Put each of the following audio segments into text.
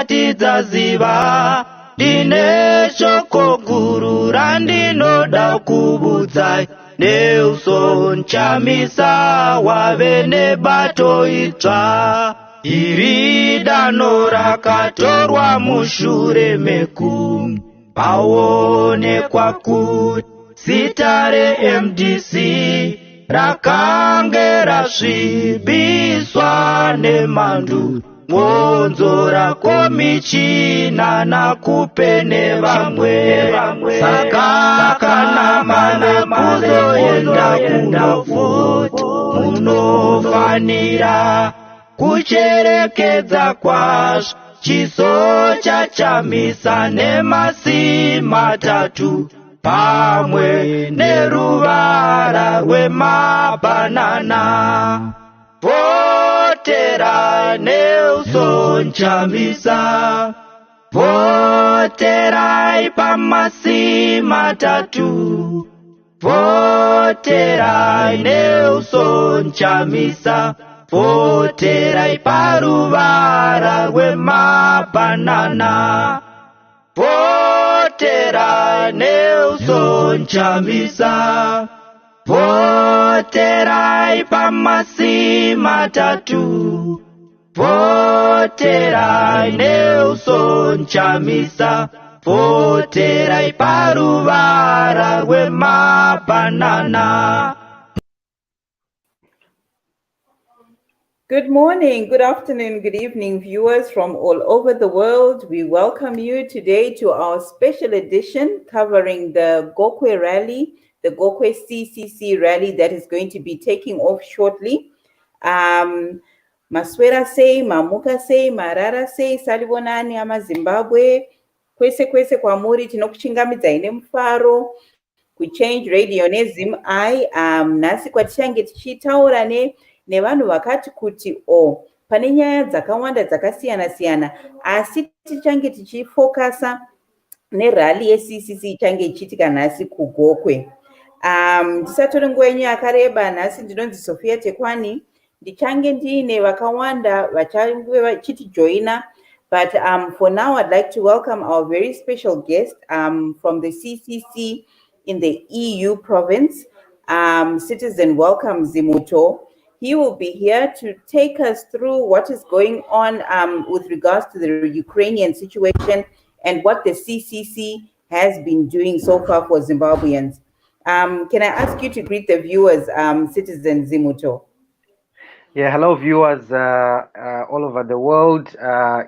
tidzaziva ndine shoko guru randinoda kubudzai Nelson Chamisa wave nebato itsva iri danho rakatorwa mushure meku paonekwa kuti zita reMDC rakange rasvibiswa nemhandu ngonzo rako michina nakupene vamwe saka kana mana kuzoenda kunovhoti munofanira kucherekedza kwazvo chiso chachamisa nemasi matatu pamwe neruvara rwemabhanana votera Nelson Chamisa voterai pamasi matatu voterai Nelson Chamisa voterai paruvara rwemabhanana voterai Nelson Chamisa voterai pamasi matatu voterai Nelson Chamisa voterai paruvara rwemabhanana. Good morning, good afternoon, good evening, viewers from all over the world. We welcome you today to our special edition covering the Gokwe rally, the Gokwe CCC rally that is going to be taking off shortly. Maswera sei, Mamuka sei, Marara sei, Salivonani ama Zimbabwe, kwese kwamuri tinokuchingamidzai nemufaro kuChange Radio neZim I nhasi kwatichange tichitaura nevanhu vakati kuti pane nyaya dzakawanda dzakasiyana-siyana, asi tichange tichifokasa nerally yeCCC ichange ichiitika nhasi kuGokwe. Ndisatori nguva yenyu yakareba. Nhasi ndinonzi Sophia Tekwani, ndichange ndiine vakawanda vachange vachitijoina, but for now I'd like to welcome our very special guest from the CCC in the EU province, Citizen Welcome Zimuto. He will be here to take us through what is going on with regards to the Ukrainian situation and what the CCC has been doing so far for Zimbabweans. Can I ask you to greet the viewers, Citizen Zimuto? Yeah, hello viewers all over the world,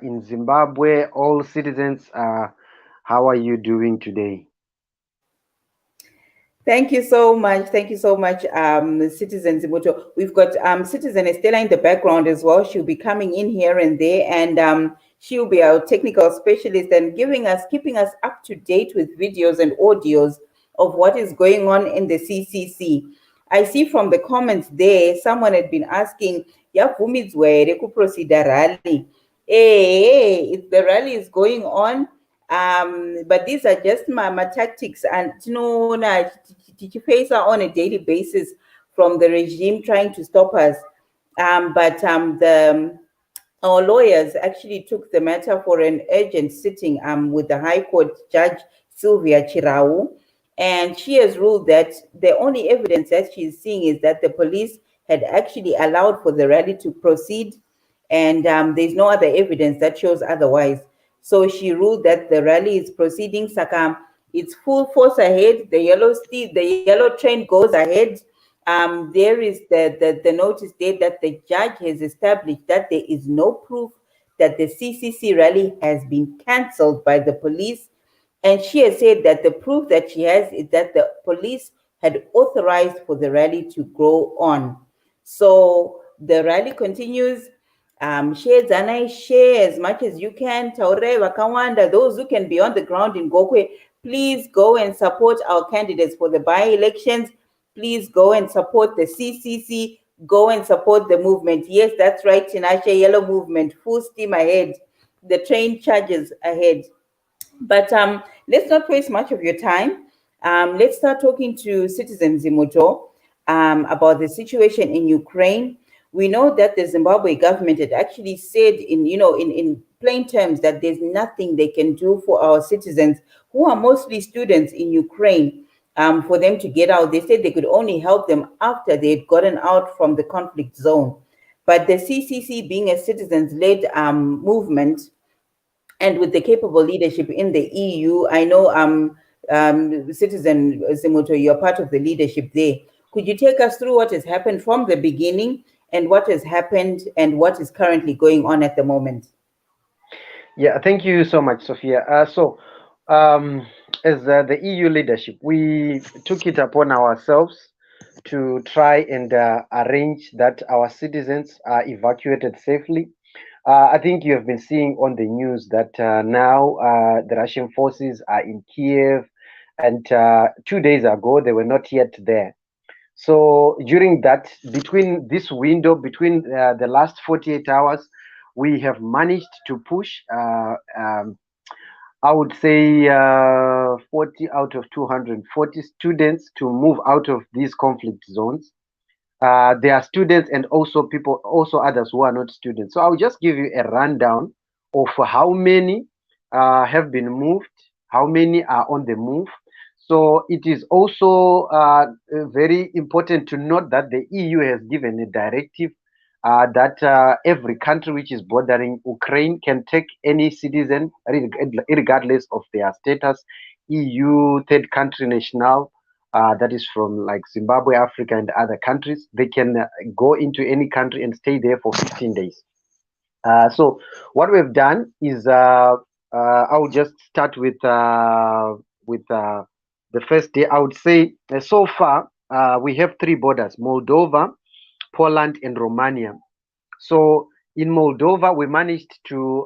in Zimbabwe, all citizens. How are you doing today? Thank you so much. Thank you so much, Citizen Zimuto. We've got Citizen Estella in the background as well. She'll be coming in here and there, and she'll be our technical specialist and keeping us up to date with videos and audios of what is going on in the CCC. I see from the comments there, someone had been asking, yavumidzwa proceed rally. The rally is going on. But these are just my tactics, and face are on a daily basis from the regime trying to stop us. Our lawyers actually took the matter for an urgent sitting with the High Court Judge Sylvia Chirau, and she has ruled that the only evidence that she's seeing is that the police had actually allowed for the rally to proceed, and there's no other evidence that shows otherwise. So she ruled that the rally is proceeding. Saka, it's full force ahead. The yellow train goes ahead. There is the notice date that the judge has established that there is no proof that the CCC rally has been cancelled by the police. And she has said that the proof that she has is that the police had authorized for the rally to go on. So the rally continues. Share as much as you can. Taure wakawanda, those who can be on the ground in Gokwe, please go and support our candidates for the by-elections. Please go and support the CCC. Go and support the movement. Yes, that's right, Tinashe, yellow movement, full steam ahead. The train charges ahead. But let's not waste much of your time. Let's start talking to Citizen Zimuto about the situation in Ukraine. We know that the Zimbabwe government had actually said in plain terms that there's nothing they can do for our citizens who are mostly students in Ukraine, for them to get out. They said they could only help them after they'd gotten out from the conflict zone. But the CCC, being a citizens-led movement, and with the capable leadership in the EU, I know Citizen Zimuto, you're part of the leadership there. Could you take us through what has happened from the beginning and what has happened and what is currently going on at the moment? Yeah, thank you so much, Sophia. As the EU leadership, we took it upon ourselves to try and arrange that our citizens are evacuated safely. I think you have been seeing on the news that now the Russian forces are in Kiev, and 2 days ago they were not yet there. So during that, between this window, between the last 48 hours, we have managed to push, I would say, 40 out of 240 students to move out of these conflict zones. There are students and also people, also others who are not students. So I'll just give you a rundown of how many have been moved, how many are on the move. So it is also very important to note that the EU has given a directive that every country which is bordering Ukraine can take any citizen, regardless of their status, EU, third country national, that is from like Zimbabwe, Africa, and other countries. They can go into any country and stay there for 15 days. So what we've done is I'll just start with the first day. I would say so far we have 3 borders: Moldova, Poland, and Romania. So in Moldova, we managed to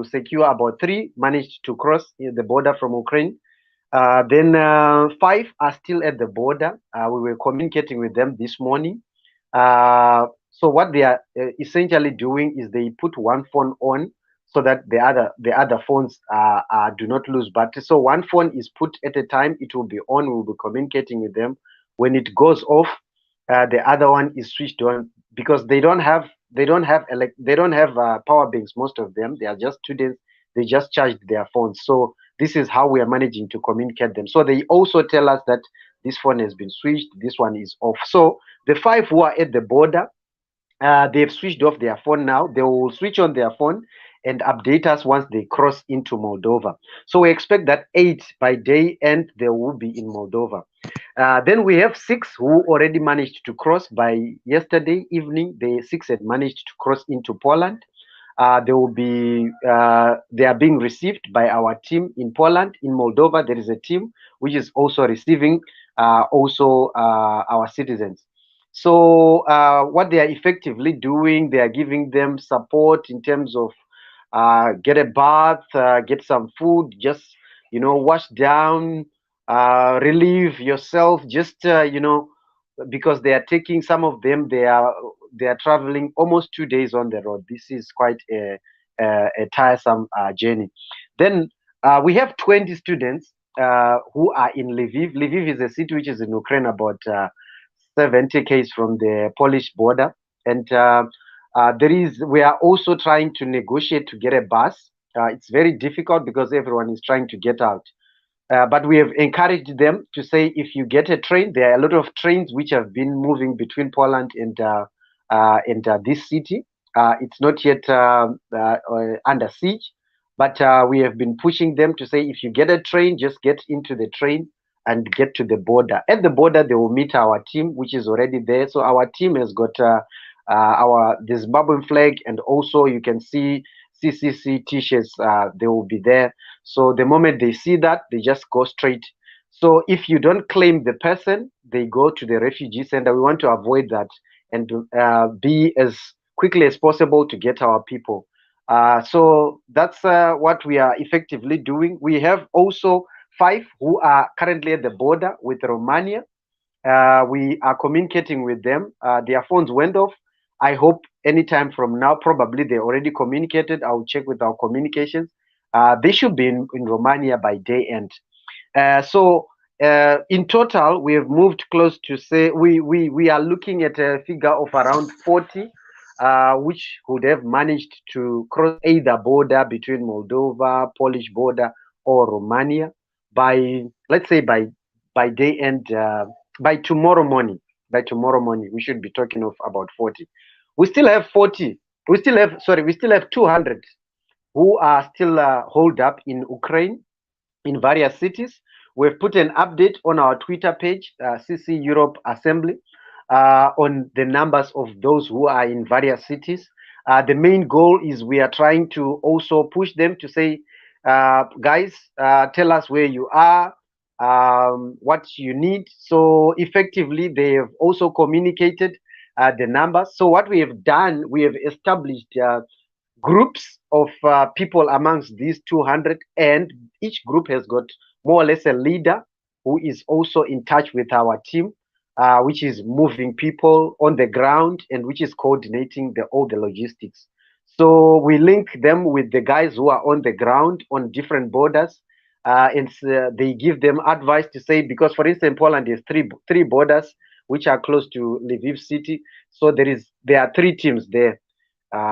secure about 3, managed to cross the border from Ukraine. Then 5 are still at the border. We were communicating with them this morning. So what they are essentially doing is they put one phone on so that the other phones do not lose battery. So one phone is put at a time. It will be on. We'll be communicating with them. When it goes off, the other one is switched on, because they don't have power banks. Most of them, they are just students. They just charged their phones. So this is how we are managing to communicate them. So they also tell us that this phone has been switched, this one is off. So the 5 who are at the border, they've switched off their phone now. They will switch on their phone and update us once they cross into Moldova. So we expect that 8 by day end, they will be in Moldova. Then we have 6 who already managed to cross by yesterday evening. The 6 had managed to cross into Poland. They are being received by our team in Poland. In Moldova, there is a team which is also receiving our citizens. So what they are effectively doing, they are giving them support in terms of get a bath, get some food, just wash down, relieve yourself, just because they are taking, some of them, they are traveling almost 2 days on the road. This is quite a tiresome journey. Then we have 20 students who are in Lviv. Lviv is a city which is in Ukraine, about 70 km from the Polish border. And we are also trying to negotiate to get a bus. It's very difficult because everyone is trying to get out. But we have encouraged them to say, if you get a train, there are a lot of trains which have been moving between Poland and this city. It's not yet under siege, but we have been pushing them to say, if you get a train, just get into the train and get to the border. At the border, they will meet our team, which is already there. So our team has got the Zimbabwean flag, and also you can see CCC t-shirts. They will be there. So the moment they see that, they just go straight. So if you don't claim the person, they go to the refugee center. We want to avoid that and be as quickly as possible to get our people. So that's what we are effectively doing. We have also 5 who are currently at the border with Romania. We are communicating with them. Their phones went off. I hope anytime from now, probably they already communicated. I'll check with our communications. They should be in Romania by day end. So in total, we have moved close to say we are looking at a figure of around 40, which would have managed to cross either border between Moldova, Polish border, or Romania by, let's say, by day end, by tomorrow morning. By tomorrow morning, we should be talking of about 40. We still have 40. We still have 200 who are still holed up in Ukraine in various cities. We've put an update on our Twitter page, CC Europe Assembly, on the numbers of those who are in various cities. The main goal is we are trying to also push them to say, guys, tell us where you are, what you need. So effectively, they have also communicated the numbers. So what we have done, we have established groups of people amongst these 200, and each group has got more or less a leader who is also in touch with our team, which is moving people on the ground and which is coordinating all the logistics. So we link them with the guys who are on the ground on different borders, and they give them advice to say, because for instance, Poland has three borders which are close to Lviv city. So there are three teams there,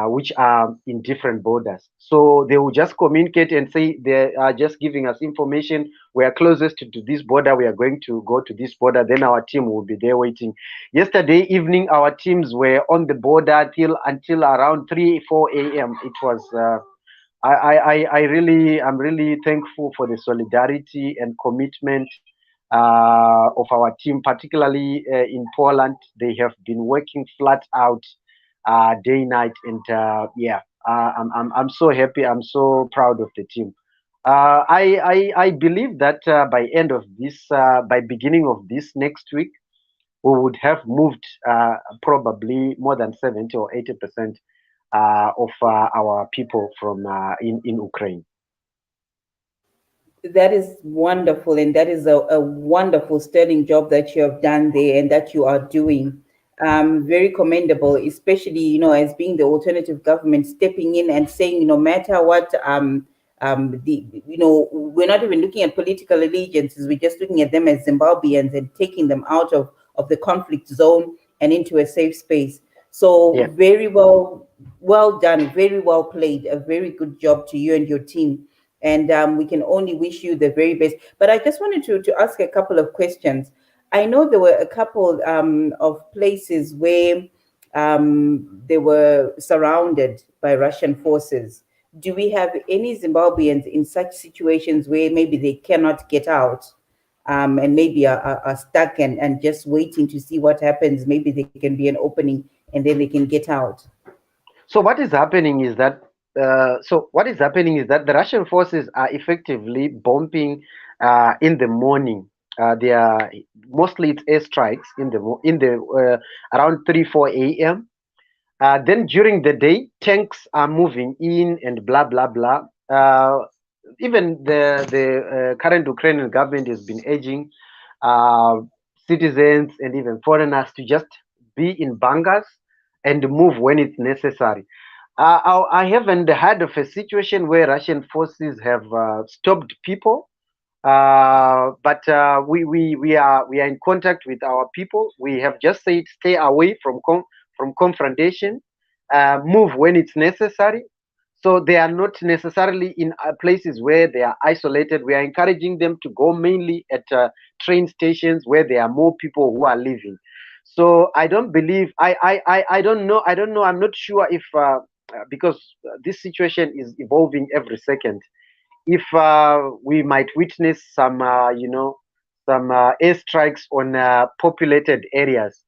which are in different borders. So they will just communicate and say they are just giving us information. We are closest to this border. We are going to go to this border. Then our team will be there waiting. Yesterday evening, our teams were on the border until around 3-4 a.m. It was. I'm really thankful for the solidarity and commitment of our team, particularly in Poland. They have been working flat out day night, and I'm so happy. I'm so proud of the team. I believe that by beginning of this next week, we would have moved probably more than 70 or 80% of our people from in Ukraine. That is wonderful, and that is a wonderful, sterling job that you have done there and that you are doing. Very commendable, especially, as being the alternative government, stepping in and saying, no matter what, we're not even looking at political allegiances. We're just looking at them as Zimbabweans and taking them out of the conflict zone and into a safe space. So Yeah. very well done, very well played, a very good job to you and your team. And we can only wish you the very best. But I just wanted to ask a couple of questions. I know there were a couple of places where they were surrounded by Russian forces. Do we have any Zimbabweans in such situations where maybe they cannot get out and maybe are stuck and just waiting to see what happens? Maybe there can be an opening and then they can get out. So what is happening is that the Russian forces are effectively bombing in the morning. They are mostly it's airstrikes in the around 3-4 a.m. Then during the day, tanks are moving in and blah blah blah. Even the current Ukrainian government has been urging citizens and even foreigners to just be in bunkers and move when it's necessary. I haven't heard of a situation where Russian forces have stopped people, but we are in contact with our people. We have just said stay away from confrontation, move when it's necessary. So they are not necessarily in places where they are isolated. We are encouraging them to go mainly at train stations where there are more people who are living. So I don't believe I don't know. I'm not sure if because this situation is evolving every second. If we might witness some some airstrikes on populated areas,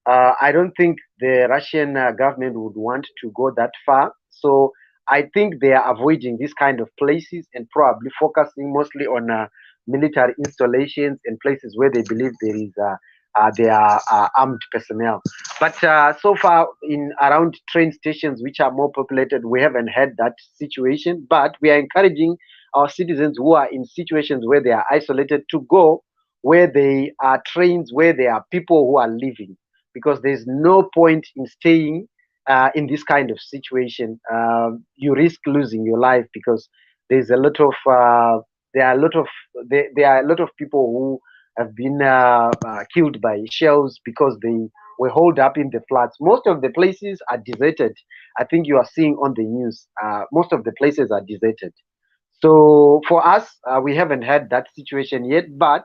I don't think the Russian government would want to go that far. So I think they are avoiding this kind of places and probably focusing mostly on military installations and places where they believe there are armed personnel. But so far, in around train stations which are more populated, we haven't had that situation. But we are encouraging our citizens who are in situations where they are isolated to go where they are trains, where there are people who are living, because there's no point in staying in this kind of situation. You risk losing your life because there's a lot of there are a lot of people have been killed by shells because they were holed up in the floods. Most of the places are deserted. I think you are seeing on the news. Most of the places are deserted. So for us, we haven't had that situation yet, but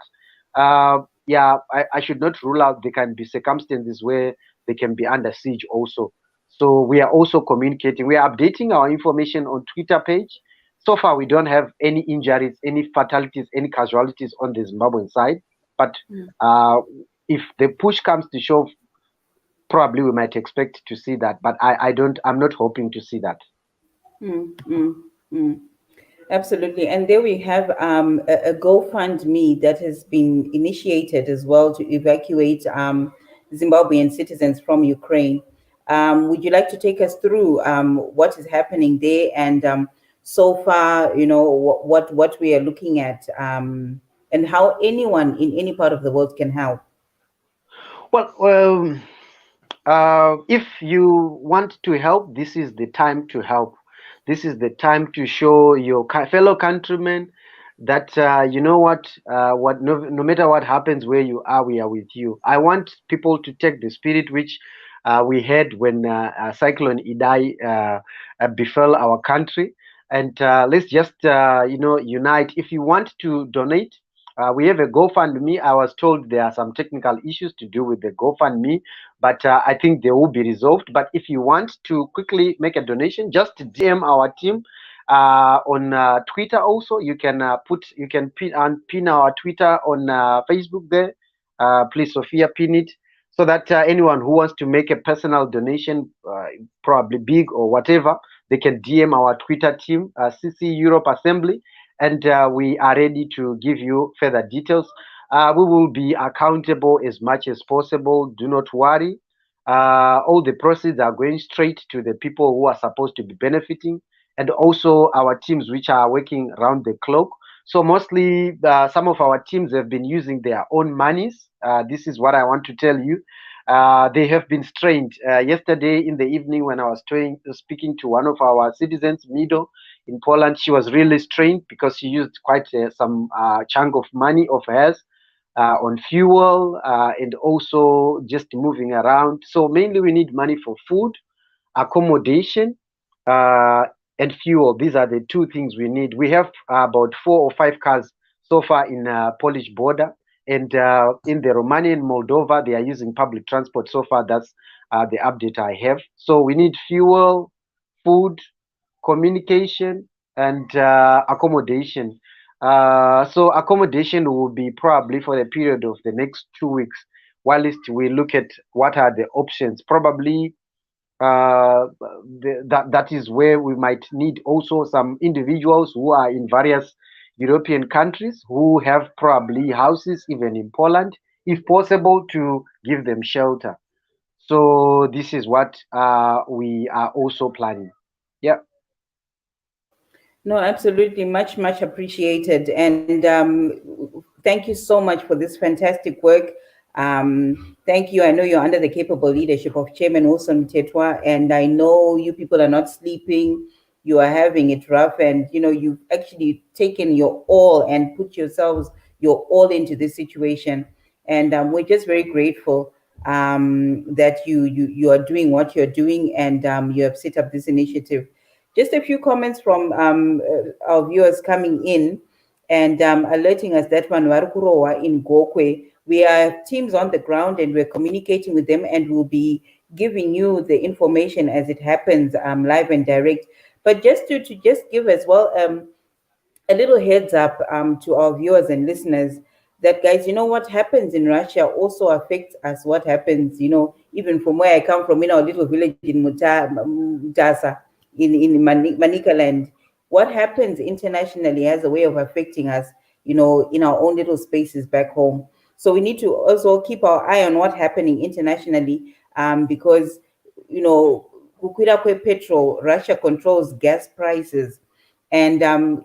yeah, I should not rule out there can be circumstances where they can be under siege also. So we are also communicating. We are updating our information on Twitter page. So far, we don't have any injuries, any fatalities, any casualties on the Zimbabwean side. But uh, if the push comes to shove, probably we might expect to see that. But I don't. I'm not hoping to see that. Mm, mm, mm. Absolutely. And there we have a GoFundMe that has been initiated as well to evacuate Zimbabwean citizens from Ukraine. Would you like to take us through what is happening there and so far, what we are looking at and how anyone in any part of the world can help? Well, if you want to help, this is the time to help. This is the time to show your fellow countrymen that you know what no matter what happens where you are, we are with you. I want people to take the spirit which we had when Cyclone Idai befell our country, and let's just unite. If you want to donate, we have a GoFundMe. I was told there are some technical issues to do with the GoFundMe, but I think they will be resolved. But if you want to quickly make a donation, just DM our team on Twitter. Also, you can pin our Twitter on Facebook there. Please, Sophia, pin it so that anyone who wants to make a personal donation, probably big or whatever, they can DM our Twitter team, CC Europe Assembly, and we are ready to give you further details. We will be accountable as much as possible. Do not worry. All the proceeds are going straight to the people who are supposed to be benefiting, and also our teams which are working around the clock. So mostly, some of our teams have been using their own monies. This is what I want to tell you. They have been strained. Yesterday in the evening, when I was speaking to one of our citizens, Mido, in Poland, she was really strained because she used quite some chunk of money of hers on fuel and also just moving around. So mainly we need money for food, accommodation, uh, and fuel. These are the two things we need. We have about 4 or 5 cars so far in Polish border, and in the Romanian Moldova, they are using public transport. So far, that's the update I have. So we need fuel, food, communication, and accommodation. So accommodation will be probably for the period of the next 2 weeks, whilst we look at what are the options. Probably that is where we might need also some individuals who are in various European countries who have probably houses even in Poland, if possible, to give them shelter. So this is what we are also planning. Yeah. No, absolutely. Much appreciated. And thank you so much for this fantastic work. Thank you. I know you're under the capable leadership of Chairman Wilson Tetwa, and I know you people are not sleeping. You are having it rough, and you've actually taken your all and put your all into this situation. And we're just very grateful that you are doing what you're doing, and you have set up this initiative. Just a few comments from our viewers coming in and alerting us that Vanuarukurowa in Gokwe, we are teams on the ground and we're communicating with them, and we'll be giving you the information as it happens live and direct. But just to just give as well a little heads up to our viewers and listeners that, guys, what happens in Russia also affects us. What happens, even from where I come from, in our little village in Mutasa, in Manika land, what happens internationally has a way of affecting us, in our own little spaces back home. So we need to also keep our eye on what's happening internationally, because, kukwira kwe petrol, Russia controls gas prices. And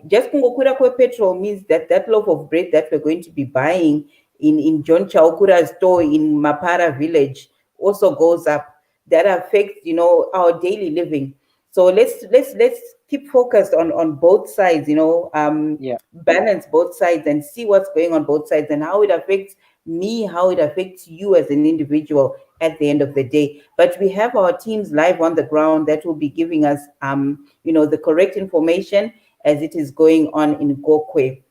just kungokwira kwe petrol means that that loaf of bread that we're going to be buying in John Chaukura's store in Mapara village also goes up. That affects, our daily living. So let's keep focused on both sides, balance both sides and see what's going on both sides and how it affects me, how it affects you as an individual at the end of the day. But we have our teams live on the ground that will be giving us the correct information as it is going on in Gokwe.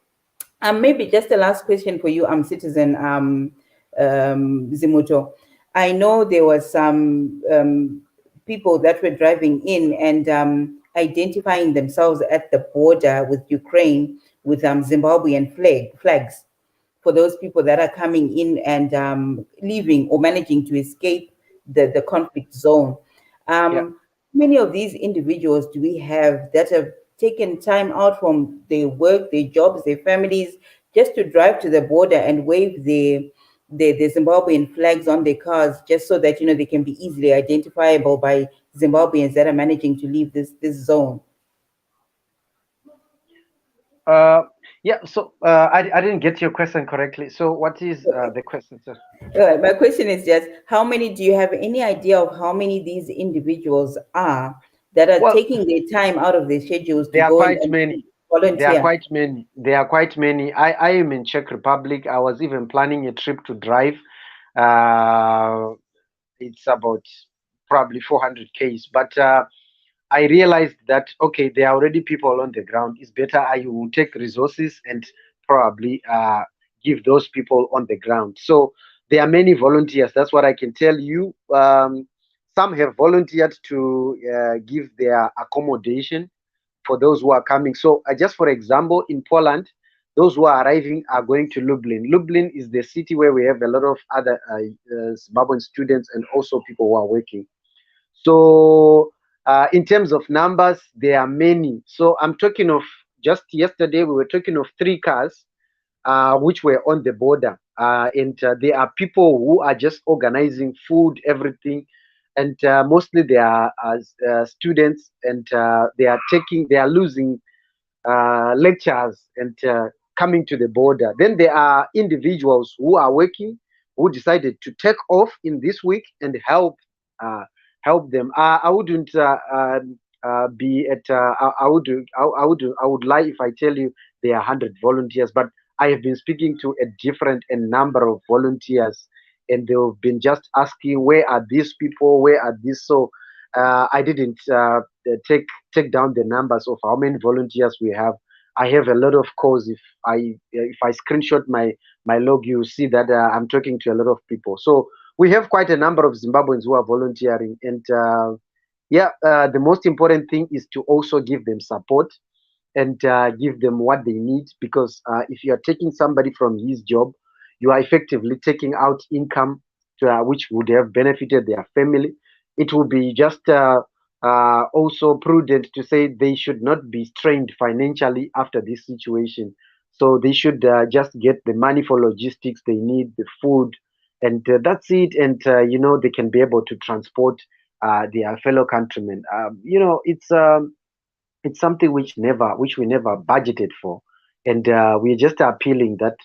Maybe just a last question for you, citizen Zimuto. I know there was some people that were driving in and identifying themselves at the border with Ukraine with Zimbabwean flags for those people that are coming in and leaving or managing to escape the conflict zone. How many of these individuals do we have that have taken time out from their work, their jobs, their families, just to drive to the border and wave the Zimbabwean flags on their cars, just so that they can be easily identifiable by Zimbabweans that are managing to leave this zone? So I didn't get your question correctly. So what is the question, sir? My question is just, how many, do you have any idea of how many these individuals are that are taking their time out of their schedules to go and volunteer? There are quite many. There are quite many. I am in Czech Republic. I was even planning a trip to drive. It's about probably 400 Ks, but I realized that, okay, there are already people on the ground. It's better I will take resources and probably give those people on the ground. So there are many volunteers. That's what I can tell you. Some have volunteered to give their accommodation for those who are coming. So just for example, in Poland, those who are arriving are going to Lublin. Lublin is the city where we have a lot of other Zimbabwean students and also people who are working. So in terms of numbers, there are many. So I'm talking of, just yesterday, we were talking of 3 cars which were on the border. And there are people who are just organizing food, everything. And mostly they are students, and they are losing lectures and coming to the border. Then there are individuals who are working, who decided to take off in this week and help them. I wouldn't be at. I would lie if I tell you there are 100 volunteers, but I have been speaking to a number of volunteers, and they've been just asking, where are these people? Where are these? So I didn't take down the numbers of how many volunteers we have. I have a lot of calls. If I screenshot my log, you see that I'm talking to a lot of people. So we have quite a number of Zimbabweans who are volunteering, and the most important thing is to also give them support and give them what they need, because if you are taking somebody from his job, you are effectively taking out income which would have benefited their family. It will be just also prudent to say they should not be strained financially after this situation. So they should just get the money for logistics they need, the food, and that's it. And they can be able to transport their fellow countrymen. It's something which we never budgeted for, and we're just appealing that,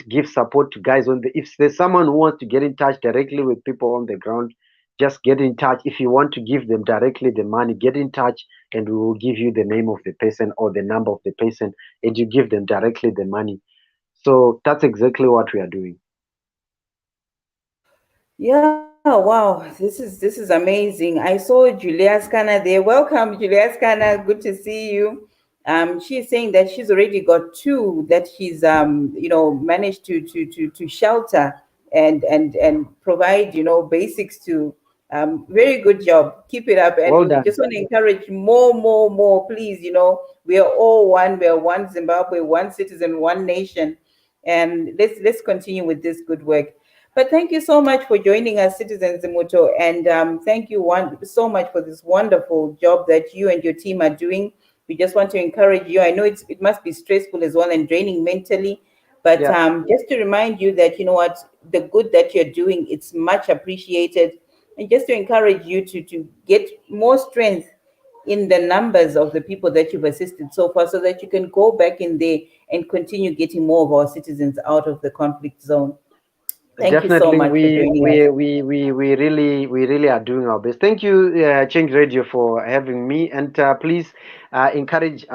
give support to guys if there's someone who wants to get in touch directly with people on the ground, just get in touch. If you want to give them directly the money, get in touch, and we will give you the name of the person or the number of the person, and you give them directly the money. So that's exactly what we are doing. Yeah, wow, this is amazing. I saw Julia Scana there. Welcome, Julia Scana. Good to see you. She's saying that she's already got 2 that she's managed to shelter and provide basics to. Very good job. Keep it up, and we just want to encourage more. Please, we are all one. We are one Zimbabwe, one citizen, one nation, and let's continue with this good work. But thank you so much for joining us, Citizen Zimuto, and thank you so much for this wonderful job that you and your team are doing. We just want to encourage you. I know it must be stressful as well and draining mentally, but just to remind you that, the good that you're doing, it's much appreciated, and just to encourage you to get more strength in the numbers of the people that you've assisted so far, so that you can go back in there and continue getting more of our citizens out of the conflict zone. Thank you so Definitely, much for joining us. we really are doing our best. Thank you, Change Radio, for having me, and please encourage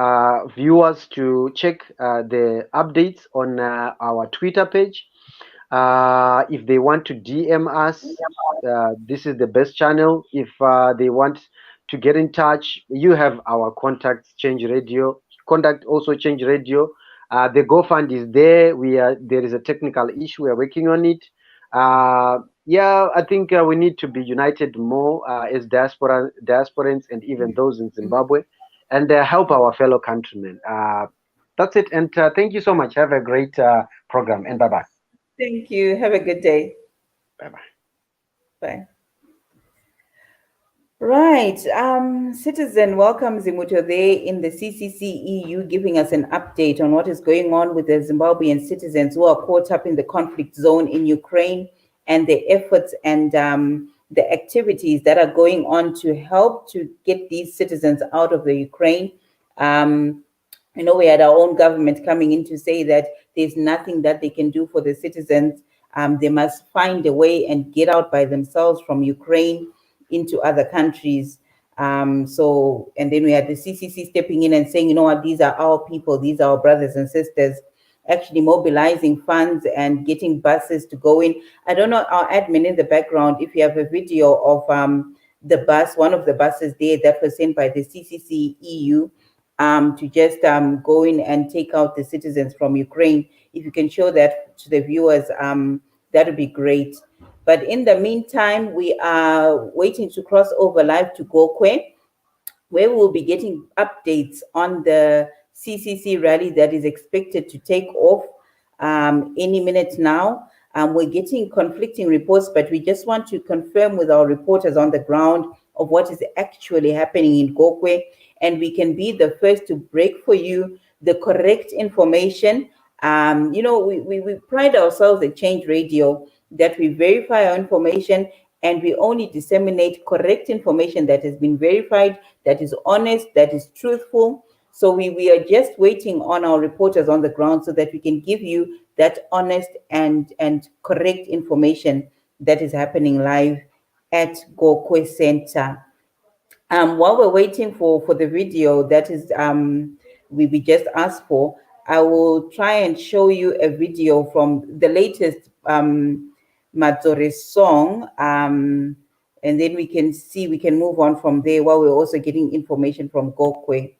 viewers to check the updates on our Twitter page. If they want to DM us, this is the best channel. If they want to get in touch, you have our contacts. Change Radio, contact also Change Radio. The GoFund is there. There is a technical issue. We are working on it. Yeah, I think we need to be united more as diasporans, and even those in Zimbabwe, and help our fellow countrymen. That's it. And thank you so much. Have a great program, and bye bye. Thank you. Have a good day. Bye bye. Bye. Right. Citizen, welcome Zimuto there in the CCC EU, giving us an update on what is going on with the Zimbabwean citizens who are caught up in the conflict zone in Ukraine, and the efforts and the activities that are going on to help to get these citizens out of the Ukraine. We had our own government coming in to say that there's nothing that they can do for the citizens. They must find a way and get out by themselves from Ukraine into other countries. And then we had the CCC stepping in and saying, you know what, these are our people, these are our brothers and sisters, actually mobilizing funds and getting buses to go in. I don't know, our admin in the background, if you have a video of the bus, one of the buses there that was sent by the CCC EU to just go in and take out the citizens from Ukraine. If you can show that to the viewers, that would be great. But in the meantime, we are waiting to cross over live to Gokwe, where we will be getting updates on the CCC rally that is expected to take off any minute now. We're getting conflicting reports, but we just want to confirm with our reporters on the ground of what is actually happening in Gokwe, and we can be the first to break for you the correct information. We pride ourselves at Change Radio that we verify our information, and we only disseminate correct information that has been verified, that is honest, that is truthful. So we are just waiting on our reporters on the ground so that we can give you that honest and correct information that is happening live at Gokwe Center. While we're waiting for the video that is we just asked for, I will try and show you a video from the latest Matsore song, and then we can move on from there while we're also getting information from Gokwe.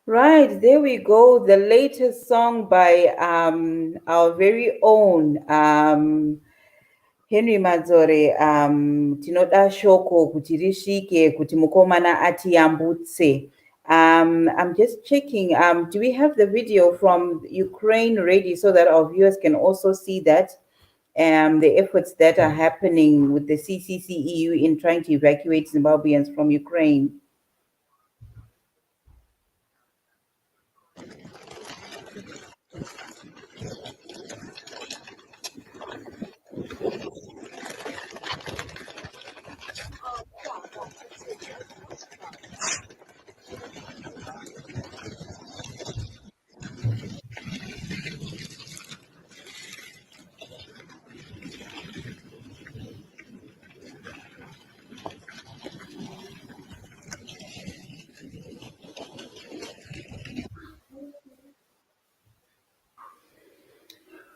Right, there we go. The latest song by our very own Henry Madzore, tinoda shoko kuti rishike kuti mukomana atiyambutse. I'm just checking, do we have the video from Ukraine ready so that our viewers can also see that the efforts that are happening with the CCC EU in trying to evacuate Zimbabweans from Ukraine?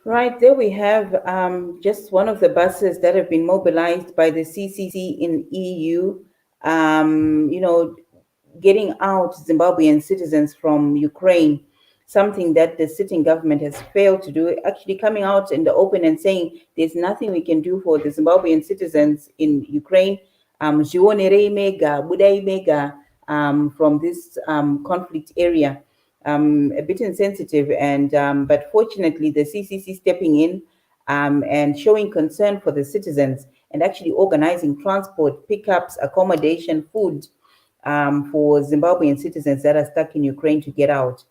Right, there we have just one of the buses that have been mobilized by the CCC in EU, getting out Zimbabwean citizens from Ukraine, something that the sitting government has failed to do, actually coming out in the open and saying there's nothing we can do for the Zimbabwean citizens in Ukraine. Zvionerei mega, budai mega, from this conflict area. A bit insensitive, and but fortunately the CCC stepping in and showing concern for the citizens and actually organizing transport, pickups, accommodation, food for Zimbabwean citizens that are stuck in Ukraine to get out.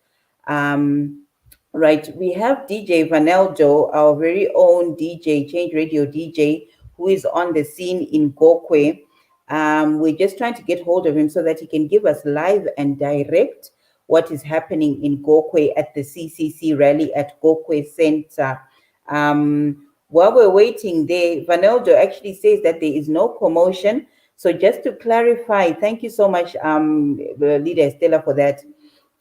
Right, we have DJ Vaneldo, our very own DJ, Change Radio DJ, who is on the scene in Gokwe. We're just trying to get hold of him so that he can give us live and direct what is happening in Gokwe at the CCC rally at Gokwe Center. While we're waiting there, Vaneldo actually says that there is no commotion. So just to clarify, thank you so much, Leader Estella, for that.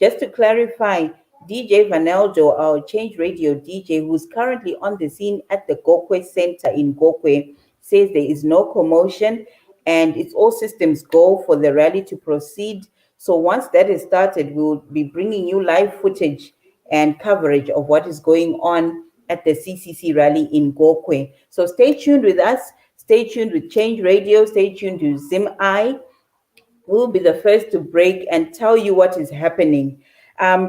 Just to clarify, DJ Vaneldo, our Change Radio DJ, who's currently on the scene at the Gokwe Center in Gokwe, says there is no commotion and it's all systems go for the rally to proceed. So once that is started, we'll be bringing you live footage and coverage of what is going on at the CCC rally in Gokwe. So stay tuned with us. Stay tuned with Change Radio. Stay tuned to ZimI. We'll be the first to break and tell you what is happening.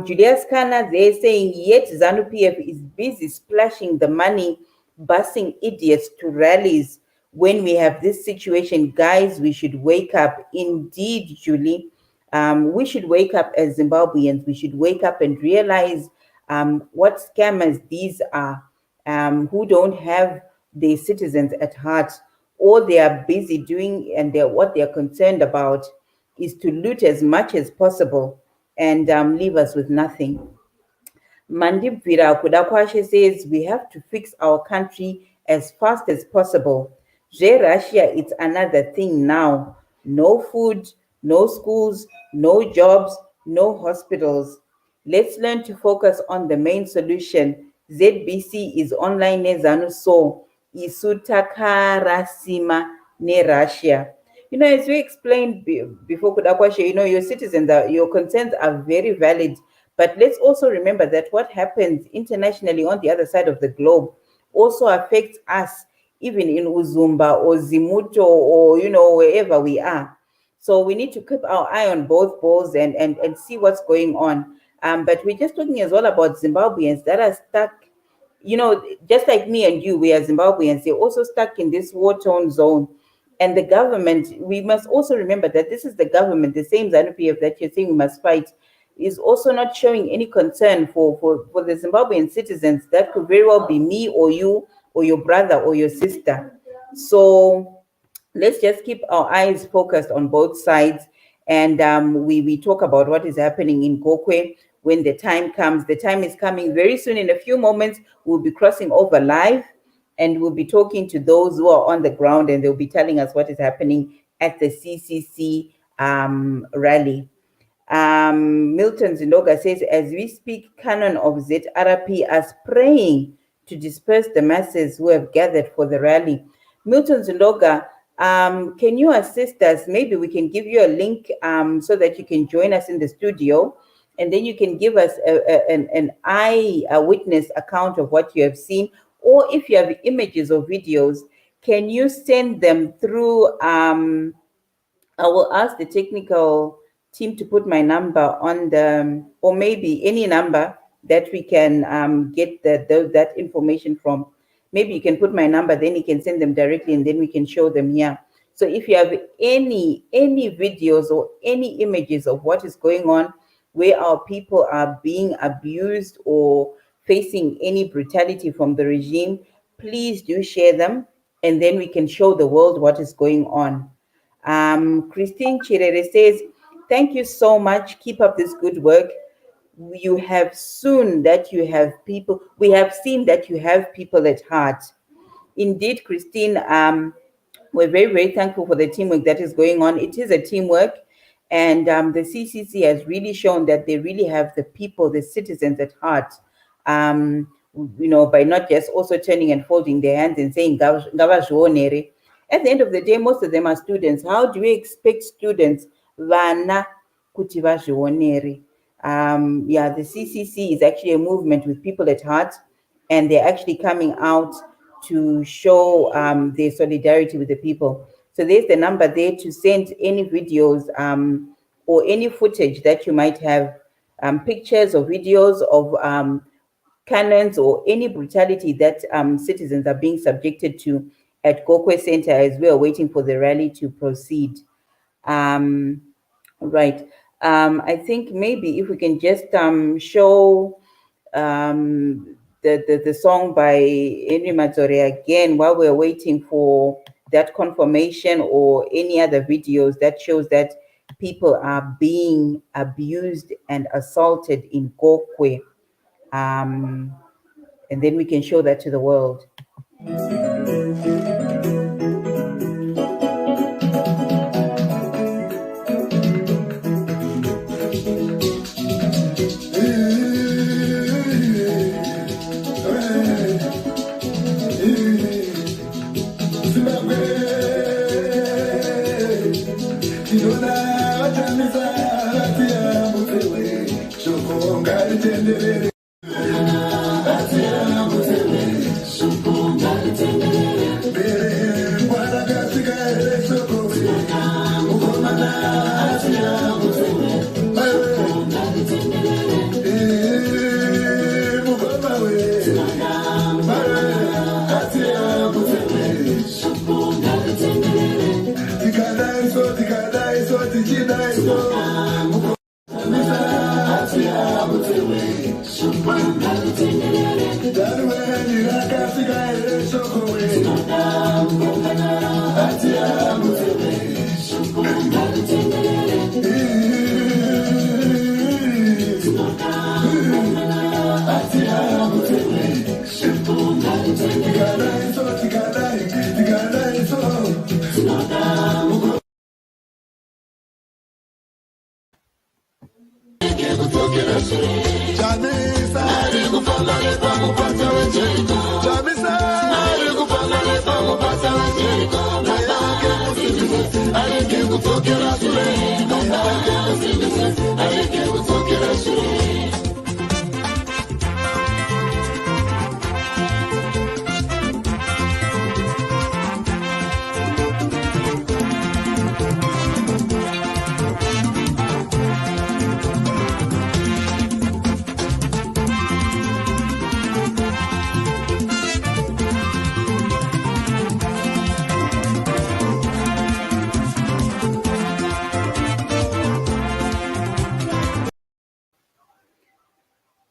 Julius Kana, they're saying, yet ZANU-PF is busy splashing the money, busing idiots to rallies. When we have this situation, guys, we should wake up. Indeed, Julie, we should wake up as Zimbabweans. We should wake up and realize what scammers these are, who don't have their citizens at heart. All they are busy doing and what they're concerned about is to loot as much as possible and leave us with nothing. Mandip Vira Kudakwashe says we have to fix our country as fast as possible. Russia, it's another thing now. No food, no schools, no jobs, no hospitals. Let's learn to focus on the main solution. ZBC is online nezanu so isutakarasima ne Russia. As we explained before, Kudakwashe, your citizens, your concerns are very valid. But let's also remember that what happens internationally on the other side of the globe also affects us, even in Uzumba or Zimuto or, wherever we are. So we need to keep our eye on both balls and see what's going on. But we're just talking as well about Zimbabweans that are stuck, just like me and you, we are Zimbabweans. They're also stuck in this war-torn zone. And the government, we must also remember that this is the government, the same ZANU-PF that you're saying we must fight, is also not showing any concern for the Zimbabwean citizens. That could very well be me or you or your brother or your sister. So let's just keep our eyes focused on both sides. And we talk about what is happening in Gokwe when the time comes. The time is coming very soon. In a few moments, we'll be crossing over live and we'll be talking to those who are on the ground and they'll be telling us what is happening at the CCC rally. Milton Zindoga says, as we speak, Canon of ZRP are praying to disperse the masses who have gathered for the rally. Milton Zindoga, can you assist us? Maybe we can give you a link so that you can join us in the studio, and then you can give us an eyewitness account of what you have seen. Or if you have images or videos, can you send them through? I will ask the technical team to put my number on or maybe any number that we can get that information from. Maybe you can put my number, then you can send them directly and then we can show them here. So if you have any videos or any images of what is going on, where our people are being abused or facing any brutality from the regime, please do share them and then we can show the world what is going on. Christine Chirere says, thank you so much. Keep up this good work. We have seen that you have people at heart. Indeed, Christine, we're very, very thankful for the teamwork that is going on. It is a teamwork. And the CCC has really shown that they really have the people, the citizens at heart. by not just also turning and folding their hands and saying, "Ngavazvionere." At the end of the day, most of them are students. How do we expect students, vana, kuti vazvionere? The CCC is actually a movement with people at heart, and they're actually coming out to show their solidarity with the people. So there's the number there to send any videos or any footage that you might have, pictures or videos of cannons or any brutality that citizens are being subjected to at Gokwe Center as we are waiting for the rally to proceed. Right. I think maybe if we can just show the song by Henry Mazzore again while we're waiting for that confirmation or any other videos that shows that people are being abused and assaulted in Gokwe. And then we can show that to the world.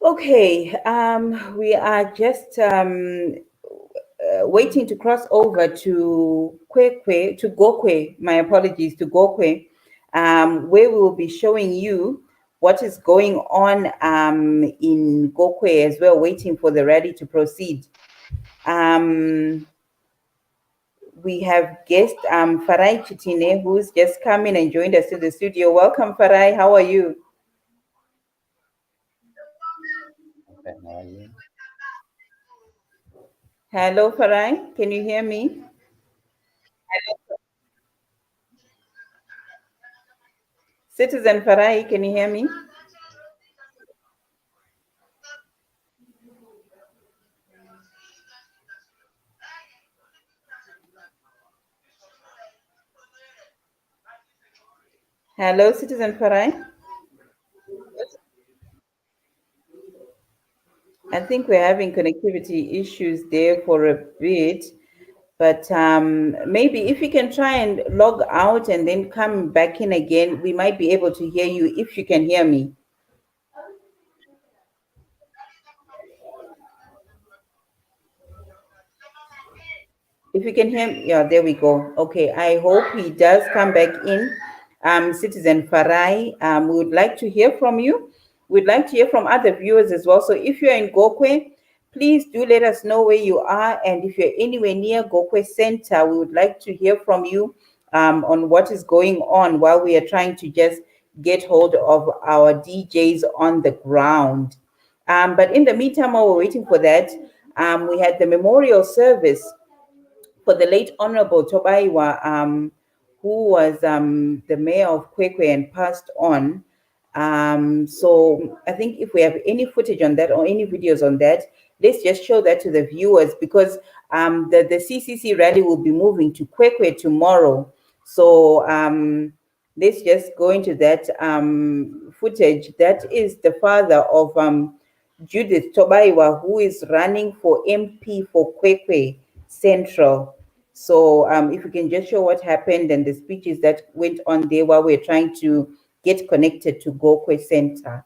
Okay, we are just waiting to cross over to Gokwe, my apologies, to Gokwe, where we will be showing you what is going on in Gokwe as well, waiting for the rally to proceed. We have guest Farai Chitine, who's just come in and joined us in the studio. Welcome, Farai. How are you? Hello, Farai. Can you hear me? Hello. Citizen Farai, can you hear me? Hello, Citizen Farai. I think we're having connectivity issues there for a bit, but maybe if you can try and log out and then come back in again, we might be able to hear you if you can hear me. If you can hear me, yeah, there we go. Okay, I hope he does come back in. Citizen Farai, we would like to hear from you. We'd like to hear from other viewers as well. So if you're in Gokwe, please do let us know where you are. And if you're anywhere near Gokwe Center, we would like to hear from you on what is going on while we are trying to just get hold of our DJs on the ground. But in the meantime, while we're waiting for that, we had the memorial service for the late Honorable Tobaiwa, who was the mayor of Kwekwe and passed on. So I think if we have any footage on that or any videos on that, let's just show that to the viewers, because the CCC rally will be moving to Kwekwe tomorrow. So let's just go into that footage. That is the father of Judith Tobaiwa, who is running for MP for Kwekwe Central. So if you can just show what happened and the speeches that went on there while we're trying to get connected to Gokwe Center.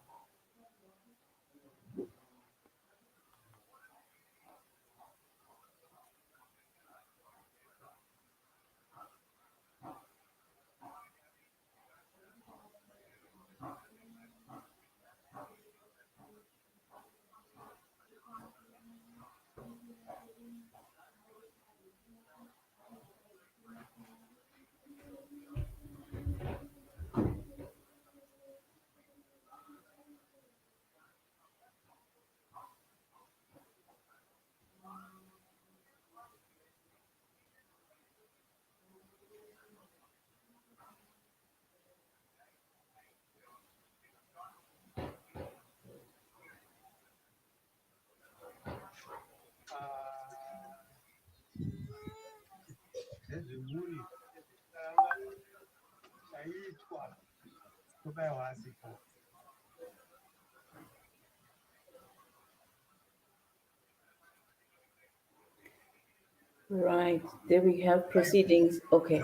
Right, there we have proceedings. Okay.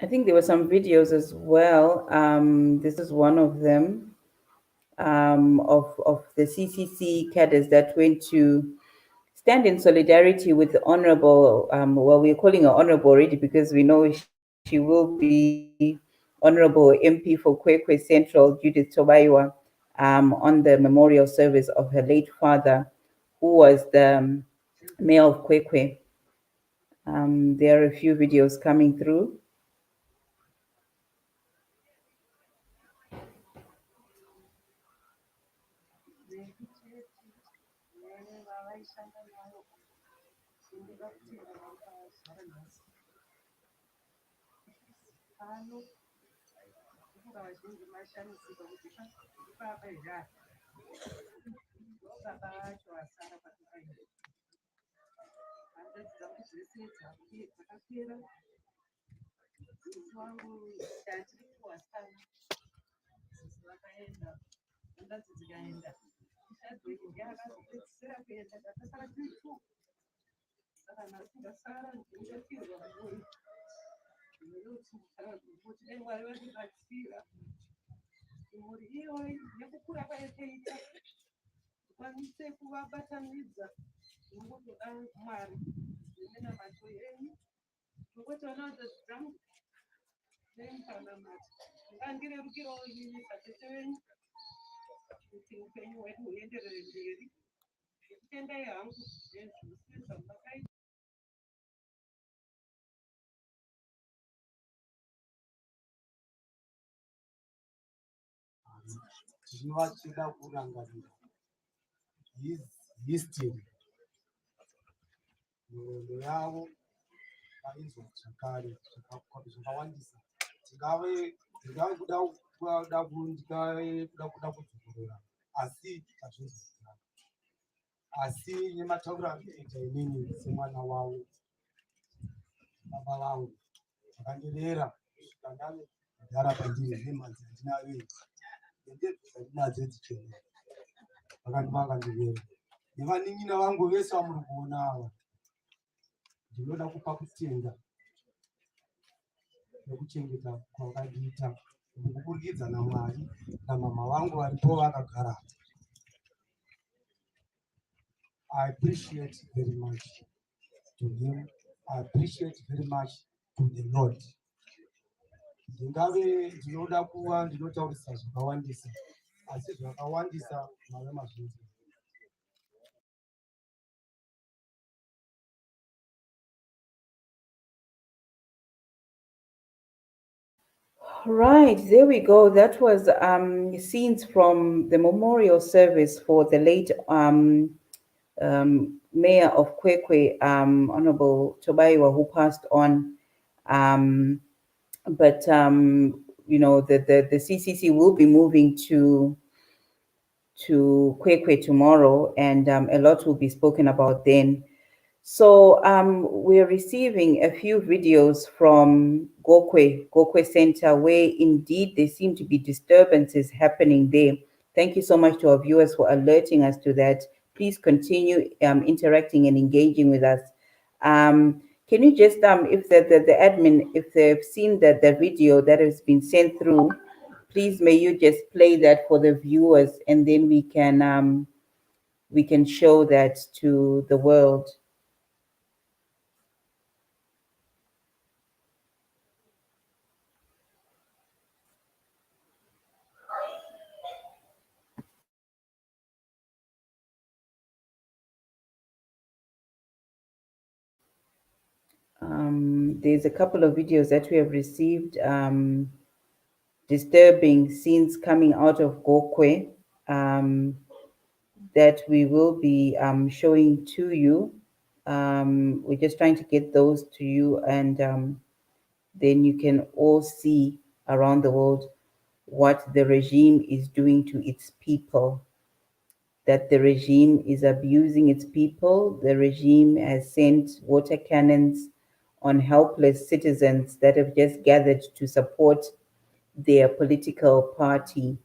I think there were some videos as well. This is one of them, of the CCC cadres that went to stand in solidarity with the Honorable, well, we're calling her Honorable already because we know she will be Honorable MP for Kwekwe Central, Judith Tobaiwa, on the memorial service of her late father, who was the mayor of Kwekwe. There are a few videos coming through. Zvinovatsvida kurangarira history nhoroondo yavo vaizwa zvakare zvakawandisa dzingave kuda kudzokorora asi hazvinzwa asi nematauro anoita inini semwana wavo baba vangu vakandirera kusvika ndave kugara pandiri nemhanzi handinavei ndezvandinadzo dzichena vakandivera nevanin'ina vangu vese vamuri kuona ava ndinoda kupa kutenda nekuchengeta kwavakadiita kuburikidza naMwari namama vangu varipo vakagara. I appreciate very much to him. I appreciate very much to the Lord. Ndingave ndinoda kuva ndinotaurisa zvakawandisa asi zvakawandisa mave mazvinzi. Right, there we go. That was scenes from the memorial service for the late Mayor of Kwekwe, Honorable Tobaiwa, who passed on. Um, but the CCC will be moving to Kwekwe tomorrow, and a lot will be spoken about then. So we're receiving a few videos from Gokwe Center, where indeed there seem to be disturbances happening there. Thank you so much to our viewers for alerting us to that. Please continue interacting and engaging with us. Can you just, if the admin, if they've seen the video that has been sent through, please may you just play that for the viewers, and then we can show that to the world. There's a couple of videos that we have received, disturbing scenes coming out of Gokwe, that we will be showing to you. We're just trying to get those to you, and then you can all see around the world what the regime is doing to its people, that the regime is abusing its people. The regime has sent water cannons on helpless citizens that have just gathered to support their political party.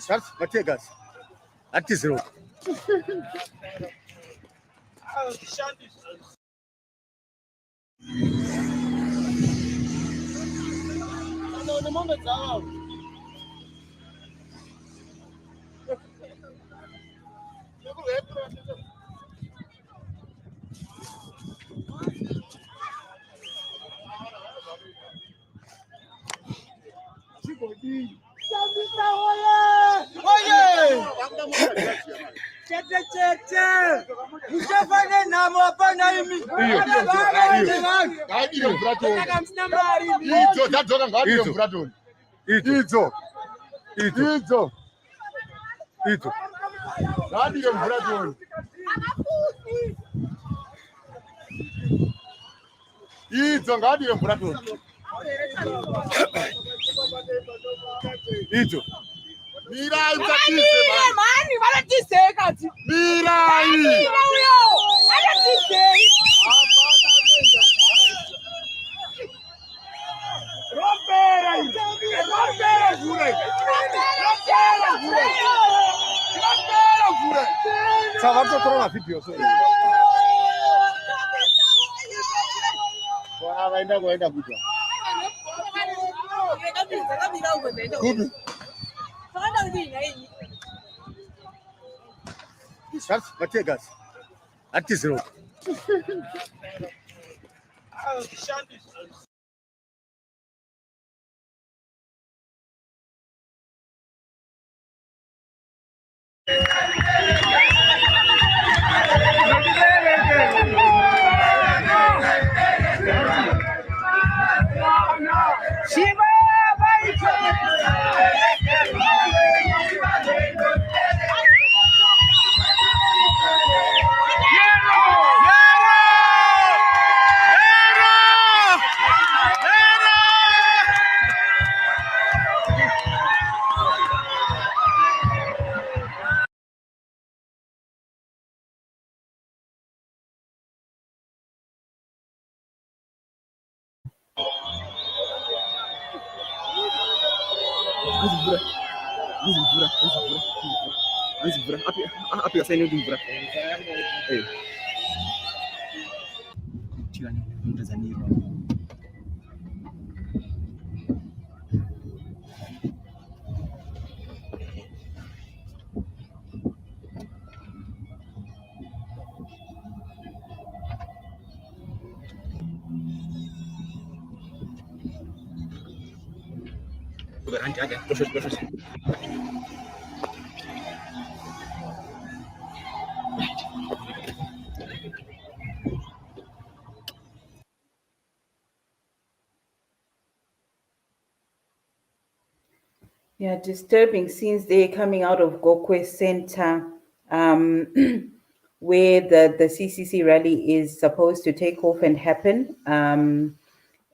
That's Mategas. That is road. Mirai mtatise mani wanatiseka ati Mirai huyo anatiseka rompera gure sawa mtu corona video so kwa waenda kuja kubi That's Mategas. That is road. Api asainya di berat. Cian Tanzania. Berhenti aja. Terus. Yeah, disturbing scenes there coming out of Gokwe Center, where the CCC rally is supposed to take off and happen.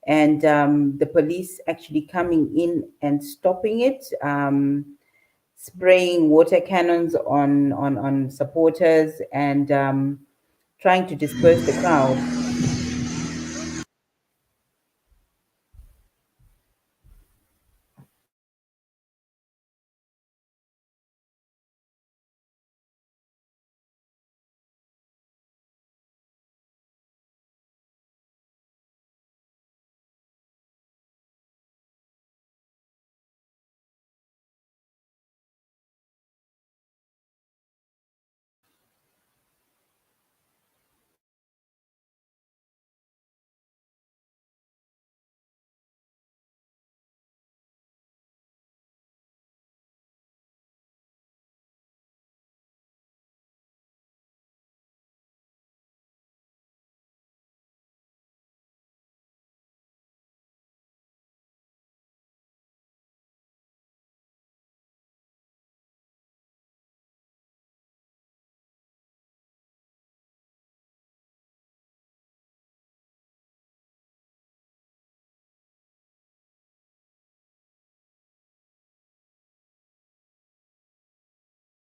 And the police actually coming in and stopping it, spraying water cannons on supporters and trying to disperse the crowd.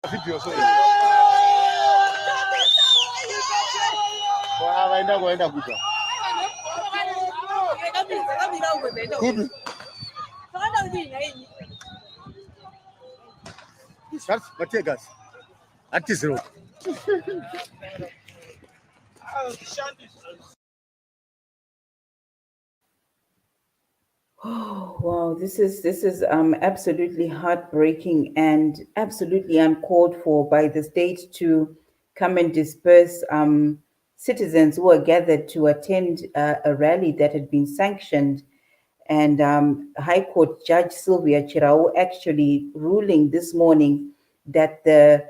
Video so. Kwa waenda kuja. Kubi. That's Mategas. That is road. Oh, wow, this is absolutely heartbreaking and absolutely uncalled for by the state to come and disperse citizens who are gathered to attend a rally that had been sanctioned. And High Court Judge Sylvia Chirau actually ruling this morning that the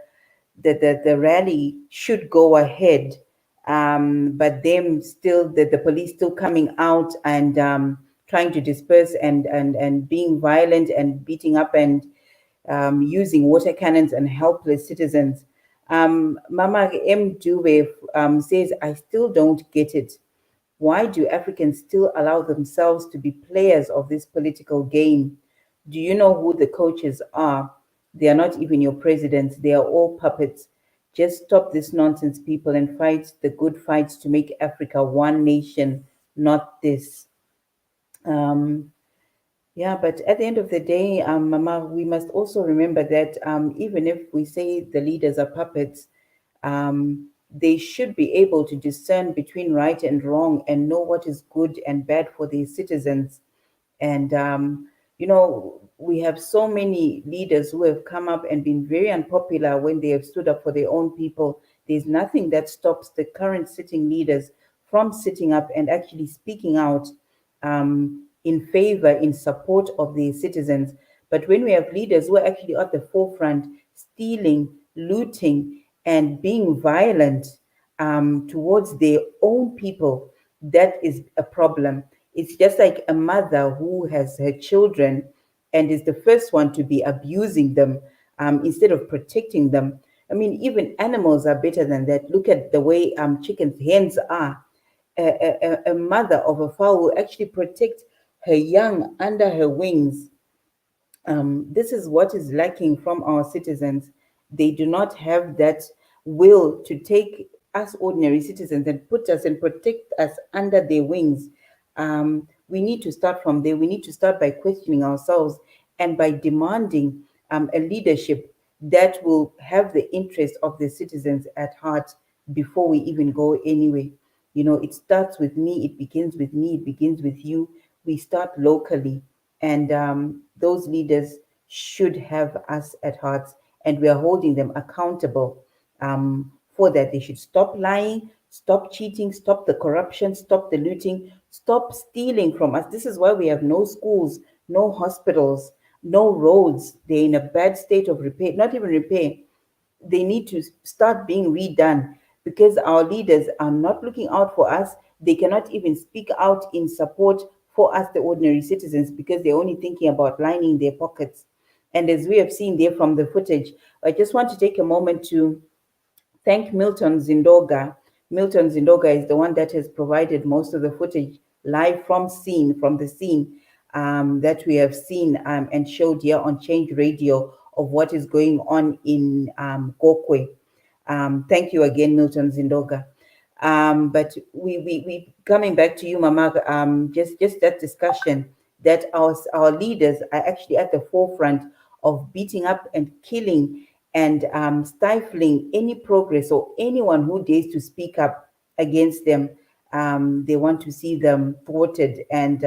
rally should go ahead, but them still the police still coming out and trying to disperse and being violent and beating up and using water cannons and helpless citizens. Mama M. Dube says, I still don't get it. Why do Africans still allow themselves to be players of this political game? Do you know who the coaches are? They are not even your presidents. They are all puppets. Just stop this nonsense, people, and fight the good fights to make Africa one nation, not this. Yeah, but at the end of the day, Mama, we must also remember that even if we say the leaders are puppets, they should be able to discern between right and wrong and know what is good and bad for their citizens. And, we have so many leaders who have come up and been very unpopular when they have stood up for their own people. There's nothing that stops the current sitting leaders from sitting up and actually speaking out in favor, in support of the citizens. But when we have leaders who are actually at the forefront, stealing, looting, and being violent towards their own people, that is a problem. It's just like a mother who has her children and is the first one to be abusing them instead of protecting them. I mean, even animals are better than that. Look at the way chickens, hens are. A mother of a fowl will actually protect her young under her wings. This is what is lacking from our citizens. They do not have that will to take us ordinary citizens and put us and protect us under their wings. We need to start from there. We need to start by questioning ourselves and by demanding a leadership that will have the interest of the citizens at heart before we even go anywhere. It starts with me, it begins with me, it begins with you. We start locally, and those leaders should have us at heart, and we are holding them accountable for that. They should stop lying, stop cheating, stop the corruption, stop the looting, stop stealing from us. This is why we have no schools, no hospitals, no roads. They're in a bad state of repair, not even repair. They need to start being redone because our leaders are not looking out for us. They cannot even speak out in support for us, the ordinary citizens, because they're only thinking about lining their pockets. And as we have seen there from the footage, I just want to take a moment to thank Milton Zindoga. Milton Zindoga is the one that has provided most of the footage live from the scene that we have seen and showed here on Change Radio of what is going on in Gokwe. Thank you again, Milton Zindoga. But we coming back to you, Mama, just that discussion that our leaders are actually at the forefront of beating up and killing and stifling any progress or anyone who dares to speak up against them. They want to see them thwarted and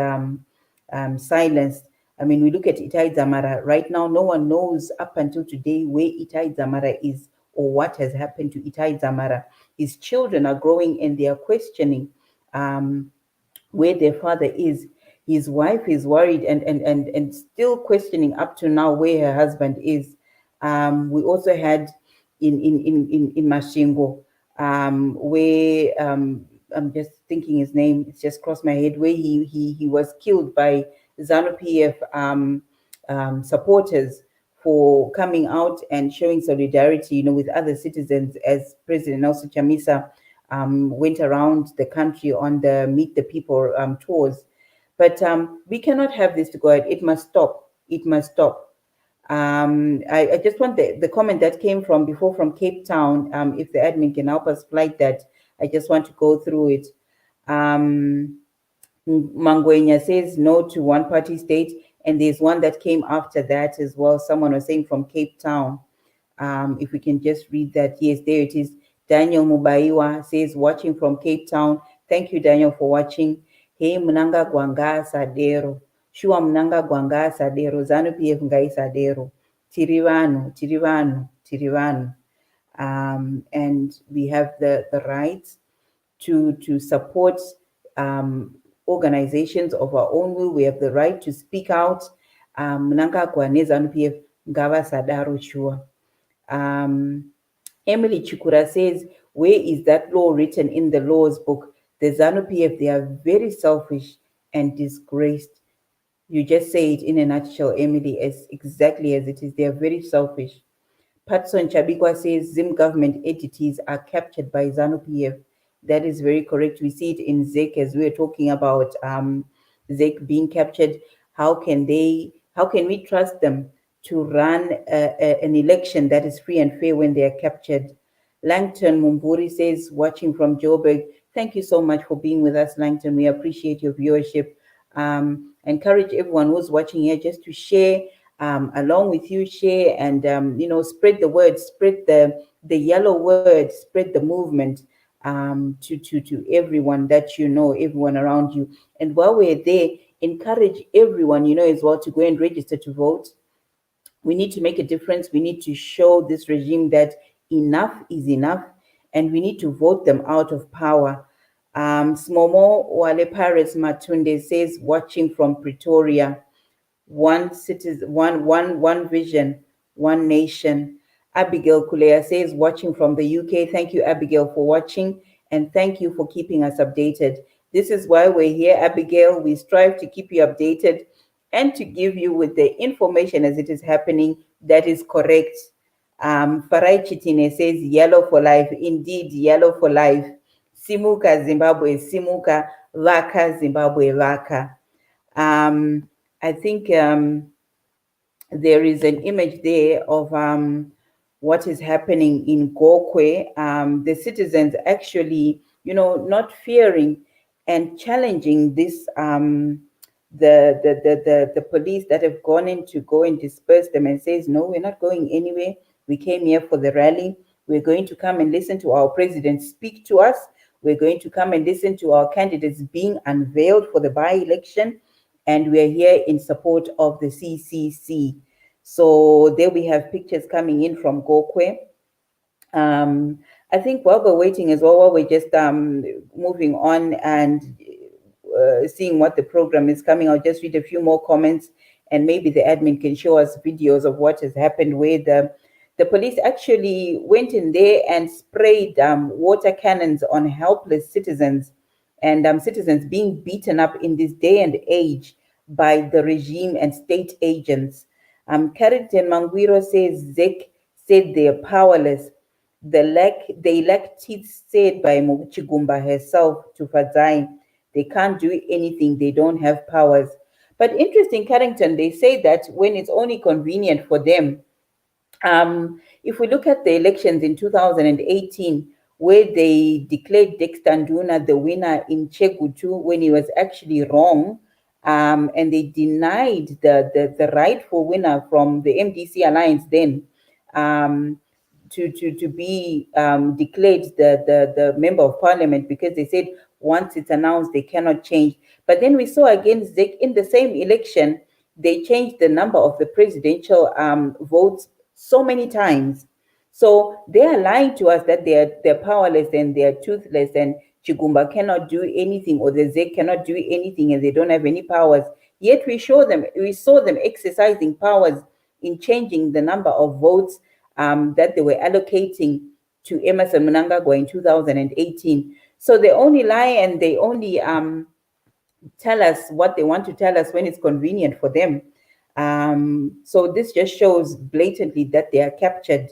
silenced. I mean, we look at Itai Zamara. Right now, no one knows up until today where Itai Zamara is or what has happened to Itai Zamara. His children are growing and they are questioning where their father is. His wife is worried and still questioning up to now where her husband is. We also had in Mashingo, where I'm just thinking his name, it's just crossed my head, where he was killed by ZANU-PF supporters for coming out and showing solidarity, with other citizens as President Nelson Chamisa went around the country on the Meet the People tours. But we cannot have this to go ahead. It must stop. It must stop. I just want the comment that came from before from Cape Town. If the admin can help us flight that, I just want to go through it. Mangwenya says no to one-party state And there's one that came after that as well. Someone was saying from Cape Town. If we can just read that. Yes, there it is. Daniel Mubaiwa says, watching from Cape Town. Thank you, Daniel, for watching. Hey, Mnanga Gwanga Sadero. Shua Mnanga Gwanga Sadero. Zanu PF Ngai Sadero. Tirivanu, Tirivanu, Tirivanu. And we have the right to support organizations of our own will. We have the right to speak out. Mnanga Gwane Zanu PF Ngava Sadaro Shua. Emily Chikura says, where is that law written in the laws book? The ZANU-PF, they are very selfish and disgraced. You just say it in a nutshell, Emily, as exactly as it is. They are very selfish. Patson Chabikwa says, Zim government entities are captured by ZANU-PF. That is very correct. We see it in ZEC as we were talking about ZEC being captured. How can we trust them to run an election that is free and fair when they are captured? Langton Mumburi says, watching from Joburg, thank you so much for being with us, Langton. We appreciate your viewership. Encourage everyone who's watching here just to share along with you, share and spread the word, spread the yellow word, spread the movement to everyone that you know, everyone around you. And while we're there, encourage everyone as well to go and register to vote. We need to make a difference. We need to show this regime that enough is enough, and we need to vote them out of power. Smomo Wale Paris Matunde says, watching from Pretoria, one citizen, one vision, one nation. Abigail Kulea says, watching from the UK. Thank you, Abigail, for watching, and thank you for keeping us updated. This is why we're here, Abigail. We strive to keep you updated and to give you with the information as it is happening that is correct. Farai Chitine says, yellow for life. Indeed, yellow for life. Simuka Zimbabwe, Simuka, Vaka Zimbabwe, Vaka. I think there is an image there of what is happening in Gokwe. The citizens actually, not fearing and challenging this, the police that have gone in to go and disperse them and says, no, we're not going anywhere. We came here for the rally. We're going to come and listen to our president speak to us. We're going to come and listen to our candidates being unveiled for the by-election. And we're here in support of the CCC. So there we have pictures coming in from Gokwe. I think while we're waiting as well, while we're just moving on and seeing what the program is coming, I'll just read a few more comments, and maybe the admin can show us videos of what has happened, where the police actually went in there and sprayed water cannons on helpless citizens, and citizens being beaten up in this day and age by the regime and state agents. Carrington Manguiro says, ZEC said they are powerless. They lack teeth, said by Chigumba herself to Fadzai. They can't do anything. They don't have powers. But interesting, Carrington, they say that when it's only convenient for them. If we look at the elections in 2018, where they declared Dexter Nduna the winner in Chegutu when he was actually wrong, and they denied the rightful winner from the MDC alliance then to be declared the member of parliament, because they said once it's announced they cannot change. But then we saw again ZEC in the same election, they changed the number of the presidential votes so many times. So they are lying to us that they're powerless and they're toothless and Chigumba cannot do anything, or the ZEC cannot do anything and they don't have any powers. Yet we saw them exercising powers in changing the number of votes that they were allocating to Emerson Mnangagwa in 2018. So they only lie and they only tell us what they want to tell us when it's convenient for them. So this just shows blatantly that they are captured.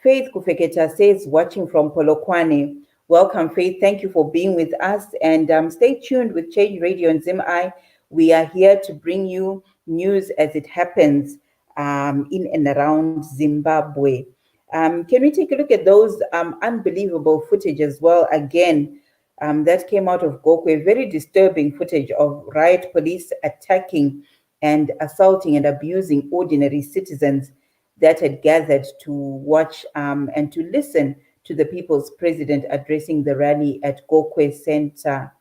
Faith Kufeketa says, watching from Polokwane. Welcome, Faith. Thank you for being with us. And stay tuned with Change Radio and ZimEye. We are here to bring you news as it happens in and around Zimbabwe. Can we take a look at those unbelievable footage as well? Again, that came out of Gokwe, very disturbing footage of riot police attacking and assaulting and abusing ordinary citizens that had gathered to watch and to listen to the people's president addressing the rally at Gokwe Center.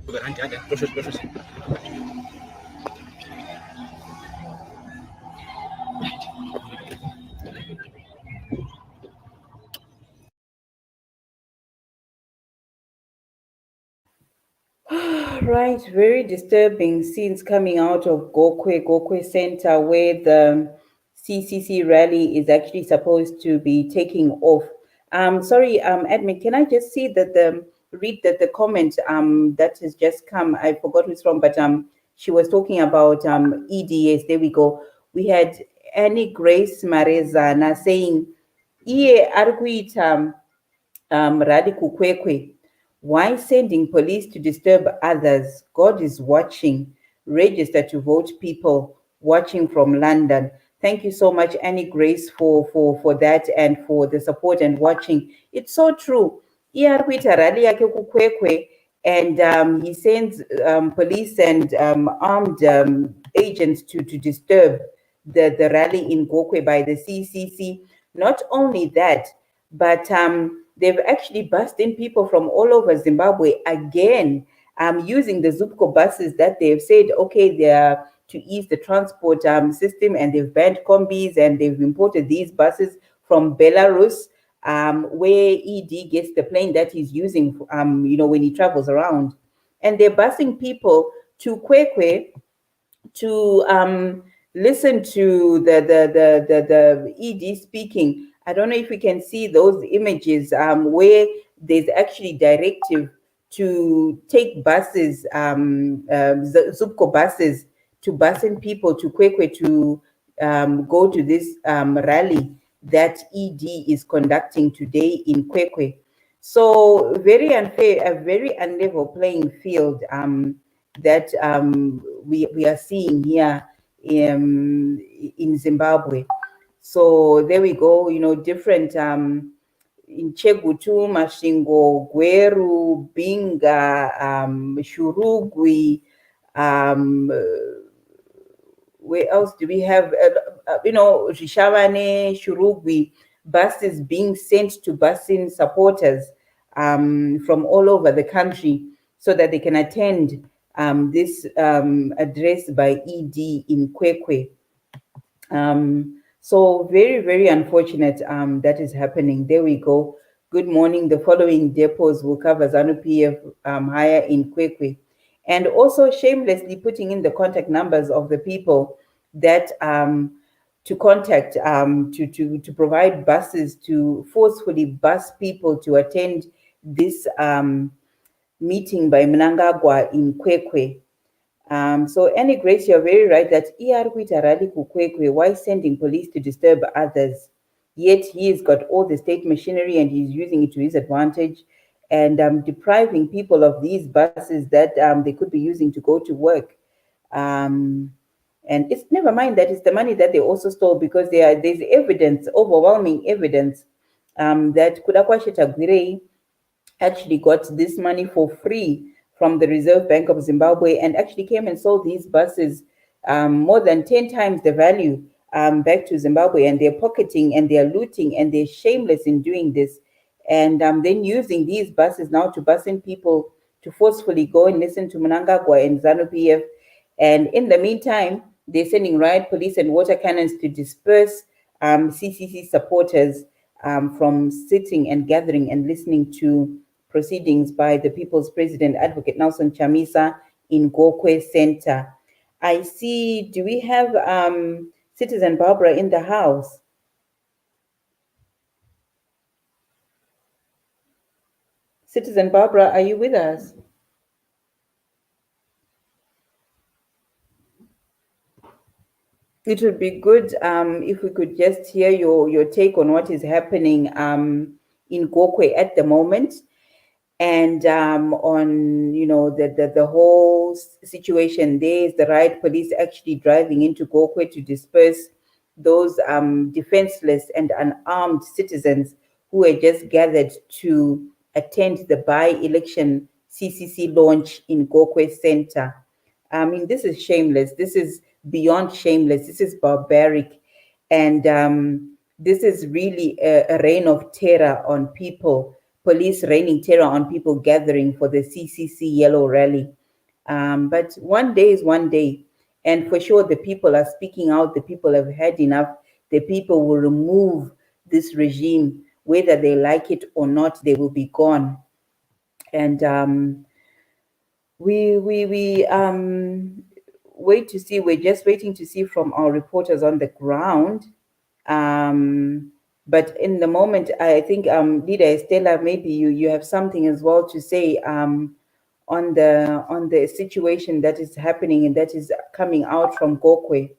Right, very disturbing scenes coming out of Gokwe Center, where the CCC rally is actually supposed to be taking off. Sorry, admin, can I just see that read the comment that has just come? I forgot who's from, but she was talking about EDS. There we go. We had Annie Grace Marezana saying, "Iye arikuita rally kukwekwe. Why sending police to disturb others? God is watching. Register to vote, people watching from London." Thank you so much, Annie Grace, for that and for the support and watching. It's so true. Iyarikuita rally yake kukwekwe, and he sends police and armed agents to disturb the rally in Gokwe by the CCC. Not only that, but they've actually bussed in people from all over Zimbabwe again, using the Zupco buses that they've said, okay, they're to ease the transport system, and they've banned combis, and they've imported these buses from Belarus, where ED gets the plane that he's using, when he travels around. And they're busing people to Kwekwe to listen to the ED speaking. I don't know if we can see those images where there's actually directive to take buses, Zupco buses, to busing people to Kwekwe to go to this rally that ED is conducting today in Kwekwe. So very unfair, a very unlevel playing field that we are seeing here in Zimbabwe. So there we go, different in Chegutu, Mashingo, Gweru, Binga, Shurugwi, where else do we have, Rishavane, Shurugwi, buses being sent to busing supporters from all over the country so that they can attend this address by ED in Kwekwe. So very, very unfortunate that is happening. There we go. Good morning. The following depots will cover ZANU-PF hire in Kwekwe. And also shamelessly putting in the contact numbers of the people that to contact to provide buses to forcefully bus people to attend this meeting by Mnangagwa in Kwekwe. So Annie Grace, you're very right that Iyarikuita rally kukwekwe, why sending police to disturb others? Yet he's got all the state machinery and he's using it to his advantage, and depriving people of these buses that they could be using to go to work. And it's never mind that it's the money that they also stole, because there's evidence, overwhelming evidence, that Kudakwashe Tagwirei actually got this money for free from the Reserve Bank of Zimbabwe, and actually came and sold these buses more than 10 times the value back to Zimbabwe, and they're pocketing and they're looting and they're shameless in doing this. And then using these buses now to bus in people to forcefully go and listen to Mnangagwa and ZANU-PF. And in the meantime, they're sending riot police and water cannons to disperse CCC supporters from sitting and gathering and listening to proceedings by the People's President, Advocate Nelson Chamisa, in Gokwe Center. I see, do we have Citizen Barbara in the house? Citizen Barbara, are you with us? It would be good if we could just hear your take on what is happening in Gokwe at the moment, and on the whole situation. There is the riot police actually driving into Gokwe to disperse those defenseless and unarmed citizens who had just gathered to attend the by-election CCC launch in Gokwe Center. I mean, this is shameless. This is beyond shameless. This is barbaric. And this is really a reign of terror on people, police raining terror on people gathering for the CCC Yellow Rally. But one day is one day. And for sure, the people are speaking out. The people have had enough. The people will remove this regime, whether they like it or not, they will be gone. And we wait to see. We're just waiting to see from our reporters on the ground. But in the moment, I think Leader Estella, maybe you have something as well to say on the situation that is happening and that is coming out from Gokwe.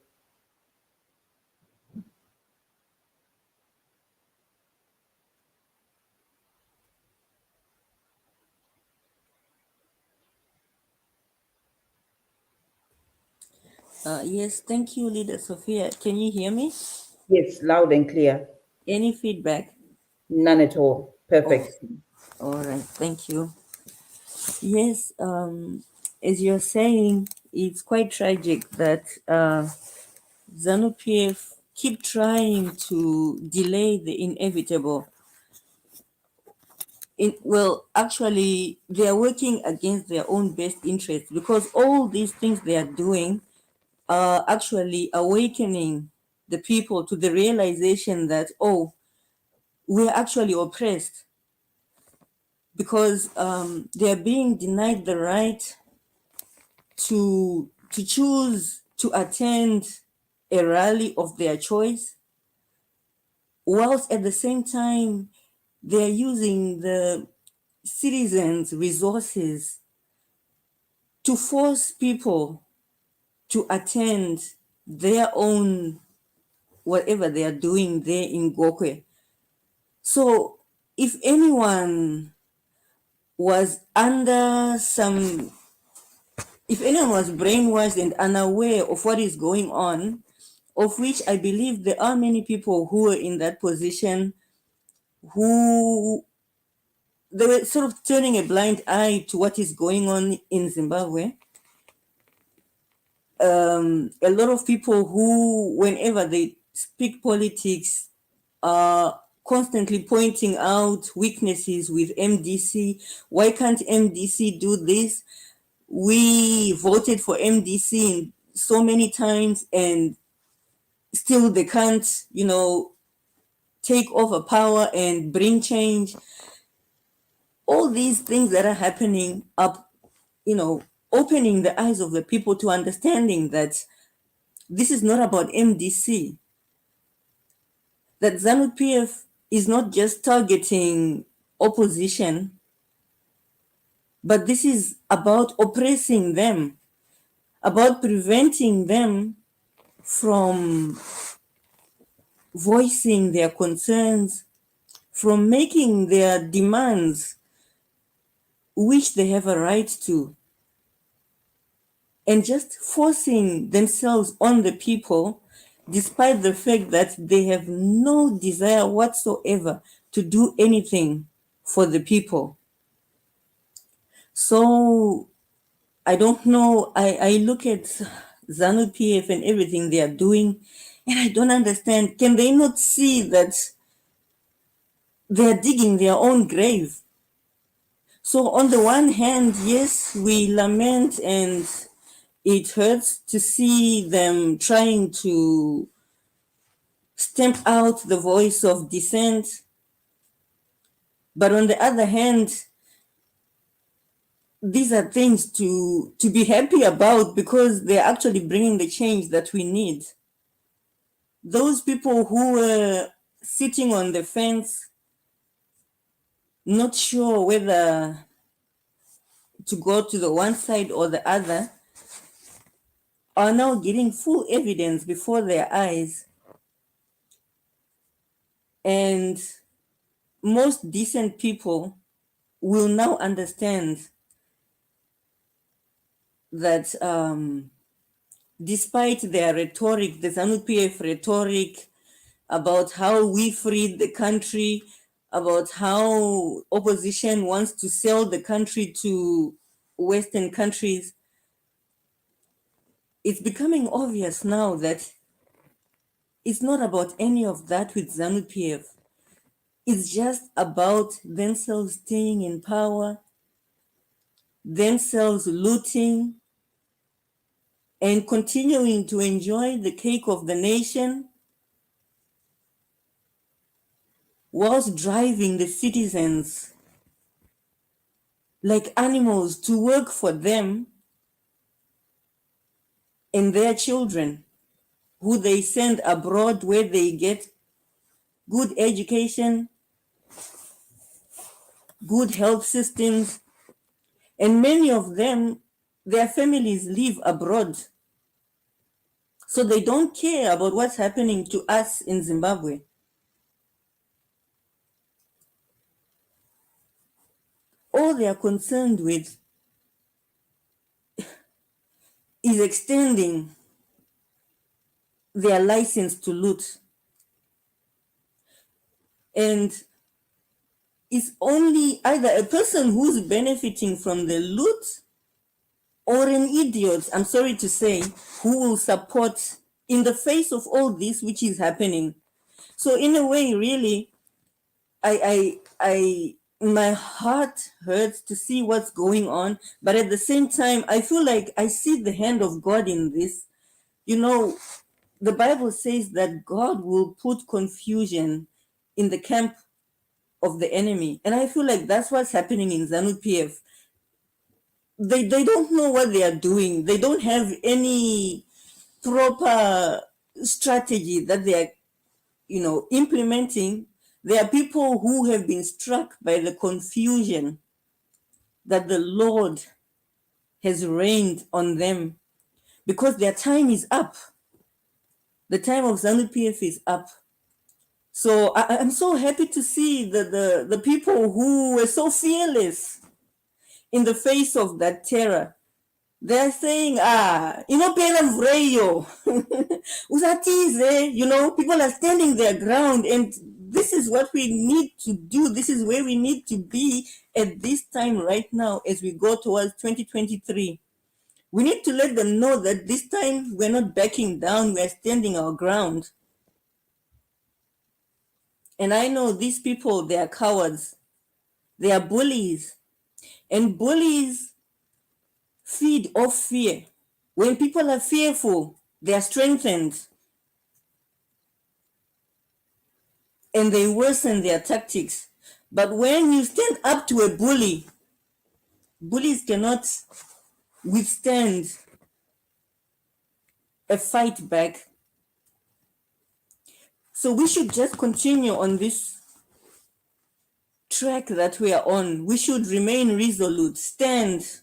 Yes, thank you, Leader Sophia. Can you hear me? Yes, loud and clear. Any feedback? None at all. Perfect. All right, thank you. Yes, as you're saying, it's quite tragic that ZANU-PF keep trying to delay the inevitable. Well, actually, they are working against their own best interests, because all these things they are doing are actually awakening the people to the realization that, oh, we're actually oppressed, because they are being denied the right to choose to attend a rally of their choice, whilst at the same time they are using the citizens' resources to force people to attend their own whatever they are doing there in Gokwe. So if anyone was under some, if anyone was brainwashed and unaware of what is going on, of which I believe there are many people who are in that position, who they were sort of turning a blind eye to what is going on in Zimbabwe. A lot of people who, whenever they speak politics, are constantly pointing out weaknesses with MDC. Why can't MDC do this? We voted for MDC so many times and still they can't, take over power and bring change. All these things that are happening are, opening the eyes of the people to understanding that this is not about MDC, that ZANU-PF is not just targeting opposition, but this is about oppressing them, about preventing them from voicing their concerns, from making their demands, which they have a right to, and just forcing themselves on the people, despite the fact that they have no desire whatsoever to do anything for the people. So I don't know, I look at ZANU-PF and everything they are doing, and I don't understand. Can they not see that they are digging their own grave? So on the one hand, yes, we lament and it hurts to see them trying to stamp out the voice of dissent. But on the other hand, these are things to be happy about, because they're actually bringing the change that we need. Those people who were sitting on the fence, not sure whether to go to the one side or the other, are now getting full evidence before their eyes. And most decent people will now understand that despite their rhetoric, the ZANU-PF rhetoric about how we freed the country, about how opposition wants to sell the country to Western countries, it's becoming obvious now that it's not about any of that with ZANU-PF. It's just about themselves staying in power, themselves looting, and continuing to enjoy the cake of the nation whilst driving the citizens like animals to work for them and their children, who they send abroad where they get good education, good health systems, and many of them, their families live abroad. So they don't care about what's happening to us in Zimbabwe. All they are concerned with is extending their license to loot. And it's only either a person who's benefiting from the loot or an idiot, I'm sorry to say, who will support in the face of all this which is happening. So in a way, really, my heart hurts to see what's going on, but at the same time, I feel like I see the hand of God in this. You know, the Bible says that God will put confusion in the camp of the enemy. And I feel like that's what's happening in ZANU-PF. They don't know what they are doing. They don't have any proper strategy that they are, implementing. There are people who have been struck by the confusion that the Lord has rained on them because their time is up. The time of ZANU-PF is up. So I'm so happy to see the people who were so fearless in the face of that terror. They're saying, inopera mvureyo. Usatize, people are standing their ground, and this is what we need to do. This is where we need to be at this time right now as we go towards 2023. We need to let them know that this time we're not backing down, we're standing our ground. And I know these people, they are cowards. They are bullies. And bullies feed off fear. When people are fearful, they are strengthened. And they worsen their tactics. But when you stand up to a bully, bullies cannot withstand a fight back. So we should just continue on this track that we are on. We should remain resolute, stand,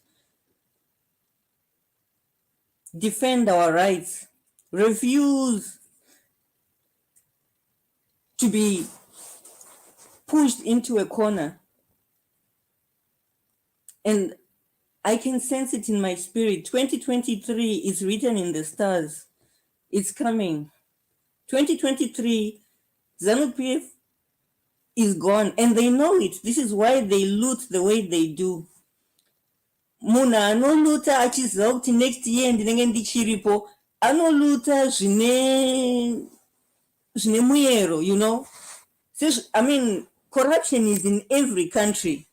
defend our rights, refuse to be pushed into a corner. And I can sense it in my spirit. 2023 is written in the stars. It's coming. 2023, ZANU-PF is gone, and they know it. This is why they loot the way they do. Munhu anoluta achiziva kuti next year ndinenge ndichiripo, anoluta zvine muyero, So, I mean, corruption is in every country.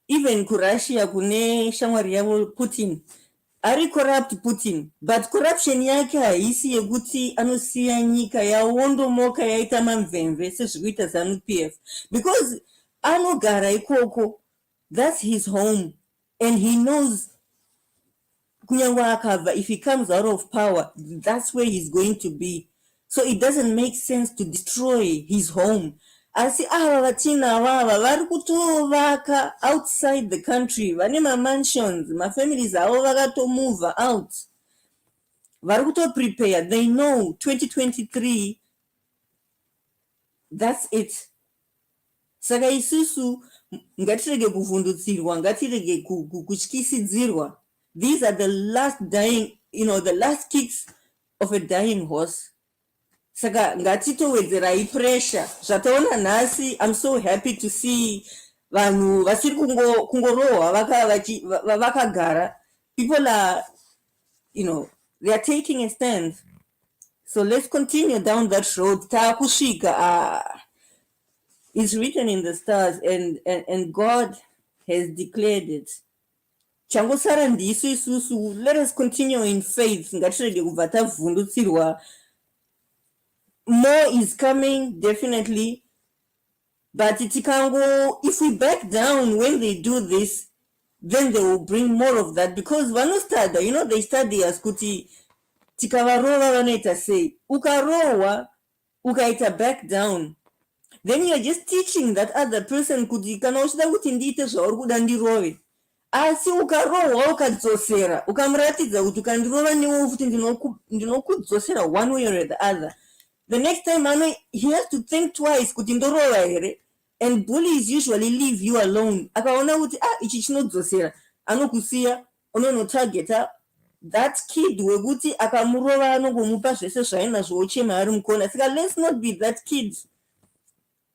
Even Russia, kune shamwari yavo Putin, ari corrupt Putin, but corruption yake haisi yekuti anosiya nyika yawondomoka yaita mamvemve sezvikuita ZANU-PF, because anogara ikoko, that's his home, and he knows kunyangwa akabva, if he comes out of power, that's where he's going to be. So it doesn't make sense to destroy his home. Asi ava vatina vava vari kutovaka outside the country, vane mansions, mafamilies avo vakatomove out, vari kutoprepare. They know 2023, that's it. Saka isusu ngatirege kuvhundutsirwa, ngatirege kutyisidzirwa. These are the last dying, the last kicks of a dying horse. Saka ngatitowedzerai pressure. Zvataona nhasi, I'm so happy to see vanhu vasiri kungorohwa vakagara. People are, they are taking a stand. So let's continue down that road. Taakusvika. It's written in the stars, and God has declared it. Changosara ndisu isusu. Let us continue in faith. Ngatirege kubva tavhundutsirwa. More is coming, definitely. But if we back down when they do this, then they will bring more of that, because vanostada, they study as kuti tikavarova vanoita sei. Ukarowa, ukaita back down, then you're just teaching that other person kuti kana uchida kuti ndiite zvauri kuda ndirove. Asi ukarohwa ukadzosera ukamuratidza kuti ukandirova newo futi ndinokudzosera one way or the other, the next time he has to think twice kuti ndorova here. And bullies usually leave you alone. Akaona kuti ichi chinodzosera, anokusiya unonotargeta that kid wekuti akamurova anongomupa zvese zvainazvo ochema ari mukona. Saka let's not be that kids.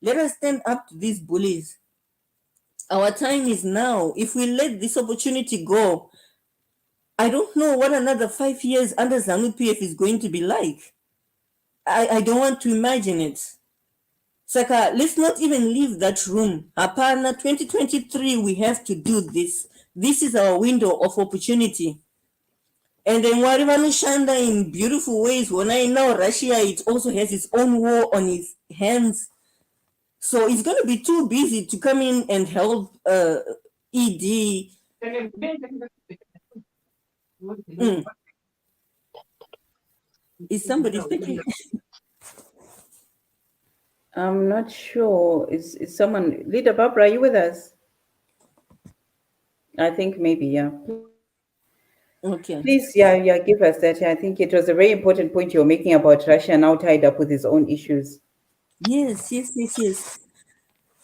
Let us stand up to these bullies. Our time is now. If we let this opportunity go, I don't know what another 5 years under ZANU-PF is going to be like. I don't want to imagine it. Saka, let's not even leave that room. Apana, 2023, we have to do this. This is our window of opportunity. And then Warivanoshanda in beautiful ways. When I know Russia, it also has its own war on its hands. So it's going to be too busy to come in and help ED. Is somebody speaking? I'm not sure. Is someone, Leader Barbara, are you with us? I think maybe, yeah. Okay. Please, yeah, give us that. I think it was a very important point you're making about Russia now tied up with its own issues. Yes.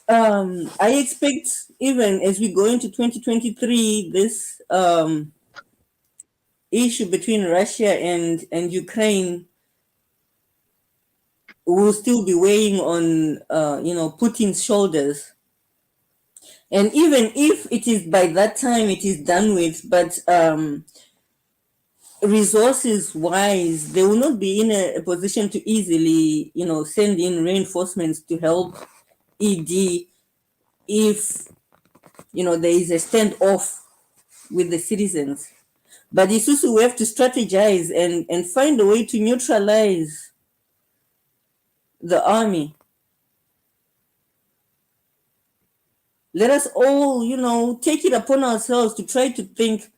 I expect even as we go into 2023, this issue between Russia and Ukraine will still be weighing on Putin's shoulders. And even if it is by that time it is done with, but resources wise, they will not be in a position to easily send in reinforcements to help ED if there is a standoff with the citizens. But it's also we have to strategize and find a way to neutralize the army. Let us all, take it upon ourselves to try to think,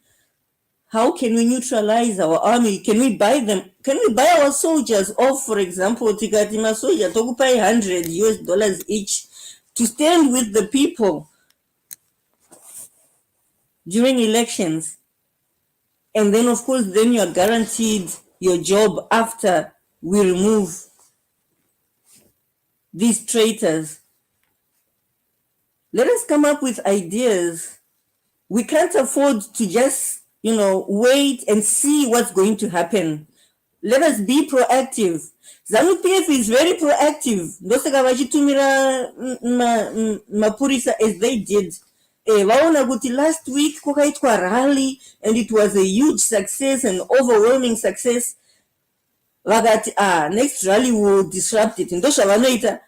how can we neutralize our army? Can we buy them? Can we buy our soldiers off, for example, Tikatima soldier, Tokupai $100 each to stand with the people during elections? And then, of course, then you are guaranteed your job after we remove these traitors. Let us come up with ideas. We can't afford to just, wait and see what's going to happen. Let us be proactive. ZANU-PF is very proactive. Ndosaka vachitumira mapurisa as they did. Vaona kuti last week kwakaitwa rally and it was a huge success, an overwhelming success. Vakati next rally will disrupt it. Ndoshavanoita.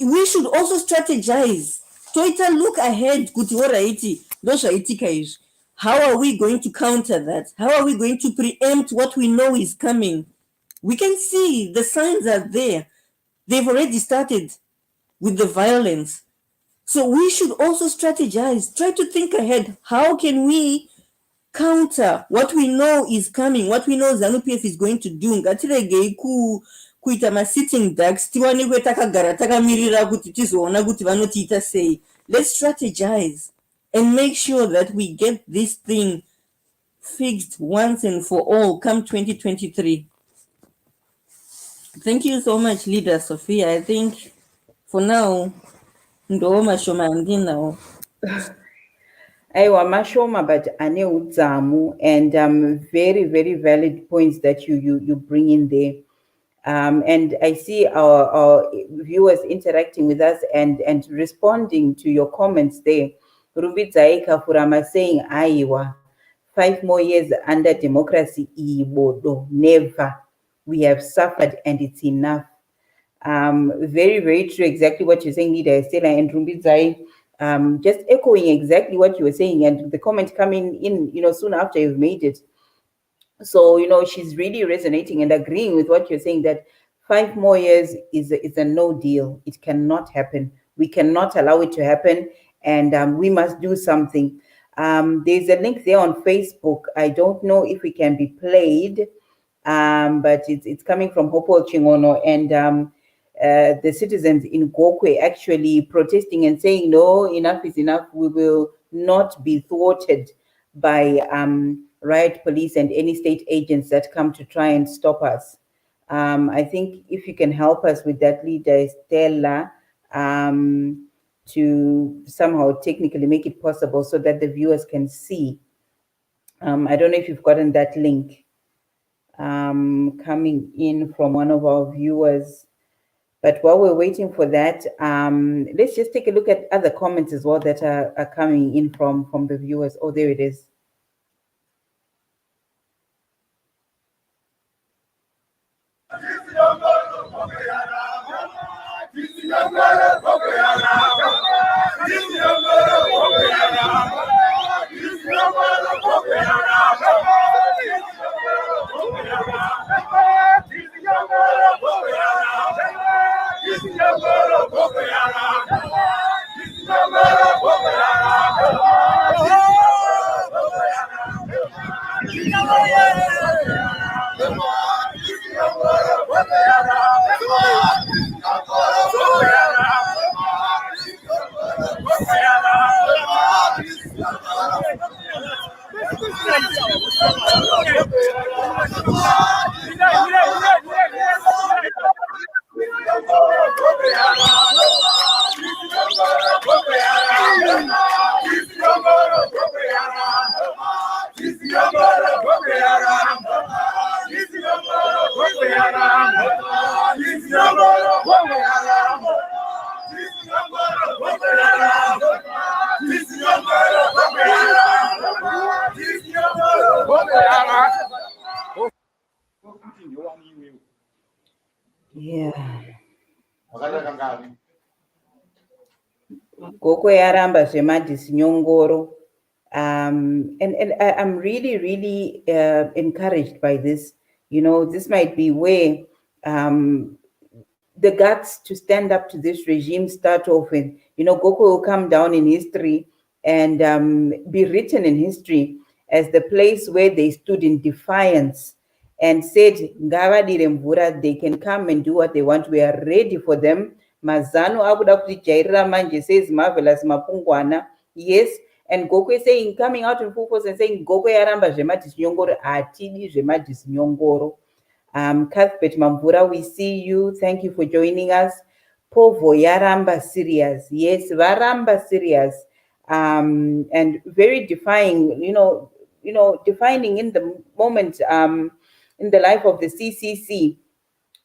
We should also strategize. Toita look ahead kuti oraiti ndozvaitika izvi. How are we going to counter that? How are we going to preempt what we know is coming? We can see the signs are there. They've already started with the violence. So we should also strategize, try to think ahead. How can we counter what we know is coming, what we know ZANU-PF is going to do? Ngatirege kuita ma-sitting ducks, tiwanikwe takagara takamirira kuti tizoona kuti vanotiita sei. Let's strategize and make sure that we get this thing fixed once and for all come 2023. Thank you so much, Leader Sophia. I think for now, ndo mashoma andinawo. Aiwa mashoma, but ane udzamu, and very, very valid points that you bring in there. And I see our viewers interacting with us and responding to your comments there. Rubidzaika Furama saying, Aiwa, 5 more years under democracy, Ibodo, never. We have suffered and it's enough. Very, very true. Exactly what you're saying, Leader Estela and Rumbidzai. Just echoing exactly what you were saying, and the comment coming in, soon after you've made it. So, she's really resonating and agreeing with what you're saying, that 5 more years is a no deal. It cannot happen. We cannot allow it to happen, and we must do something. There's a link there on Facebook. I don't know if it can be played, but it's coming from Hopol Chingono, and the citizens in Gokwe actually protesting and saying, no, enough is enough. We will not be thwarted by riot police and any state agents that come to try and stop us. I think if you can help us with that, Leader Stella, to somehow technically make it possible so that the viewers can see. I don't know if you've gotten that link coming in from one of our viewers. But while we're waiting for that, let's just take a look at other comments as well that are coming in from the viewers. Oh, there it is. Yeah. Gokwe yaramba zvemadhisinyongoro. And I'm really, really encouraged by this. This might be where the guts to stand up to this regime start off with. Gokwe will come down in history and be written in history as the place where they stood in defiance and said, "Ngavadire mvura, they can come and do what they want. We are ready for them." Mazano akuda kutijairira manje says Marvelous Mapungwana. Yes, and Gokwe saying, coming out in full force and saying, Gokwe yaramba zvemadhisinyongoro, atidi zvemadhisinyongoro. Cuthbert Mamvura, we see you. Thank you for joining us. Povo yaramba serious. Yes, varamba serious. And very defying, defining in the moment, in the life of the CCC,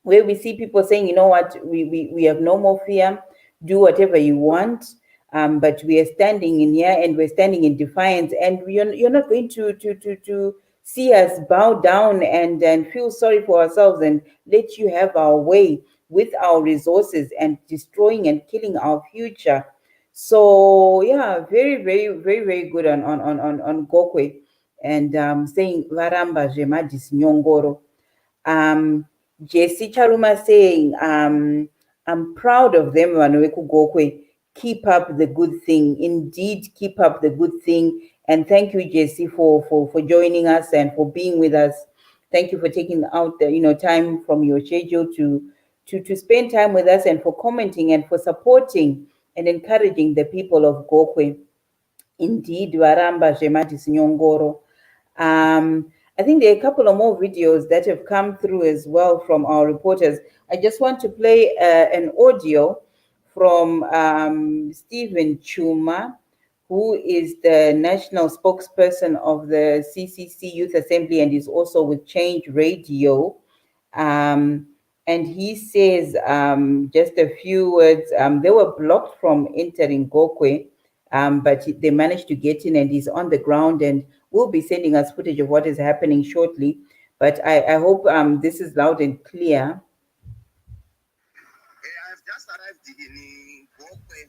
where we see people saying, you know what, we have no more fear, do whatever you want, but we are standing in here and we're standing in defiance, and you're not going to see us bow down and feel sorry for ourselves and let you have our way with our resources and destroying and killing our future. So yeah, very, very, very, very good on Gokwe, and saying varamba zvemadhisinyongoro. Jesse Charuma saying, I'm proud of them, Vanweku Gokwe. Keep up the good thing. Indeed, keep up the good thing. And thank you, Jesse, for joining us and for being with us. Thank you for taking out the time from your schedule to spend time with us, and for commenting and for supporting and encouraging the people of Gokwe. Indeed, Varamba Zvemadhisinyongoro. I think there are a couple of more videos that have come through as well from our reporters. I just want to play an audio from Stephen Chuma, who is the national spokesperson of the CCC Youth Assembly and is also with Change Radio. And he says just a few words. They were blocked from entering Gokwe, but they managed to get in, and he's on the ground and will be sending us footage of what is happening shortly. But I hope this is loud and clear. just arrived in Gokwe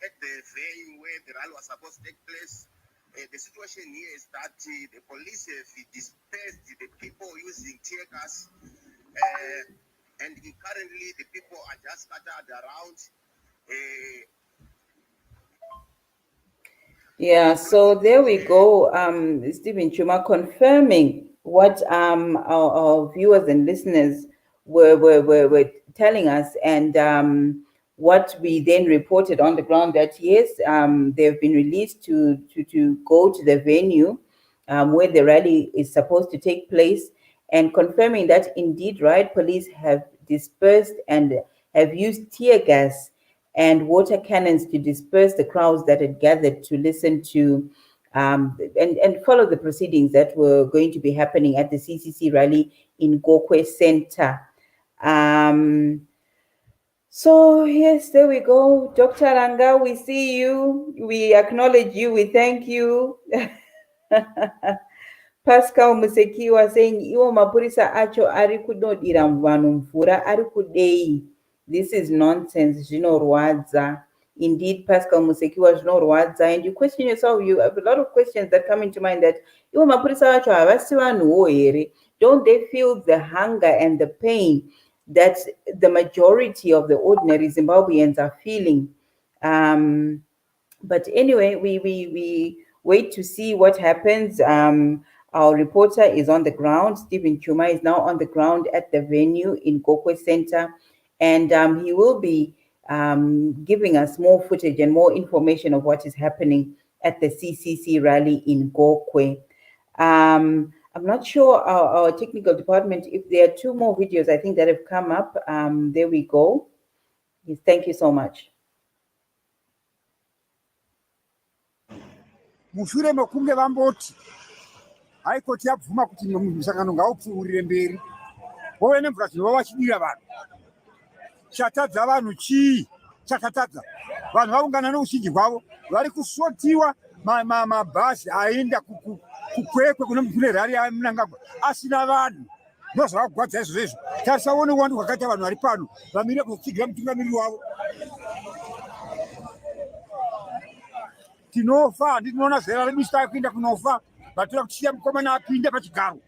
at the venue where the rally was supposed to take place. The situation here is that the police have dispersed the people using tear gas, and currently the people are just scattered around. Yeah, so there we go. Stephen Chuma confirming what our viewers and listeners were telling us, and what we then reported on the ground, that yes, they've been released to go to the venue where the rally is supposed to take place, and confirming that indeed riot police have dispersed and have used tear gas and water cannons to disperse the crowds that had gathered to listen to and follow the proceedings that were going to be happening at the CCC rally in Gokwe Center. So yes, there we go. Dr. Ranga, we see you. We acknowledge you. We thank you. Pascal Musekiwa saying, Iwo mapurisa acho ari kudodira vanhu mvura ari kudei. This is nonsense. Zvinorwadza. Indeed, Pascal Musekiwa, zvinorwadza. And you question yourself, you have a lot of questions that come into mind that, Iwo mapurisa acho havasi vanhuwo here. Don't they feel the hunger and the pain that the majority of the ordinary Zimbabweans are feeling? But anyway, we wait to see what happens. Our reporter is on the ground. Stephen Chuma is now on the ground at the venue in Gokwe Center, and he will be giving us more footage and more information of what is happening at the CCC rally in Gokwe. I'm not sure our technical department, if there are two more videos, I think, that have come up. There we go. Yes, thank you so much. Mushure mekunge vamboti haikoti yabvuma kuti musangano ngaupfuurire mberi, vove nemvura dzinova vachidira vanhu. Chatadza vanhu chii? Chakatadza vanhu vaungana neuzhinji hwavo, vari kusotiwa mabhazi aenda kukwekwe kune rari yaMnangagwa asina vanhu. Ndozvakagwadza izvozvo. Tarisawo neuwandu hwakaita vanhu vari pano vamire kuzotsigira mutungamiriri wavo. Tinofa, handiti tinoona zera remista kuenda kunofa, vatora kuchiya mukomana apinde pachigaro.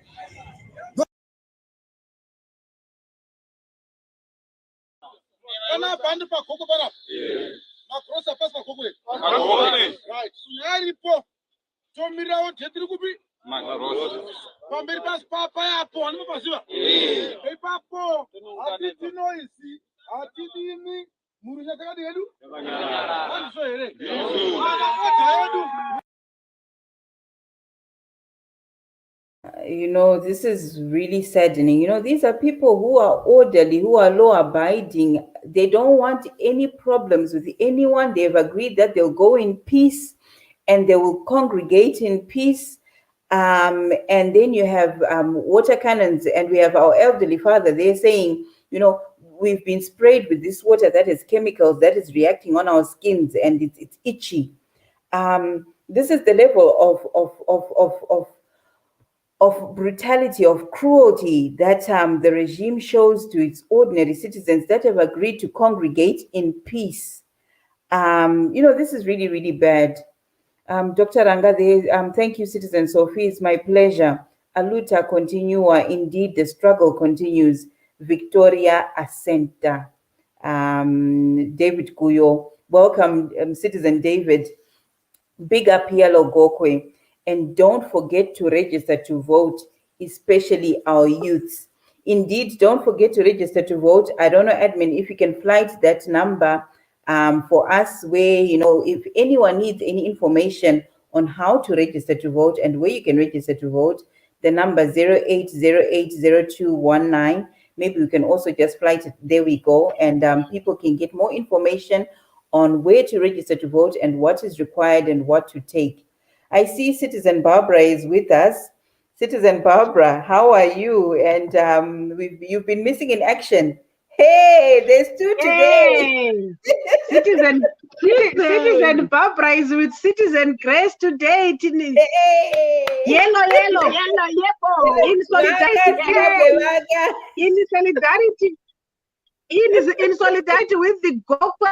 Kana bandi pakoko para. Makrosa pasi pakoko. Right. Sunyaripo. Tomirawo tetiri kupi? Makrosa. Pamberi pasi papa yapo, wani mapaziva. Ipapo. Atiti noisi. Atiti Muruja takadi yedu. Wani so here. You know, this is really saddening. You know, these are people who are orderly, who are law-abiding. They don't want any problems with anyone. They've agreed that they'll go in peace and they will congregate in peace. And then you have water cannons, and we have our elderly father. They're saying, you know, we've been sprayed with this water that has chemicals that is reacting on our skins, and it's itchy. This is the level of brutality, of cruelty that the regime shows to its ordinary citizens that have agreed to congregate in peace. You know, this is really, really bad. Dr. Ranga, thank you, Citizen Sophie. It's my pleasure. Aluta continua. Indeed, the struggle continues. Victoria Asenta. David Kuyo. Welcome, Citizen David. Big up Yellow Gokwe. And don't forget to register to vote, especially our youths. Indeed, don't forget to register to vote. I don't know, admin, if you can flight that number for us, where, you know, if anyone needs any information on how to register to vote and where you can register to vote, the number 08080219. Maybe we can also just flight it. There we go. And people can get more information on where to register to vote and what is required and what to take. I see Citizen Barbara is with us. Citizen Barbara, how are you? And you've been missing in action. Hey, there's two today. Hey, Citizen Barbara is with Citizen Grace today. Hey. Yellow. In solidarity. In solidarity. in solidarity with the Gokwe.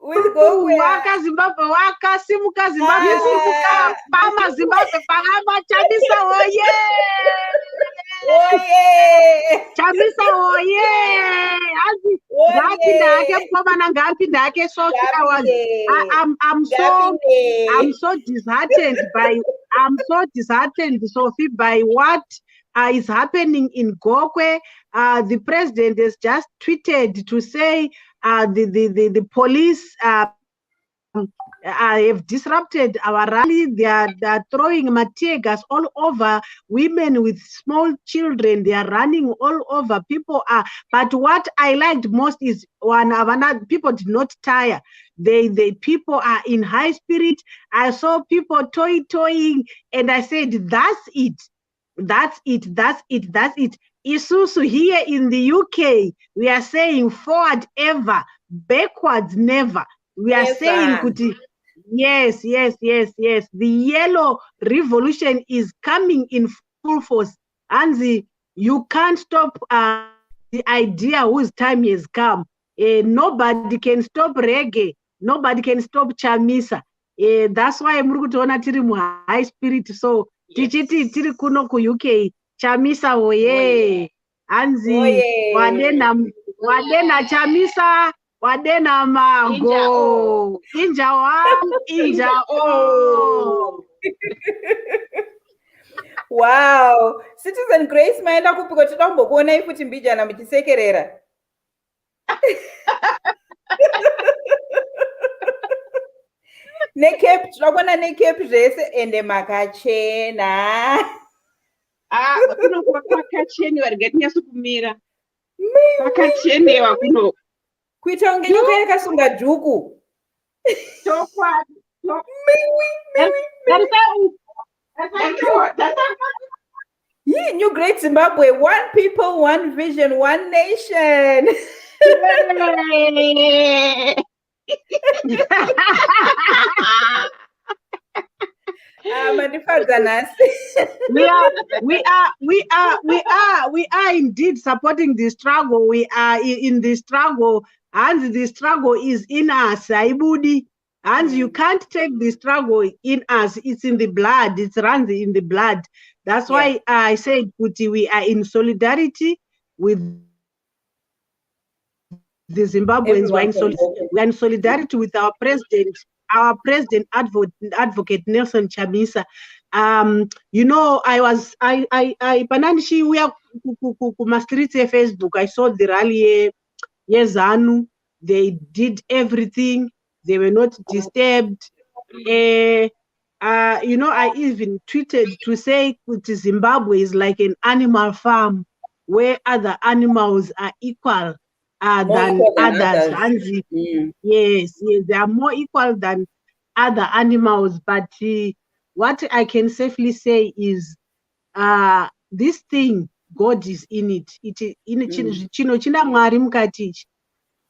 With Gokwe. Waka Zimbabwe, waka simuka Zimbabwe, simuka Pama Zimbabwe, Pagama Chamisa, oh yeah! Oh yeah! Chamisa, oh yeah! I'm so disheartened, Sophie, by what is happening in Gokwe. The president has just tweeted to say the police have disrupted our rally. They are throwing tear gas all over. Women with small children, they are running all over. People are, but what I liked most is people did not tire. The people are in high spirit. I saw people toying, and I said, that's it. Isusu here in the UK, we are saying forward ever, backwards never. We are saying, yes. The yellow revolution is coming in full force. And you can't stop the idea whose time has come. Nobody can stop reggae. Nobody can stop Chamisa. That's why I'm tiri high spirit. So, tichiti tiri kuno ku UK. Chamisa oye. Anzi, wadena Chamisa. Wadena mango. Inja one, inja all. Wow. Citizen Grace, maenda kupiko titambokuona ifuti mbijana mchisekerera. Necape, tinakona necape zvese ende makachena. Kuno kwakacheni warigatinya kumira. Kwakachenewa kuno. Kuita unge nyoka yakasunga dhuku. New Great Zimbabwe, one people, one vision, one nation. We are indeed supporting the struggle. We are in the struggle, and the struggle is in us. Aibudi. And you can't take the struggle in us. It's in the blood. It runs in the blood. That's why I said, Puti, we are in solidarity with the Zimbabweans. We are in solidarity with our president advocate Nelson Chamisa. You know, I Pananishi, we are streets Facebook. I saw the rally. Yes, Anu. They did everything. They were not disturbed. You know, I even tweeted to say Zimbabwe is like an animal farm where other animals are equal than others. Yes, they are more equal than other animals. But what I can safely say is this thing, God is in it.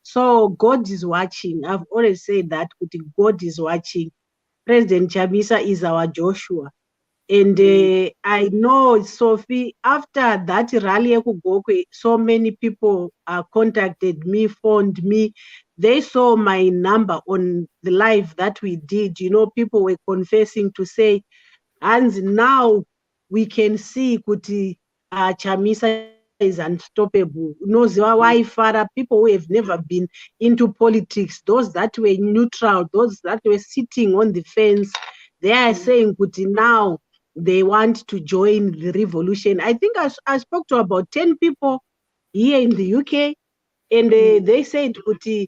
So God is watching. I've always said that God is watching. President Chamisa is our Joshua. And I know, Sophie, after that rally, so many people contacted me, phoned me. They saw my number on the live that we did. You know, people were confessing to say, and now we can see Kuti Chamisa is unstoppable. Knows why Father, people who have never been into politics, those that were neutral, those that were sitting on the fence, they are saying, Kuti, now they want to join the revolution. I think I spoke to about 10 people here in the UK, and they said, Kuti,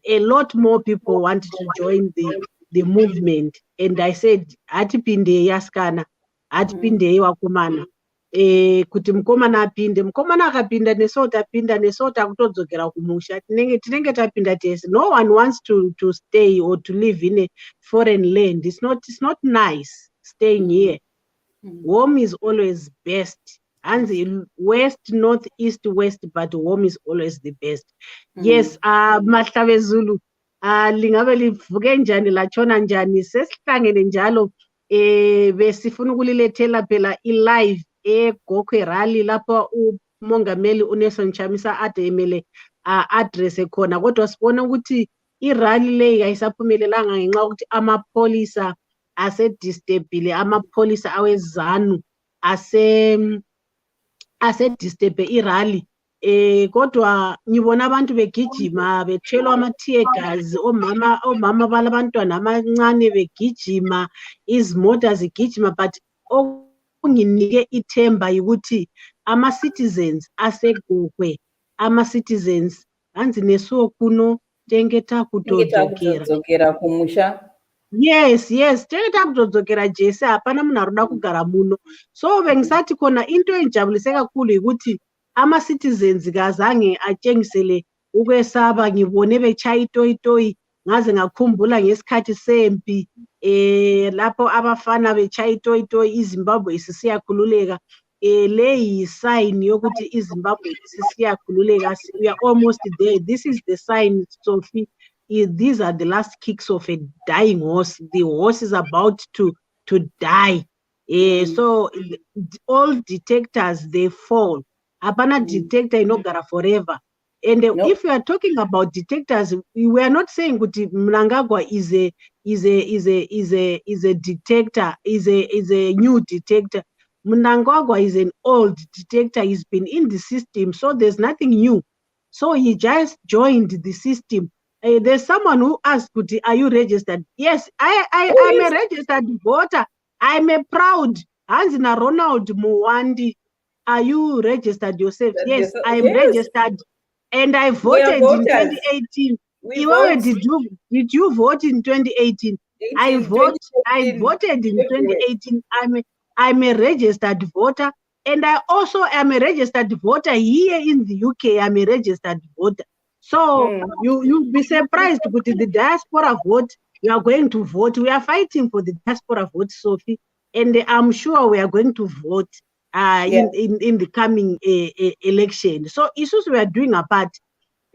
a lot more people wanted to join the movement. And I said, Atipinde yaskana, Atipinde wakumana. Kuti mukomana akapinda neso takutodzokera kumusha tinenge tapinda tese. No one wants to stay or to live in a foreign land. It's not nice staying here. Home is always best. And the west, north, east, west, but home is always the best. Yes, Mahlawe Zulu, lingabe livuke njani lachona njani sesihlangene njalo besifuna ukulilethela phela i-live Gokwe rally lapho umongameli uNelson Chamisa ade emele address khona, kodwa sibona ukuthi irally leyi ayisaphumelelanga ngenxa ukuthi amapholisa asedisturble, amapholisa awezanu asedisturbe irally. Kodwa ngibona abantu begijima bethelwa ama-tear gas, omama balabantwana amancane begijima, izimota zigijima, but okunginike ithemba yikuthi ama-citizens asegokwe, ama-citizens hanzi nesuo kuno tengeta kutodzokera kumusha. Yes, tengeta kutodzokera jese, hapana munhu aroda kugara muno. So bengisati khona into enjabulise kakhulu yikuthi ama-citizens kazange atshengisele ukwesaba. Ngibone bechaya itoyitoyi, ngaze ngakhumbula ngesikhathi sempi lapho abafana bechaya itoyitoyi, iZimbabwe isisiyakhululeka. Leyi sign yokuthi iZimbabwe isisiyakhululeka. We are almost there. This is the sign, Sophie. These are the last kicks of a dying horse. The horse is about to die. So all detectors, they fall. Hapana detector inogara forever. And if we are talking about detectors, we are not saying kuti Mnangagwa is a detector, is a new detector. Mnangagwa is an old detector. He's been in the system, so there's nothing new. So he just joined the system. There's someone who asked, are you registered? Yes, I'm a registered voter. I'm a proud Hanzina Ronald Muwandi. Are you registered yourself? Yes, I'm registered, and I voted in 2018. Did you vote in 2018? I voted in 2018. I'm a registered voter, and I also am a registered voter here in the UK. I'm a registered voter. So you'll be surprised, but the diaspora vote, you are going to vote. We are fighting for the diaspora vote, Sophie, and I'm sure we are going to vote in the coming election. So issues we are doing our part.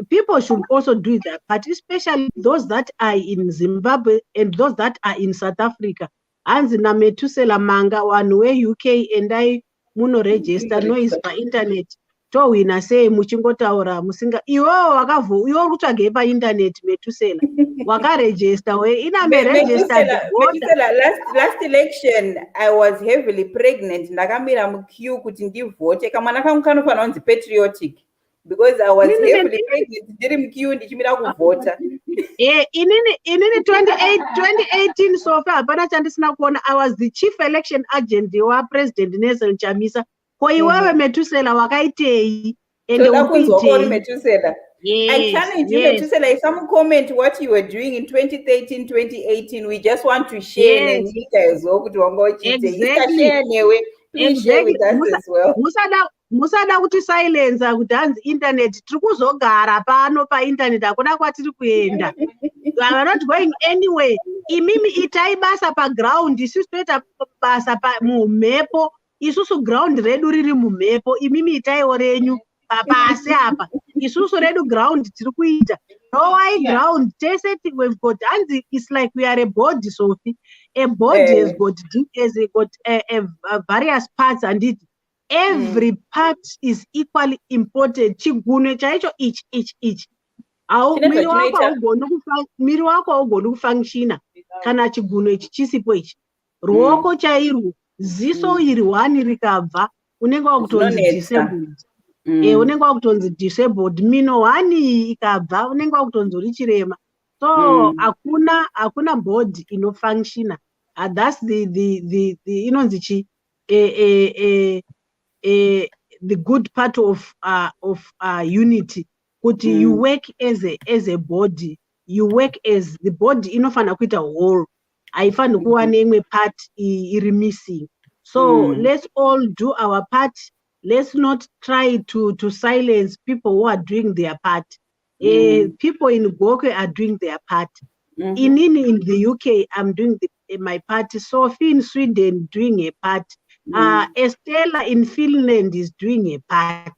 People should also do their part, especially those that are in Zimbabwe and those that are in South Africa. Anzina metusela manga one way UK and I muno register noise by internet. To wina say muchingotaura musinga iwo wakavo iwo kutsvage pa internet metusela wakaregister we ina me registered voter. Last election I was heavily pregnant, ndakamira muqueue kuti ndivote. Kamwana kangu kanofanira kunzi patriotic because I was heavily pregnant ndiri muqueue ndichimira kuvota. Inini 2018 so far hapana chandisina kuona. I was the chief election agent wa President Nelson Chamisa. Ko iwewe Metusela wakaitei ende ukuitei Metusela. I challenge you, Metusela, if some comment what you were doing in 2013, 2018, we just want to share. Exactly. Please share with us as well. Musada kuti silence kuti hanzi internet tiri kuzogara pano pa internet akuna kwatiri kuenda. We are not going anywhere. Imimi itai basa pa ground, isusu toita basa pa mumhepo. Isusu ground redu riri mumhepo, imimi itaiwo renyu papasi apa. Isusu redu ground tiri kuita. Rowai ground tese we've got, and it's like we are a body, Sophie. A body has got various parts, and every part is equally important. Chigune chaicho each. Miri wako haugoni kufunctiona kana chiguno ichi chisipo ichi. Ruoko chairu ziso iri wani rikabva unenge wakutonzi disabled. Unenge wakutonzi disabled. Mino wani ikabva unenge wakutonzi uri chirema. So hakuna body inofunctiona. That's the inonzi the good part of unity. Kuti you work as a body, you work as the body inofana kuita whole. Haifani kuwa neimwe part iri missing. So let's all do our part. Let's not try to silence people who are doing their part. People in Gokwe are doing their part. In the UK, I'm doing my part. Sophie in Sweden doing a part. Estella in Finland is doing a part.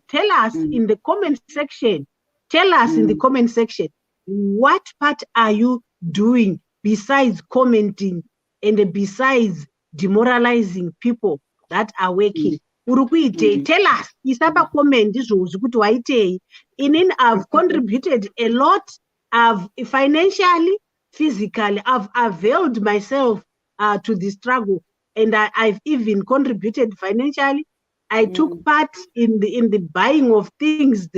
Tell us in the comment section. Tell us in the comment section, what part are you doing besides commenting and besides demoralizing people that are working. Tell us, isapa comment izvozvi kuti waitei. I've contributed a lot. I've financially, physically, I've availed myself to the struggle, and I've even contributed financially. I took part in the buying of things,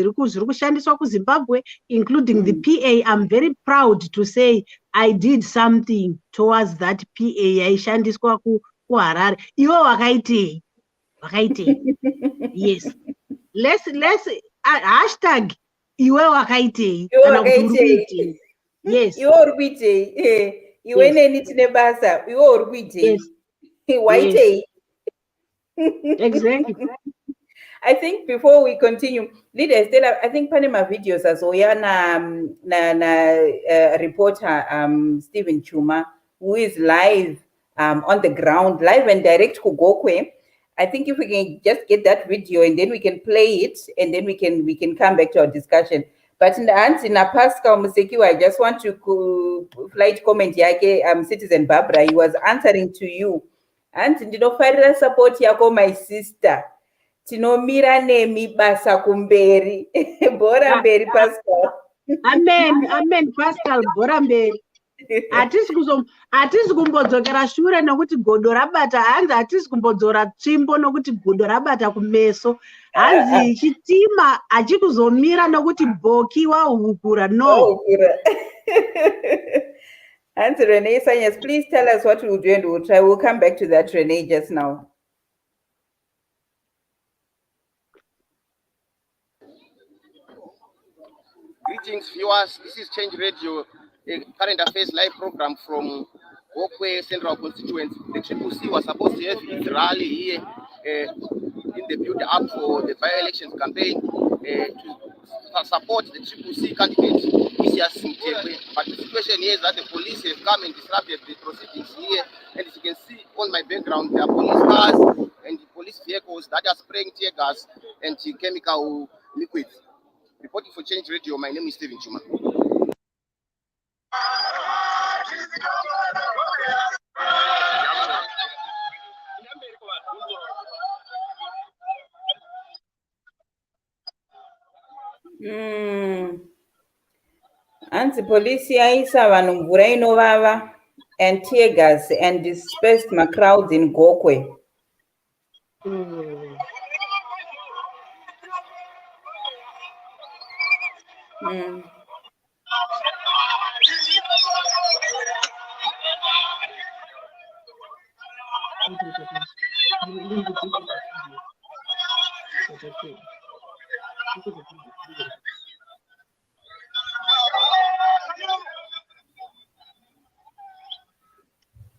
Zimbabwe, including the PA. I'm very proud to say I did something towards that PA. Aishandiswa ku Harare. Iwo wakaitei. Yes. Let's hashtag iwe wakaitei. Yes. Iwe urikuitei. Iwe neni tine basa. Iwe urikuitei. Waitei. Exactly. I think before we continue, leader Stella, I think Panama videos as Oyana reporter Stephen Chuma, who is live on the ground, live and direct to Gokwe. I think if we can just get that video and then we can play it and then we can come back to our discussion. But in the answer, Pascal Musekiwa, I just want to flight comment yake Citizen Barbara, he was answering to you. And ndinofarira support yako my sister. Tinomira nemi basa kumberi. Bora mberi Pascal. Amen Pascal, bora mberi. Hatisi kumbodzokera shure nokuti godo rabata, hanzi hatisi kumbodzora tsvimbo nokuti godo rabata kumeso, hanzi chitima hachikuzomira nokuti bhoki wahukura, no. Auntie Renee Sanyas, please tell us what we'll do and we'll try. We'll come back to that, Renee, just now. Greetings, viewers. This is Change Radio, a current affairs live program from Gokwe Central Constituency. The CCC was supposed to have its rally here in the build-up for the by-elections campaign to support the CCC candidate, but the situation here is that the police have come and disrupted the proceedings here. And as you can see on my background, there are police cars and police vehicles that are spraying tear gas and chemical liquids. Reporting for Change Radio, my name is Stephen Chuma. Anti police yaisa vanhu mvura inovava and tear gas and dispersed my crowds in Gokwe.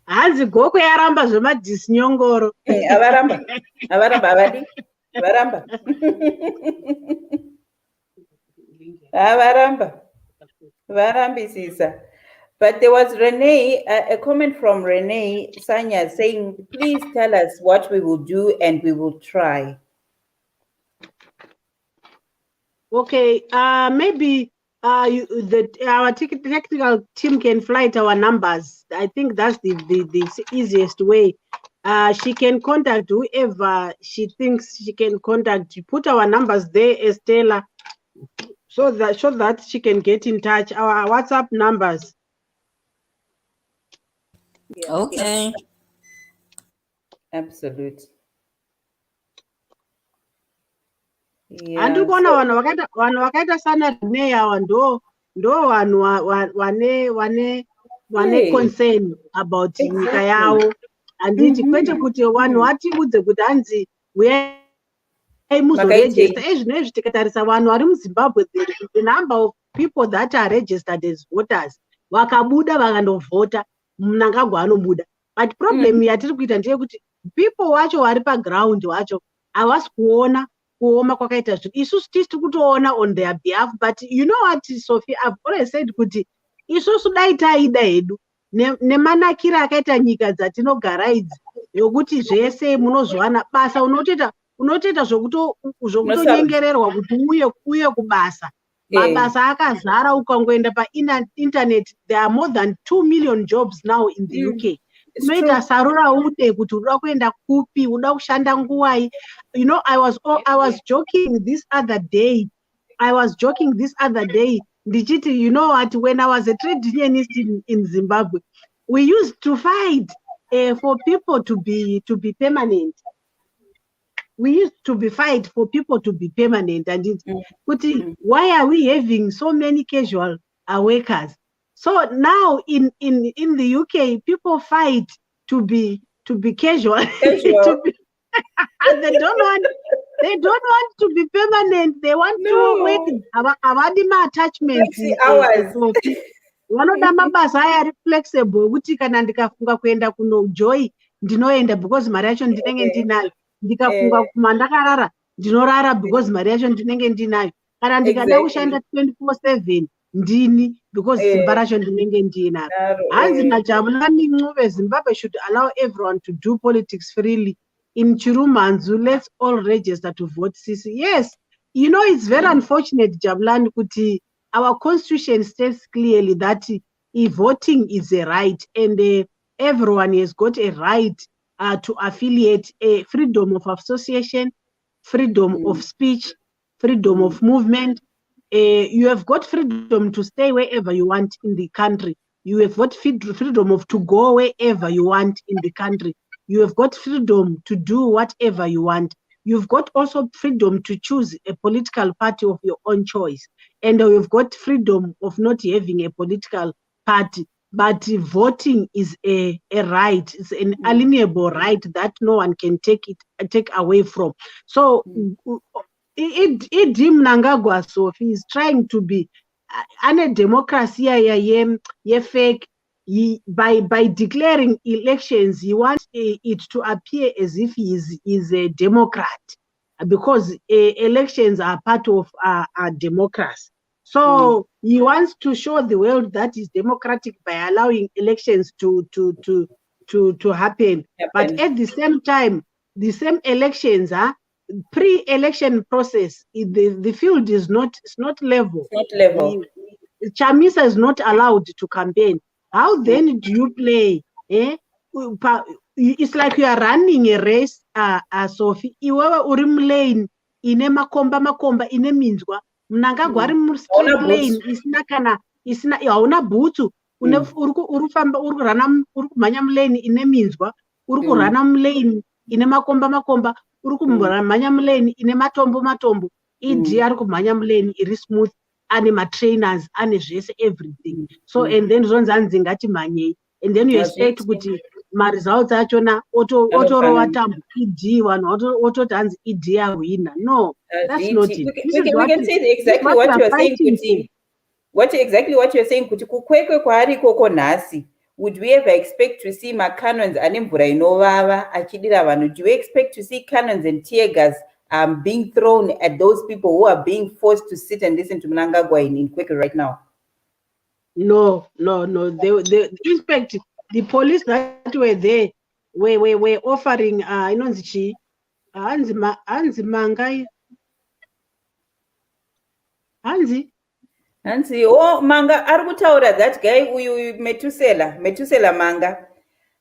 Hanzi Gokwe yaramba zvemadhisinyongoro. Avaramba avadi. Varambisisa. But there was Renee, a comment from Renee Sanya saying, please tell us what we will do and we will try. Okay, maybe our technical team can flight our numbers. I think that's the easiest way. She can contact whoever she thinks she can contact. Put our numbers there, Estella, so that she can get in touch. Our WhatsApp numbers. Yeah. Okay. Absolute. Andiri kuona vanhu vakaita sana Renee ava ndo vanhu vane concern about nyika yavo. Handiti kwete kuti vanhu vatiudze kuti hanzi uyai muzoregister. Ezvinezvi tikatarisa vanhu vari muZimbabwe, the number of people that are registered as voters vakabuda vakandovhota Mnangagwa anobuda. But problem yatiri kuita ndeyekuti people wacho vari paground wacho havasi kuona kuoma kwakaita zvinhu. Isusu tisi kutoona on their behalf, but you know what, Sophie, I've always said kuti isusu dai taida hedu nemanakira akaita nyika dzatinogara idzi yokuti zvese munozwana basa unotoita zvokutonyengererwa kuti uye kubasa. Mabasa akazara ukangoenda painternet. There are more than 2 million jobs now in the UK. unoita sarura ude kuti uda kuenda kupi, uda kushanda nguwai. You know, I was joking this other day. Ndichiti, you know what, when I was a trade unionist in Zimbabwe, we used to fight for people to be permanent. We used to fight for people to be permanent, and why are we having so many casual workers? So now in the UK, people fight to be casual. And they don't want to be permanent. They want to work. Avadima attachments. Vanoda mabasa aya ari flexible kuti kana ndikafunga kuenda kunojoy ndinoenda because mari yacho ndinenge ndinayo. Ndikafunga kuma ndakarara ndinorara because mari yacho ndinenge ndinayo. Kana ndikada kushanda 24/7 ndini because simba racho ndinenge ndinaro. Hanzi naJabulani Ncube, Zimbabwe should allow everyone to do politics freely. In Chirumanzu, let's all register to vote CC. Yes, you know, it's very unfortunate, Jabulani, kuti our constitution states clearly that voting is a right, and everyone has got a right to affiliate, freedom of association, freedom of speech, freedom of movement. You have got freedom to stay wherever you want in the country. You have got freedom to go wherever you want in the country. You have got freedom to do whatever you want. You've got also freedom to choose a political party of your own choice. And you've got freedom of not having a political party. But voting is a right. It's an alienable right that no one can take away from. So Idim Nangagwa Sophie is trying to be a democracy fake. By declaring elections, he wants it to appear as if he is a Democrat, because elections are part of a democracy. So he wants to show the world that is democratic by allowing elections to happen. But at the same time, the same elections pre-election process, the field is not level. It's not level. Chamisa is not allowed to campaign. How then do you play? It's like you are running a race, Sophie. Iwewe uri mlane ine makomba ine minzwa. Mnangagwa ari mu street lane isina hauna butsu. Uri kumhanya mulane ine minzwa. Uri kurana mulane ine makomba. Uri kumhanya mulane ine matombo. Idi ari kumhanya mulane iri smooth. Ane trainers, ane zvese everything. So and then zonzanzi ngati manye. And then you expect kuti ma results achona otorowa tambo ED vanhu ototanzi ED awina. No, that's not it. We can say exactly what you are saying kuti what you are saying kuti kukwekwe kwaari koko nhasi. Would we ever expect to see macanons ane mvura inovava achidira vanhu? Do we expect to see cannons and tear gas being thrown at those people who are being forced to sit and listen to Mnangagwa in Kwekwe right now? No. In fact, the police that were there were offering Hanzi oh Manga arikutaura that guy uyu Metusela Manga.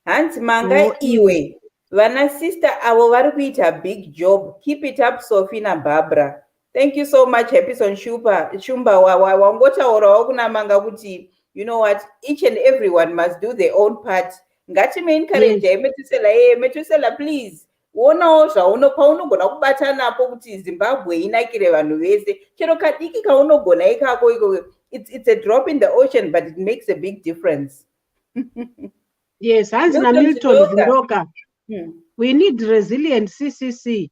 Hanzi Manga iwe Vana sister avo vari kuita big job. Keep it up, Sophie na Barbara. Thank you so much, Happyson Shumba. Wangotaurawo kuna Manga kuti, you know what, each and everyone must do their own part. Ngati me encourage Metusela, please. Wonawo paunogona kubata napo kuti Zimbabwe inakire vanhu vese. Chero kadiki kaunogona ikako iko. It's a drop in the ocean, but it makes a big difference. Yes, Hans na Milton Vindoka. We need resilient CCC,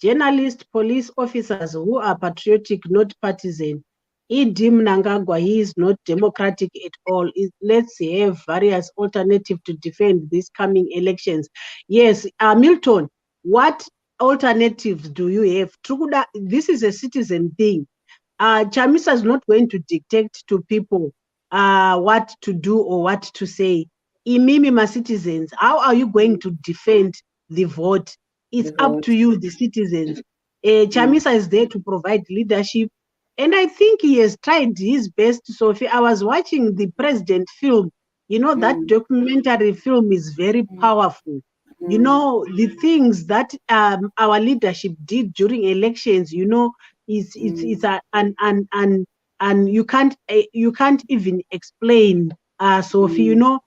journalists, police officers who are patriotic, not partisan. Idim Mnangagwa, he is not democratic at all. Let's have various alternatives to defend these coming elections. Yes, Milton, what alternatives do you have? This is a citizen thing. Chamisa is not going to dictate to people what to do or what to say. Imimi citizens, how are you going to defend the vote? It's up to you, the citizens. Chamisa is there to provide leadership. And I think he has tried his best, Sophie. I was watching the president film You know, that documentary film is very powerful. You know, the things that our leadership did during elections, you know, it's and you can't even explain, Sophie, you know,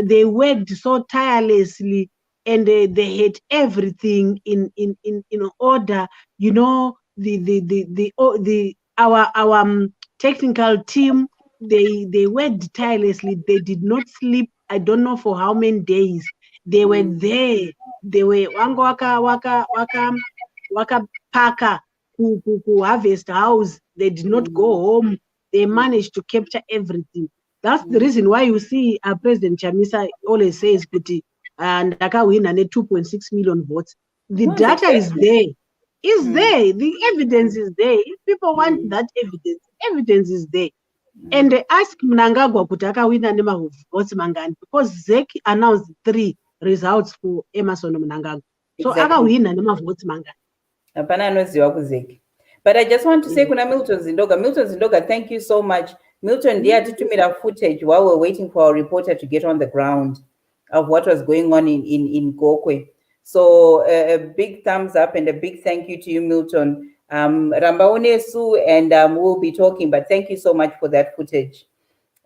they worked so tirelessly, and they had everything in order, you know, our technical team, they worked tirelessly. They did not sleep. I don't know for how many days. They were there. They were waka paka ku harvest house. They did not go home. They managed to capture everything. That's the reason why you see President Chamisa always says, "Kuti ndakawina ne 2.6 million votes." The data is there. Is there. The evidence is there. If people want that evidence is there. And they ask Mnangagwa kuti akawina nemavotes mangani, because ZEC announced 3 results for Emerson Mnangagwa. So akawina nemavotes mangani. Hapana anoziva kuzeki. But I just want to say kuna Milton Zindoga. Milton Zindoga, thank you so much. Milton, dear, atitumira footage while we're waiting for our reporter to get on the ground of what was going on in Gokwe. So a big thumbs up and a big thank you to you, Milton. Rambaone Su, and we'll be talking, but thank you so much for that footage.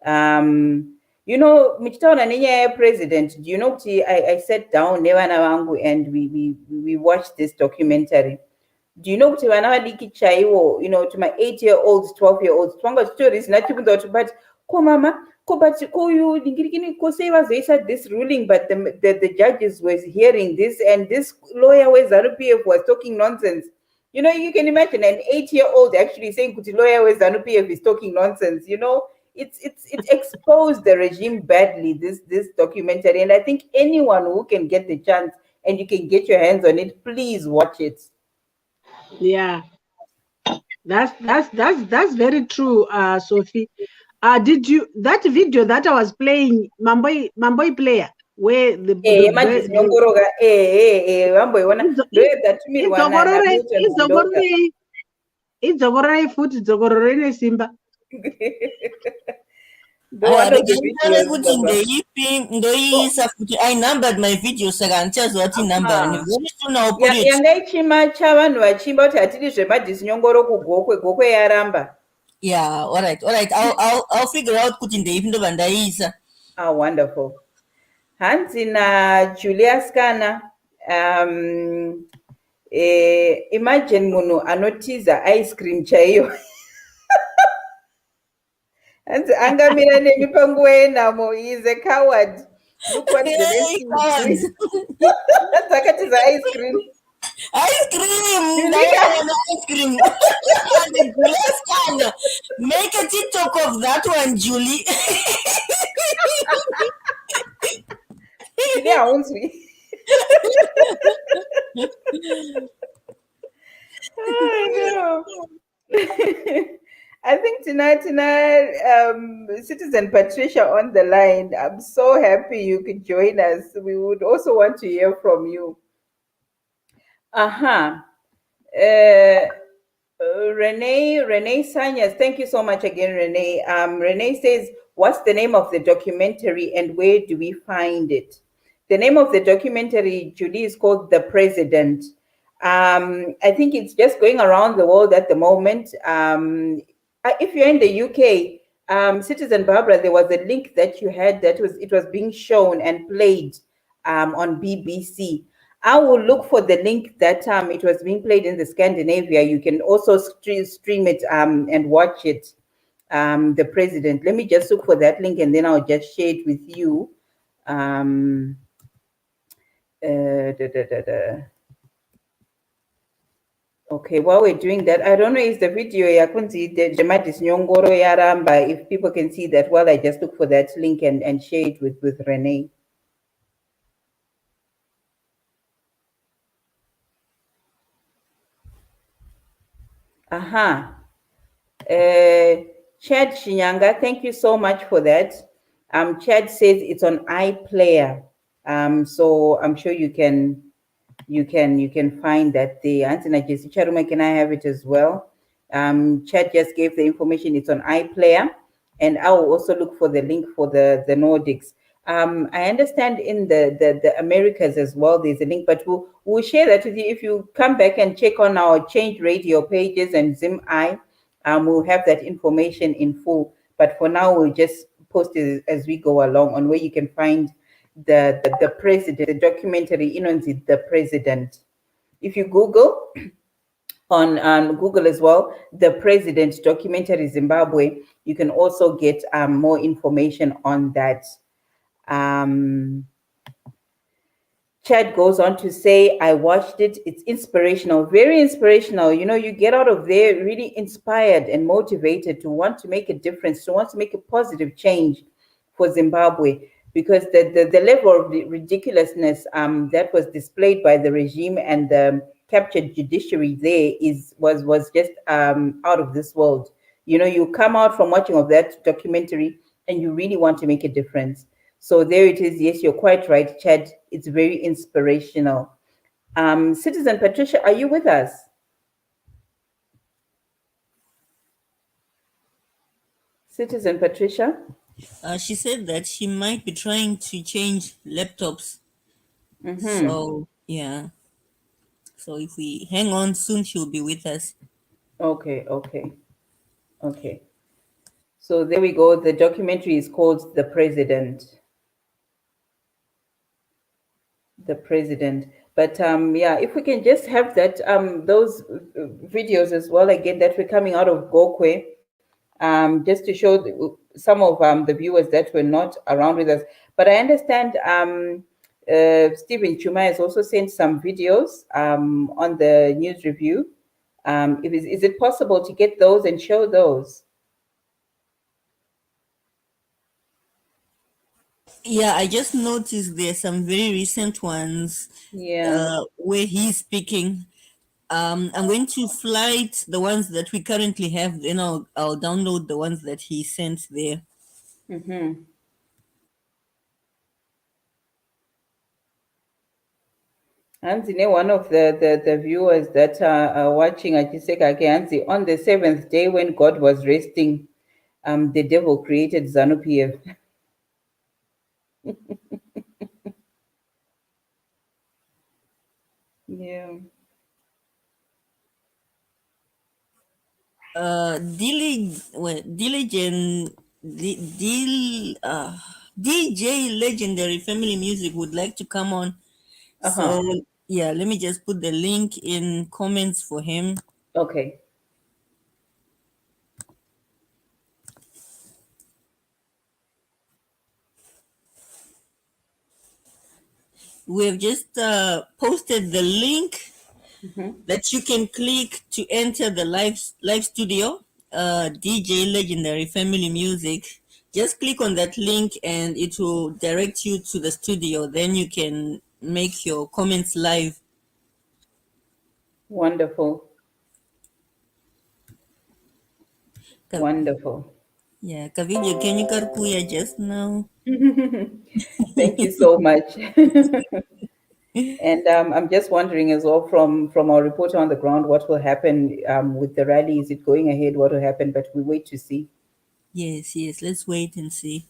You know, Michitaona Nenya President, do you know, I sat down and we watched this documentary. Do you know kuti vana vadiki chaivo, you know, to my 8-year-olds, 12-year-olds, twanga stories nachibvunza but ko mama ko but ko you ndingirikini ko sei vazoisa this ruling, but the judges was hearing this, and this lawyer with ZANU-PF was talking nonsense. You know, you can imagine an 8-year-old actually saying kuti lawyer with ZANU-PF is talking nonsense. You know, it exposed the regime badly, this documentary, and I think anyone who can get the chance and you can get your hands on it, please watch it. Yeah, that's very true, Sophie. Did you that video that I was playing, Mamboy player, where the Simba. I numbered my videos saka ndichazoti number and very soon I'll put it. Yangaichima chavanhu vachimba kuti hatidi zvemadhisinyongoro kugokwe yaramba. Yeah, all right. I'll figure out kuti ndeipi ndobva ndaisa. Ah, wonderful. Hanzi Julius Kana, imagine munhu anotiza ice cream chaiyo. Hanzi angamira nemi panguva yenhamo, he is a coward. Look what the rest is doing. Takatiza ice cream. Ice cream! Ice cream! Make a TikTok of that one, Julie. Julie owns me. Oh, no. I think tonight, Citizen Patricia on the line. I'm so happy you could join us. We would also want to hear from you. Renee Sanyas, thank you so much again, Renee. Renee says, what's the name of the documentary and where do we find it? The name of the documentary, Julie, is called The President. I think it's just going around the world at the moment. If you're in the UK, Citizen Barbara, there was a link that you had that it was being shown and played on BBC. I will look for the link that it was being played in the Scandinavia. You can also stream it and watch it, The President. Let me just look for that link and then I'll just share it with you. Okay, while we're doing that, I don't know if the video if people can see that while I just look for that link and share it with Renee. Chad Shinyanga, thank you so much for that. Chad says it's on iPlayer. So I'm sure you can find that there. Antina Jesse Charuma, can I have it as well? Chad just gave the information, it's on iPlayer, and I will also look for the link for the Nordics. I understand in the Americas as well, there's a link, but we'll share that with you. If you come back and check on our Change Radio pages and ZimI, we'll have that information in full. But for now, we'll just post it as we go along on where you can find the president, the documentary, Inonzi, the President. If you Google on Google as well, the President documentary Zimbabwe, you can also get more information on that. Chad goes on to say, I watched it. It's inspirational, very inspirational. You know, you get out of there really inspired and motivated to want to make a difference, to want to make a positive change for Zimbabwe, because the level of ridiculousness that was displayed by the regime and the captured judiciary there was just out of this world. You know, you come out from watching of that documentary and you really want to make a difference. So there it is. Yes, you're quite right, Chad. It's very inspirational. Citizen Patricia, are you with us? Citizen Patricia? She said that she might be trying to change laptops. So, yeah. So if we hang on, soon she'll be with us. Okay. So there we go. The documentary is called The President. The President. But yeah, if we can just have that those videos as well again that were coming out of Gokwe, just to show some of the viewers that were not around with us. But I understand Stephen Chuma has also sent some videos on the news review. Is it possible to get those and show those? Yeah, I just noticed there's some very recent ones where he's speaking. I'm going to flight the ones that we currently have, then I'll download the ones that he sent there. Hansi, one of the viewers that are watching Hansi, on the seventh day when God was resting, the devil created ZANU-PF. Yeah. DJ Legendary Family Music would like to come on. So yeah, let me just put the link in comments for him. Okay. We have just posted the link that you can click to enter the live studio. DJ Legendary Family Music. Just click on that link and it will direct you to the studio. Then you can make your comments live. Wonderful. Wonderful. Yeah, Kavidia, can you karpuya just now? Thank you so much. And I'm just wondering as well from our reporter on the ground, what will happen with the rally? Is it going ahead? What will happen? But we wait to see. Yes, let's wait and see.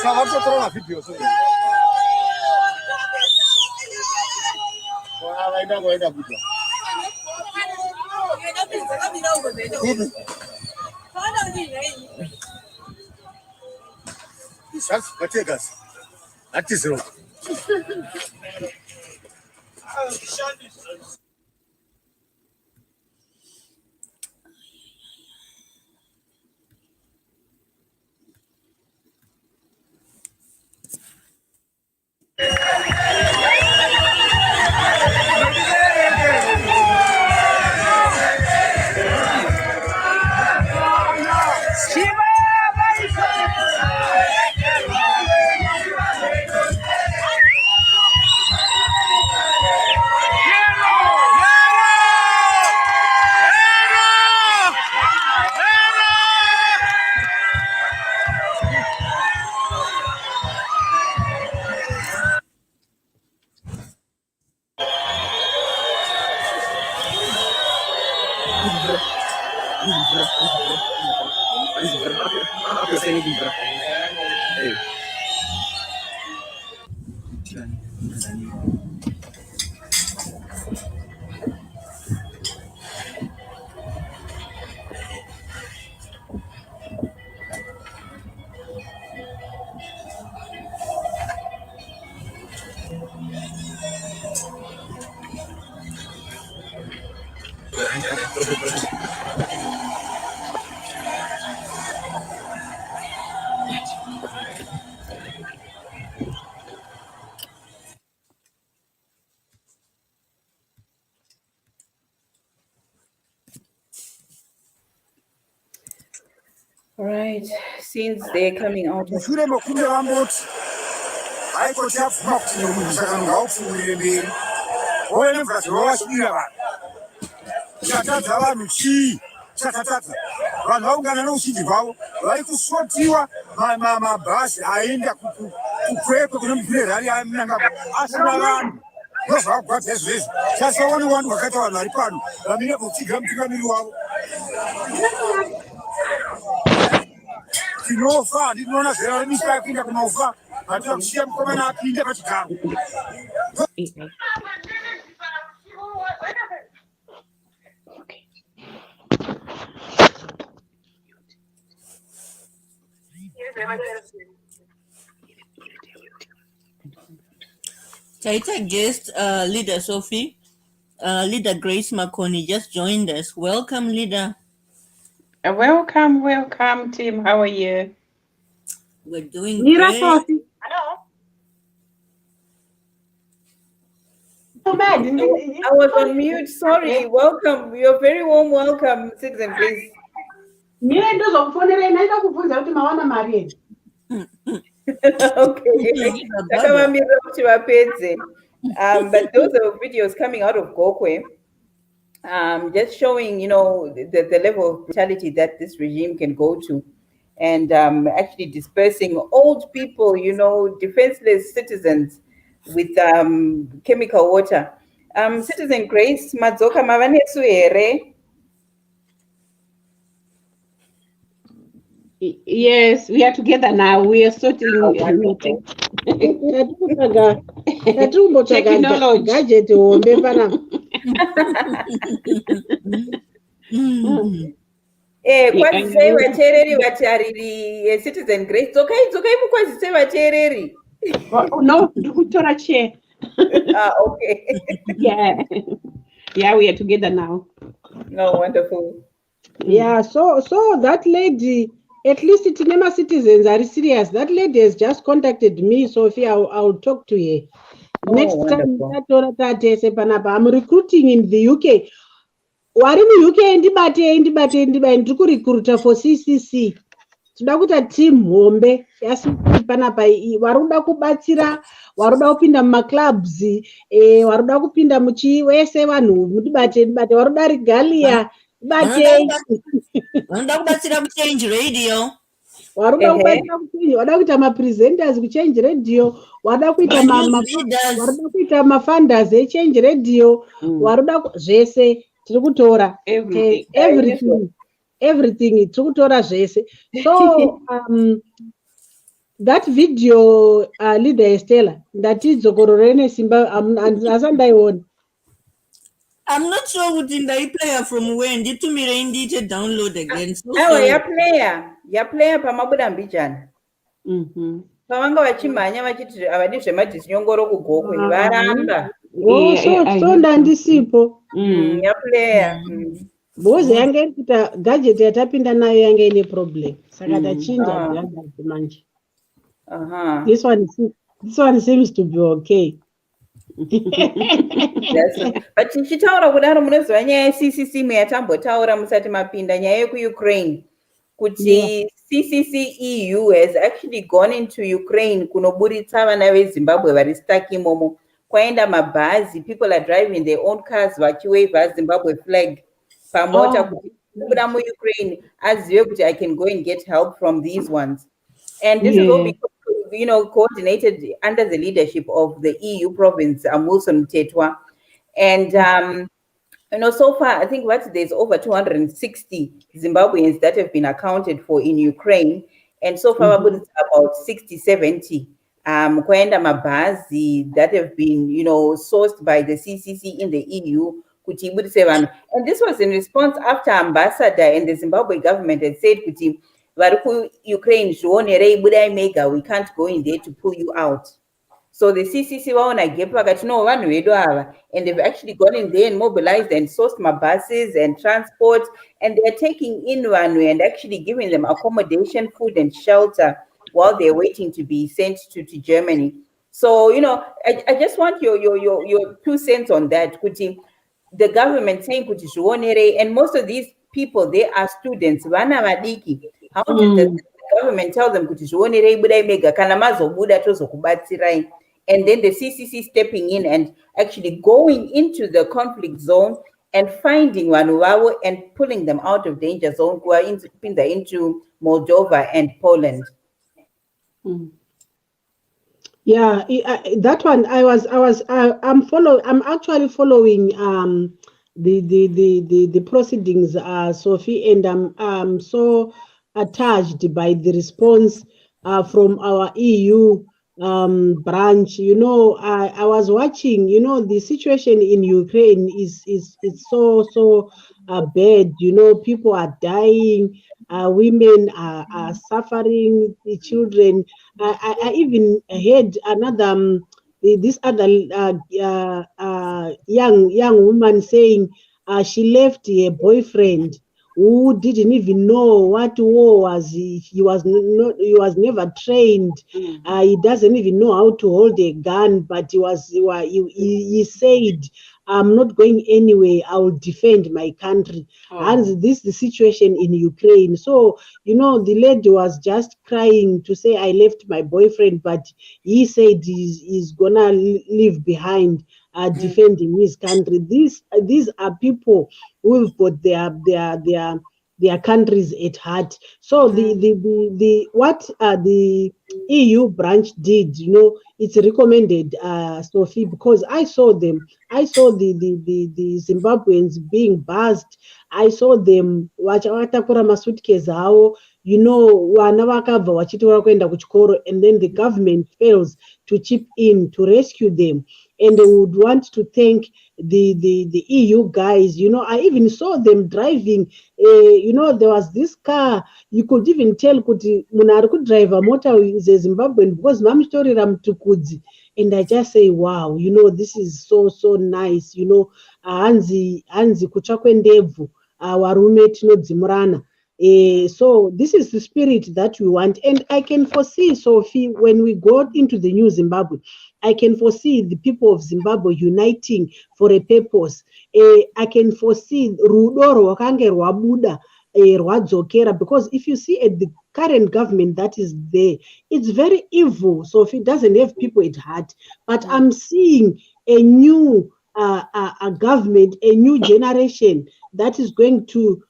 Savakutora videos. Waenda kuja. That's Mategas. That is wrong. All right, since they're coming out of Mushure mokunde vamboti haikoti yapfuma kuti musangano ngaupfuurire mberi ove nemvura dzinovashumira vanhu chatadza vanhu chii chakatadza vanhu vaungana neuzhinji hwavo vari kusvotiwa mabhazi aenda kukwekwe kune mugure rari aminangapo asina vanhu ndozvakugwadza izvezvi chasaone wandu wakaita vanhu vari pano vamire kutsigira mutungamiri wavo tinofa handinoona zera remisa yakuenda kunofa hatira kusiya mukomana apinde pachigaro. Taita guest, Leader Sophie, Leader Grace Makoni just joined us. Welcome, Leader. Welcome, team. How are you? We're doing great. Sophie. I was on mute. Sorry. Welcome. You're very warm welcome, citizen, please. Okay. But those are videos coming out of Gokwe, just showing, the level of brutality that this regime can go to, and actually dispersing old people, defenseless citizens with chemical water. Citizen Grace, Madzoka Mavanesu here. Yes, we are together now. We are sorting technology. Kwazisei vateereri vatariri Citizen Grace dzokai mukwazisei vateereri. No, ndikutora chair. Okay. Yeah, we are together now. Oh, wonderful. Yeah, so that lady, at least Tinema citizens are serious. That lady has just contacted me, Sophie. I'll talk to her. Next time, I'm recruiting in the UK. Wari mu UK ndibate recruiter for CCC. Toda kuita team hombe yasi panapa waruda kubatsira waruda kupinda mumaclubs waruda kupinda muchi wese vanhu mudibate waruda regalia bate Waruda kubatsira kuchange radio waruda kubatsira kuchange waruda kuita mapresenters kuchange radio waruda kuita mafunders echange radio waruda zvese tiri kutora everything tiri kutora zvese. So that video leader Estella that is Zokororene Simba asandaiona. I'm not sure what in the player from when did to me indeed download again. So Awa sorry. yaplayer pamabuda mbijana. Pavanga vachimhanya vachiti havadi zvemadhisinyongoro kugokwe varamba. Oh, so ndandisipo. Yaplayer. Because yange ita gadget yatapinda nayo yange ine problem. Saka tachinja gadget manje. This one seems to be okay. Yes. But tichitaura kudaro munoziva nyaya yeCCC meyatambotaura musati mapinda nyaya yekuUkraine kuti CCC EU has actually gone into Ukraine kunoburitsa vana veZimbabwe vari stuck imomo. Kwaenda mabhazi, people are driving their own cars vachiwavha Zimbabwe flag pamota kuti kubuda muUkraine azive kuti I can go and get help from these ones. And this is all because, coordinated under the leadership of the EU province, Wilson Tetwa. And, so far, I think there's over 260 Zimbabweans that have been accounted for in Ukraine. And so far, it's about 60, 70 Kwenda Mabazi that have been, sourced by the CCC in the EU. And this was in response after ambassador and the Zimbabwe government had said, Ukraine, we can't go in there to pull you out. So the CCC and they've actually gone in there and mobilized and sourced my buses and transport, and they're taking in one way and actually giving them accommodation, food, and shelter while they're waiting to be sent to Germany. So I just want your 2 cents on that, Kuti. The government saying Kuti Zhuonere, and most of these people, they are students. Vana vadiki. How did the government tell them Kuti Zhuonere budai mega kanamazo buda tozo kubatsirai? And then the CCC stepping in and actually going into the conflict zone and finding Wanuwawo and pulling them out of danger zone, who are into Moldova and Poland. Yeah, that one I'm actually following the proceedings, Sophie, and I'm so touched by the response from our EU branch. I was watching, the situation in Ukraine is so bad. People are dying, women are suffering, the children. I even heard another this other young woman saying she left her boyfriend who didn't even know what war was. He was never trained. He doesn't even know how to hold a gun, but he said, I'm not going anywhere. I will defend my country. And this is the situation in Ukraine. So, the lady was just crying to say, I left my boyfriend, but he said he's gonna leave behind defending his country. These are people who've got their countries at heart. So what the EU branch did, it's recommended, Sophie, because I saw them. I saw the Zimbabweans being buzzed. I saw them vatakura masuitcase avo, vana vakabva vachitora kuenda kuchikoro, and then the government fails to chip in to rescue them. And they would want to thank the EU guys. I even saw them driving. There was this car. You could even tell kuti munhu could drive a motor is a Zimbabwean because mamutorera mutukudzi. And I just say, wow, this is so nice. Hanzi kutsvakwe ndebvu varume tinodzimurana. So this is the spirit that we want. And I can foresee, Sophie, when we go into the new Zimbabwe, I can foresee the people of Zimbabwe uniting for a purpose. I can foresee rudo rwakange rwabuda rwadzokera, because if you see at the current government that is there, it's very evil. So if it doesn't have people at heart, but I'm seeing a new a government, a new generation that is going to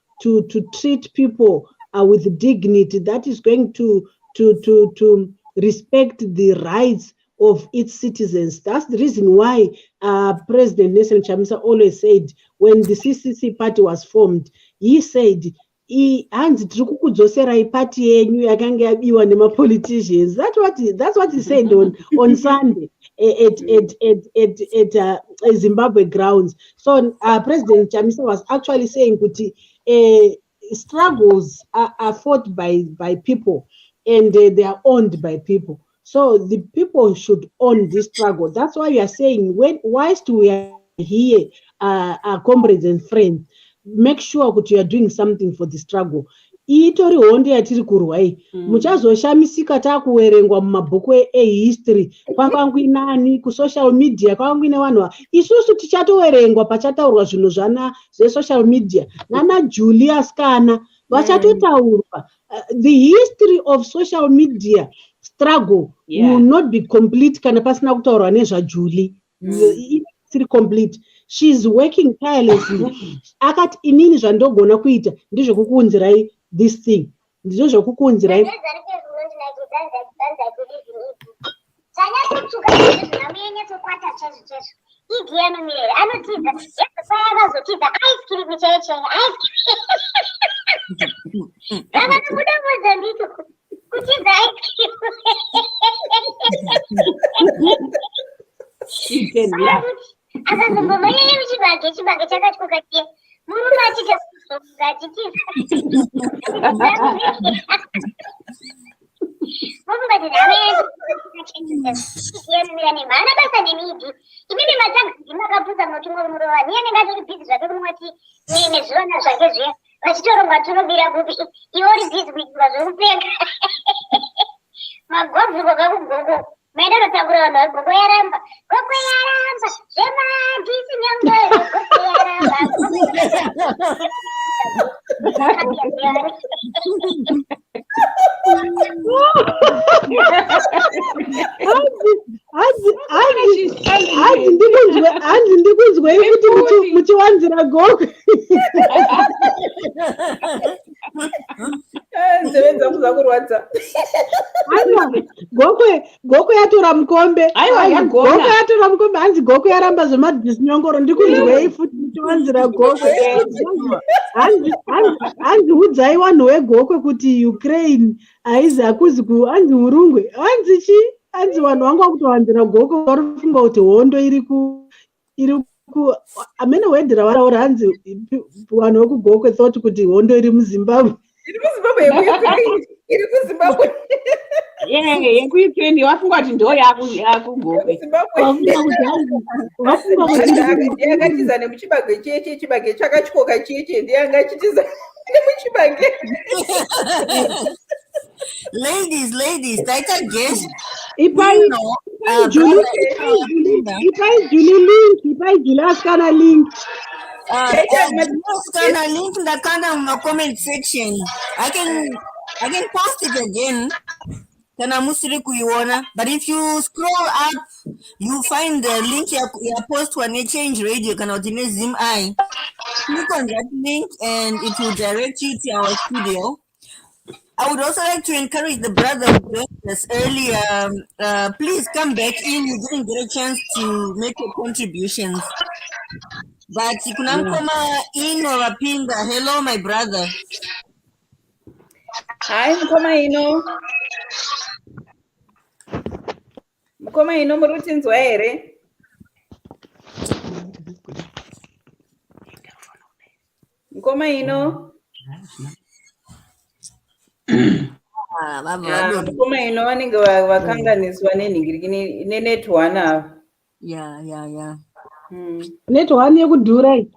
treat people with dignity, that is going to respect the rights of its citizens. That's the reason why President Nelson Chamisa always said, when the CCC party was formed, he said, hanzi tiri kukudzoserai pati yenyu yakanga yabiwa nemapoliticians. That's what he said on Sunday at Zimbabwe grounds. So President Chamisa was actually saying that struggles are fought by people, and they are owned by people. So the people should own this struggle. That's why we are saying, whilst we are here, our comrades and friends, make sure that you are doing something for the struggle. Itori hondo yatiri kurwa iyi muchazoshamisika takuverengwa mumabhuku ehistory kwakwanguinani kusocial media kwakwanguine vanhu isusu tichatoverengwa pachataurwa zvinhu zvana zesocial media nana Julius kana vachatotaurwa. The history of social media struggle will not be complete kana pasina kutaurwa nezvaJulie. It's complete. She's working tirelessly. Akati inini zvandogona kuita ndizvokukunzirai this thing. Ndizvo zvokukunzirai. Gokwe yatora mukombe. Gokwe yatora mukombe. Hanzi Gokwe yaramba zvemadhisinyongoro. Ndikunzwei futi muchiwanzira Gokwe. Hanzi udzai vanhu veGokwe kuti Ukraine haizi hakuzi hanzi urungwe. Hanzi chi? Hanzi vanhu vanga kutowanzira Gokwe varifunga kuti hondo iri ku amene wedhera varaura hanzi vanhu vekugokwe thought kuti hondo iri muZimbabwe. Iri kuZimbabwe. Yekuukraine wafunga kuti ndo yakugokwe. Wafunga kuti yakatiza nemuchibage cheche, chibage chakatyoka cheche ndiyanga chitiza nemuchibage. Ladies, take a guess. Ipai Julie link, Ipai Julius kana link. Julius kana link in the comment section. I can post it again. But if you scroll up, you find the link you post to a change radio kana Zim I. Click on that link and it will direct you to our studio. I would also like to encourage the brother who joined us earlier. Please come back in. You didn't get a chance to make your contributions. But you can come in or apinda. Hello, my brother. Hi, Mukoma ino murutinzwa here? Mukoma ino? Mukoma ino vanenge vakanganiswa nenhingiriki nenetwana ava. Yeah. Netwana yekudhura iyi.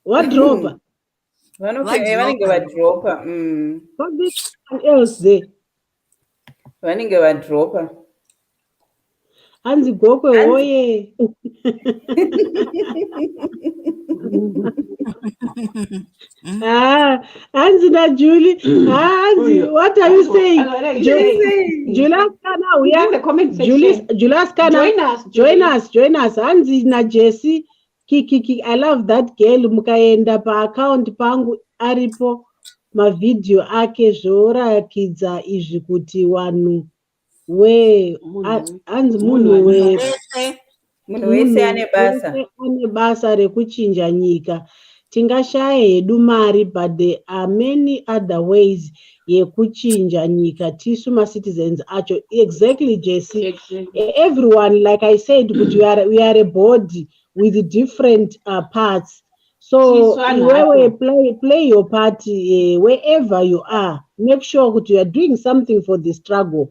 Wadropa. Vanenge vadropa. What else there? Vanenge vadropa. Hanzi Gokwe hoye. Hanzi na Julie. Hanzi, what are you saying? Julius Kana, we are the comment section. Julius Kana, join us. Hanzi na Jesse. Kiki, I love that girl. Mukaenda pa account pangu aripo mavideo ake zvoratidza izvi kuti vanhu where hanzi munhu Wese, Munhu wese ane basa. wese ane basa rekuchinja nyika. Tingashaya hedu mari, but there are many other ways yekuchinja nyika tisu ma-citizens acho. Exactly, Jesse. Everyone, like I said, we are a body with different parts. So iwewe play your part wherever you are. Make sure that you are doing something for the struggle.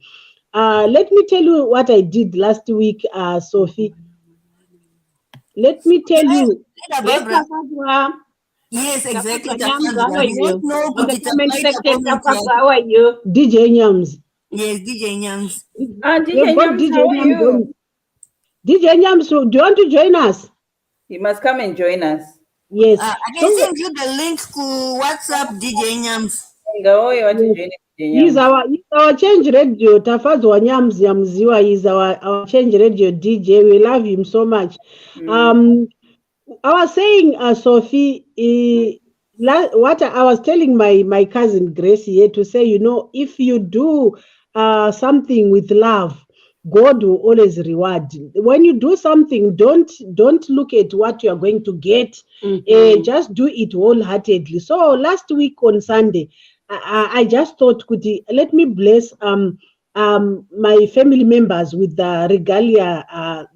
Let me tell you what I did last week, Sophie. Let me tell you. yes, exactly. How I are you? don't know, On but the it's a comment quite a section, comment. how are you? DJ Nyams. Yes, DJ Nyams. DJ Nyams, how are you? DJ Nyams, do you want to join us? You must come and join us. Yes. I can send you the link to WhatsApp, DJ Nyams. He's our change radio. Tafadzwa Nyams Yamziwa is our change radio DJ. We love him so much. I was saying, Sophie, what I was telling my cousin Grace here to say, if you do something with love, God will always reward. When you do something, don't look at what you are going to get. Just do it wholeheartedly. So last week on Sunday, I just thought, let me bless my family members with the regalia,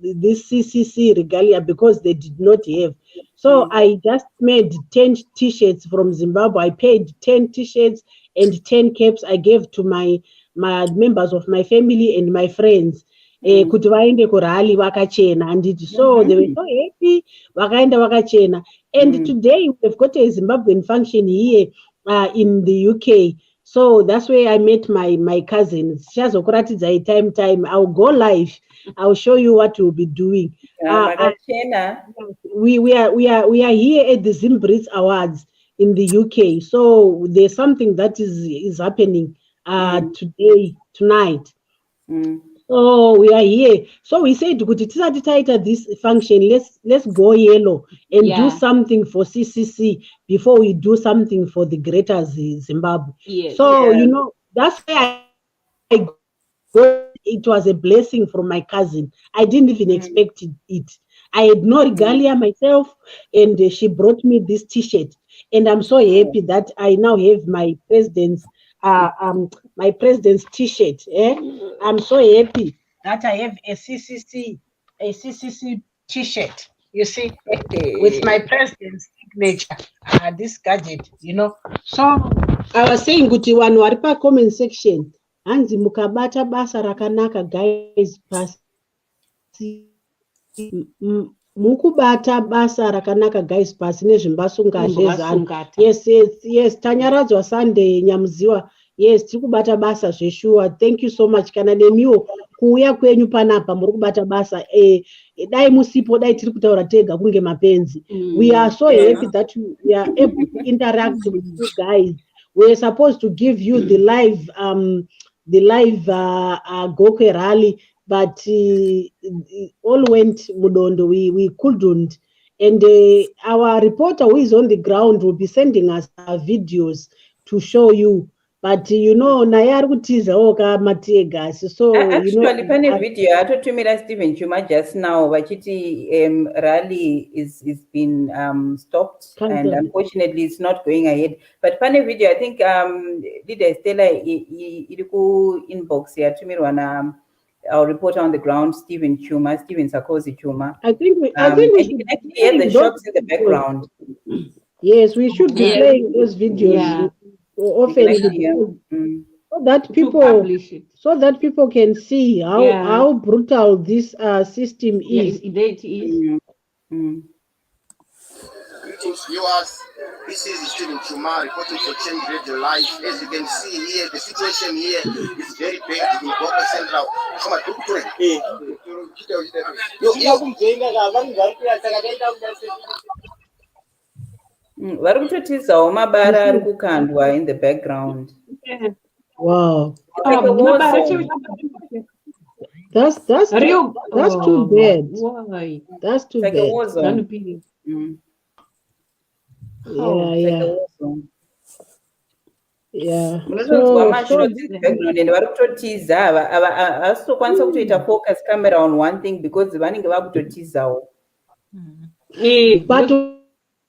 this CCC regalia, because they did not have. So I just made 10 t-shirts from Zimbabwe. I paid 10 t-shirts and 10 caps I gave to my members of my family and my friends. Kuti vaende kurally vakachena, and so they were so happy, vakaenda vakachena. And today we've got a Zimbabwean function here in the UK. So that's where I met my cousins. Time. I'll go live. I'll show you what we'll be doing. We are here at the Zimbabwe Awards in the UK. So there's something that is happening tonight. So we are here. So we said, this function, let's go yellow and do something for CCC before we do something for the greater Zimbabwe. So, that's why I got, it was a blessing from my cousin. I didn't even expect it. I had no regalia myself, and she brought me this t-shirt. And I'm so happy that I now have my president's t-shirt. I'm so happy that I have a CCC t-shirt, you see, with my president's signature, this gadget, So I was saying, Guti one waripa comment section, hanzi mukabata basa rakanaka, guys, pasi mukubata basa rakanaka, guys, pasi nezvimbasunga zvezanu. Yes, tanyaradzwa Sunday Nyamuziwa. Yes, tikubata basa zveshuwa. Thank you so much. Kana nemiwo kuuya kwenyu panapa muri kubata basa. Dai musipo, dai tiri kutaura tega kunge mapenzi. We are so happy that we are able to interact with you guys. We are supposed to give you the live Gokwe rally, but all went mudondo. We couldn't. And our reporter who is on the ground will be sending us videos to show you. But naye ari kutizawo kamategas. So actually pane video atotumira Stephen Chuma just now vachiti rally is been stopped and unfortunately it's not going ahead. But pane video, I think leader Stella iri ku inbox yatumirwa na our reporter on the ground, Stephen Sakosi Chuma. I think we should actually hear the shots in the background. Yes, we should be playing those videos often, so that people can see how brutal this system is. Greetings, viewers. This is Stephen Chuma reporting for Change Radio Live. As you can see here, the situation here is very bad in Gokwe Central. Vari kutotizawo mabara ari kukandwa in the background. Wow. Like a war zone. That's too bad. Why? That's too Like bad. a war zone. Yeah. Munozonzwa mashinodzi background and vari kutotiza havasi tokwanisa kutoita focus camera on one thing because vanenge vakutotizawo. But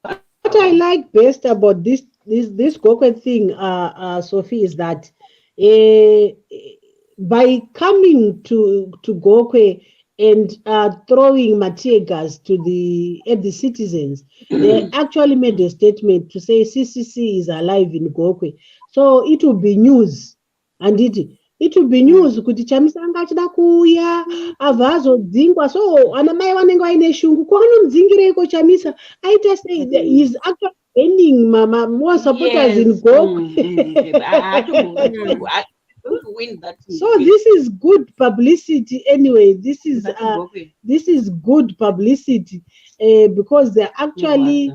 what I like best about this Gokwe thing, Sophie, is that by coming to Gokwe and throwing tear gas at the citizens, they actually made a statement to say CCC is alive in Gokwe. So it will be news, and it will be news kuti Chamisa anga achida kuuya abva azodzingwa, so ana mai vanenge vaine shungu kwavanodzingireiko Chamisa aita say he's actually gaining more supporters in Gokwe. So this is good publicity anyway. This is good publicity because they're actually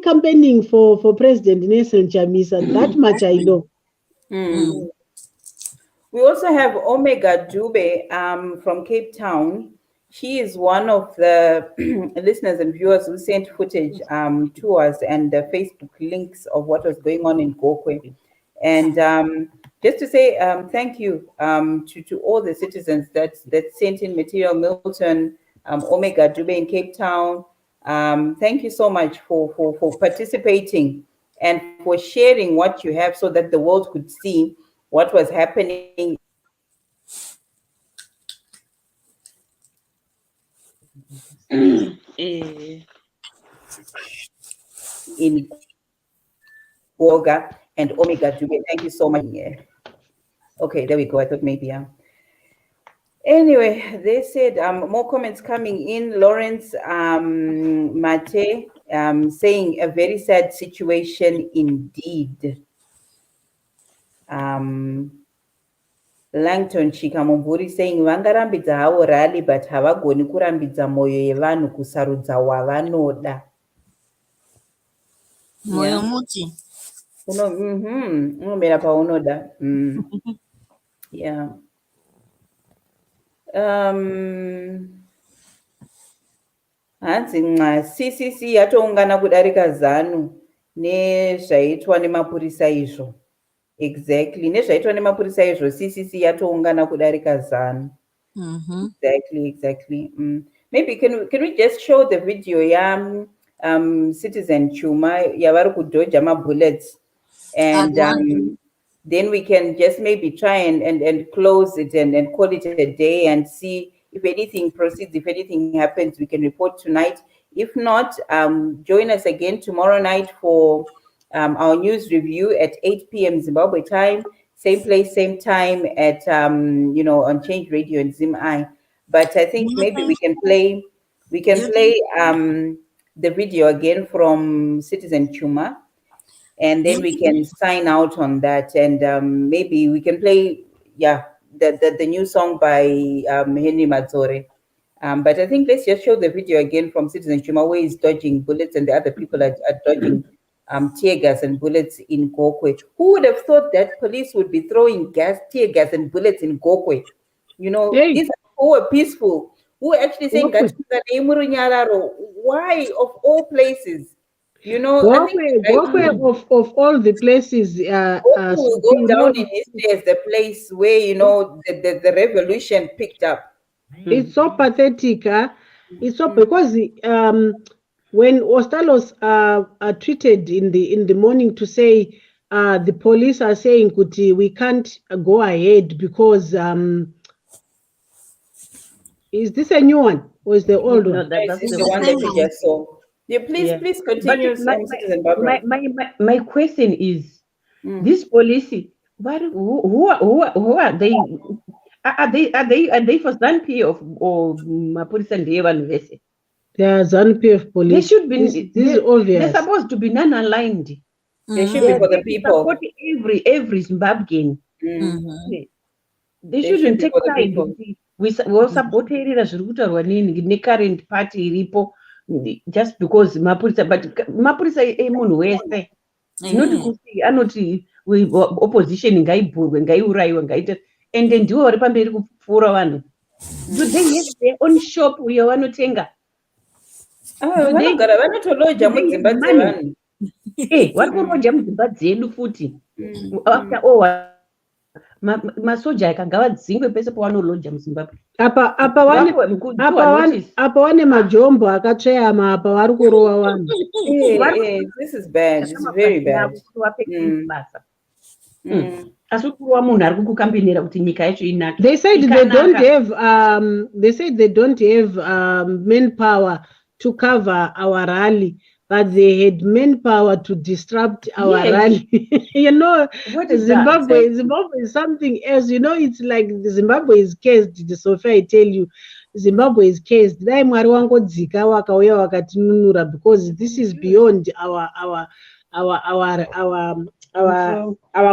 campaigning for President Nelson Chamisa. That much I know. We also have Omega Dube from Cape Town. She is one of the listeners and viewers who sent footage to us and the Facebook links of what was going on in Gokwe. And just to say thank you to all the citizens that sent in material, Milton, Omega Dube in Cape Town. Thank you so much for participating and for sharing what you have so that the world could see what was happening in Goga and Omega Dube. Thank you so much. Okay, there we go. I thought maybe Anyway, they said more comments coming in. Lawrence Mate saying a very sad situation indeed. Langton Chikamumburi saying vangarambidza havo rally but havagoni kurambidza moyo yevanhu kusarudza wavanoda. Moyo muti. Unomera paunoda. Yeah. Hanzi CCC yatoungana kudarika ZANU nezvaitwa nemapurisa izvo. Exactly. Nezvaitwa nemapurisa izvo CCC yatoungana kudarika ZANU. Exactly. Maybe can we just show the video ya Citizen Chuma yavari kudodja bullets and then we can just maybe try and close it and call it a day and see if anything proceeds, if anything happens, we can report tonight. If not, join us again tomorrow night for our news review at 8 p.m. Zimbabwe time, same place, same time at, on Change Radio and Zim-I. But I think maybe we can play the video again from Citizen Chuma. And then we can sign out on that, and maybe we can play, the new song by Henry Mazzore. But I think let's just show the video again from Citizen Chuma, where he's dodging bullets and the other people are dodging tear gas and bullets in Gokwe. Who would have thought that police would be throwing tear gas and bullets in Gokwe? These are people who are peaceful, who are actually saying, why of all places? Gokwe of all the places will go down in history as the place where the revolution picked up. It's so pathetic, it's so because when Ostalos tweeted in the morning to say the police are saying we can't go ahead because is this a new one or is the old one? No, that's the one that we just saw. Yeah, please continue. My question is, this policy, who are they? Are they for ZANU-PF or Mapolisa and Evacuation? They are ZANU-PF police. They should be. This is obvious. They're supposed to be non-aligned. They should be for the people. Support every Zimbabwean. They shouldn't take side. We support the current party iripo just because Mapolisa, but Mapolisa emunhu wese. Not kuti anoti opposition ngaibhurwe ngaiuraiwe ngaita ende ndiwo vari pamberi kupfuura vanhu. Do they have their own shop uyo vanotenga? Vanogara vanotoloja mudzimba dzevanhu. vari kuroja mudzimba dzedu futi after all masoja akanga vadzingwe pese pavanoloja muzimbabwe apa wane majombo akatsveyama apa vari kurova vanhu. This is bad. It's very bad. asi kurova munhu ari kukukambenera kuti nyika yacho inaka. They said they don't have manpower to cover our rally, but they had manpower to disrupt our rally. You know, Zimbabwe is something else. You know, it's like Zimbabwe is cased. Sophia, I tell you, Zimbabwe is cased. Dai mwari wangodzika wakauya wakatinunura, because this is beyond our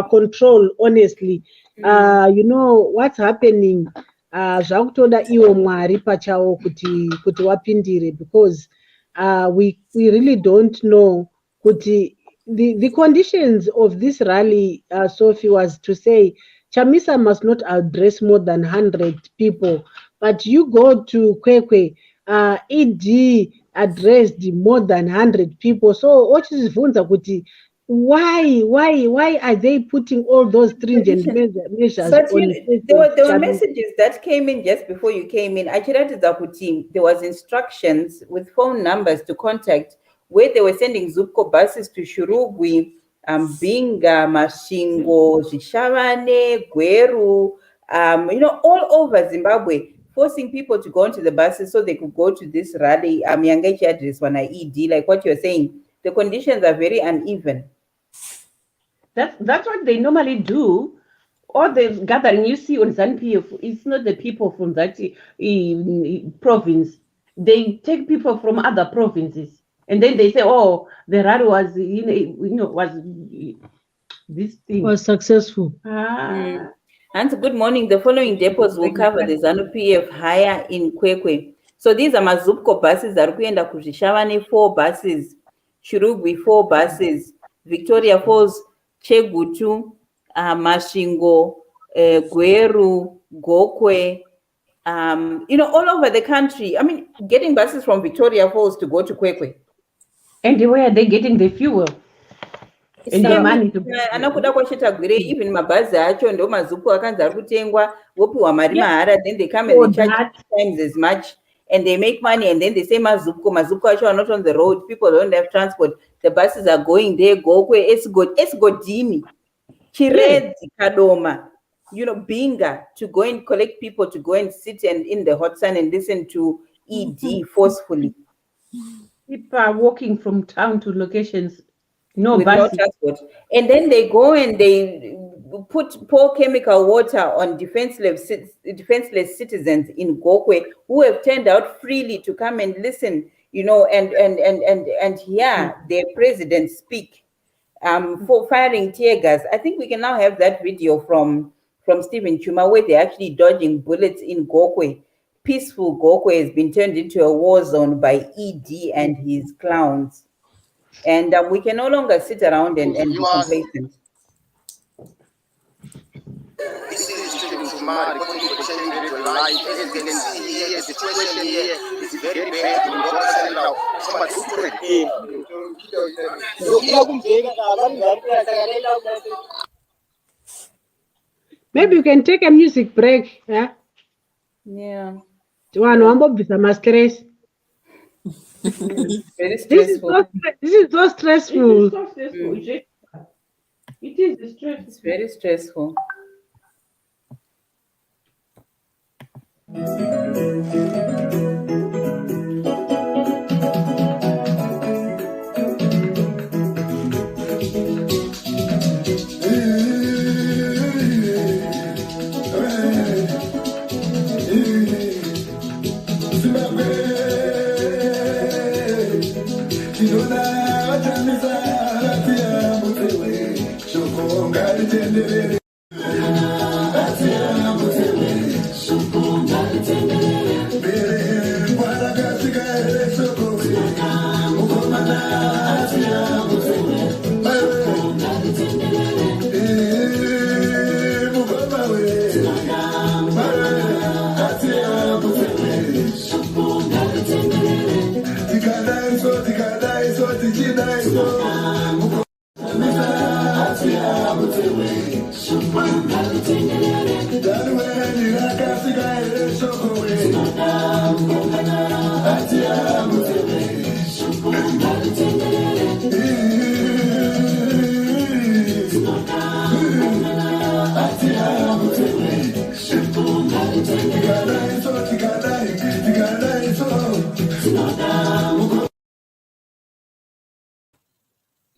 control, honestly. You know what's happening. Zvakutoda iwo mwari pachawo kuti wapindire, because we really don't know kuti the conditions of this rally. Sophie was to say Chamisa must not address more than 100 people, but you go to Kwekwe, ED addressed more than 100 people. So ochizivunza kuti why are they putting all those stringent measures? But there were messages that came in just before you came in. There was instructions with phone numbers to contact, where they were sending Zupco buses to Shurugwi, Binga, Mashingo, Zhishavane, Gweru, you know, all over Zimbabwe, forcing people to go into the buses so they could go to this rally. Yangechi address when I ED, like what you're saying, the conditions are very uneven. That's what they normally do. All the gathering you see on ZANU-PF, it's not the people from that province. They take people from other provinces, and then they say, "Oh, the rally was, was this thing was successful." And good morning. The following depots will cover the ZANU-PF hire in Kwekwe. So these are Mazupko buses that are going to Kushishavane, 4 buses, Shurugwi 4 buses, Victoria Falls, Chegutu, Mashingo, Gweru, Gokwe, you know, all over the country. I mean, getting buses from Victoria Falls to go to Kwekwe. And where are they getting the fuel? And the money to even mabazi acho ndo mazupu akanzi ari kutengwa vopiwa mari mahara, then they come and they charge 2 times as much and they make money, and then they say mazupu acho are not on the road, people don't have transport, the buses are going there, Gokwe, Esgodimi, Chirezi, Kadoma, you know, Binga, to go and collect people to go and sit and in the hot sun and listen to ED forcefully. People are walking from town to locations. No transport. And then they go and they pour chemical water on defenseless citizens in Gokwe who have turned out freely to come and listen, you know, and hear their president speak, for firing tear gas. I think we can now have that video from Stephen Chuma where they're actually dodging bullets in Gokwe. Peaceful Gokwe has been turned into a war zone by ED and his clowns. And we can no longer sit around and be complacent. This is Stephen Chuma reporting for the Channel Live. As you can see here, the situation here is very bad. Maybe you can take a music break. Yeah. One wambobvisa mastress. Very stressful. This is so stressful. It is so stressful. It is stressful. It's very stressful.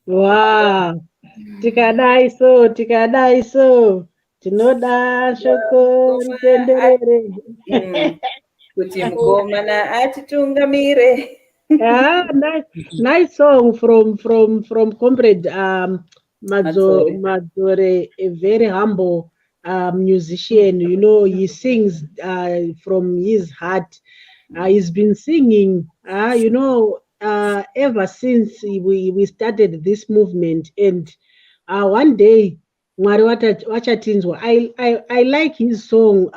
Wow. Tikadai so tinoda shoko ritenderere. Kuti mukomana atitungamire. Nice song from Comrade Madzore, a very humble musician. You know, he sings from his heart. He's been singing, ever since we started this movement. And one day, Mwari wachatinzwa. I like his song.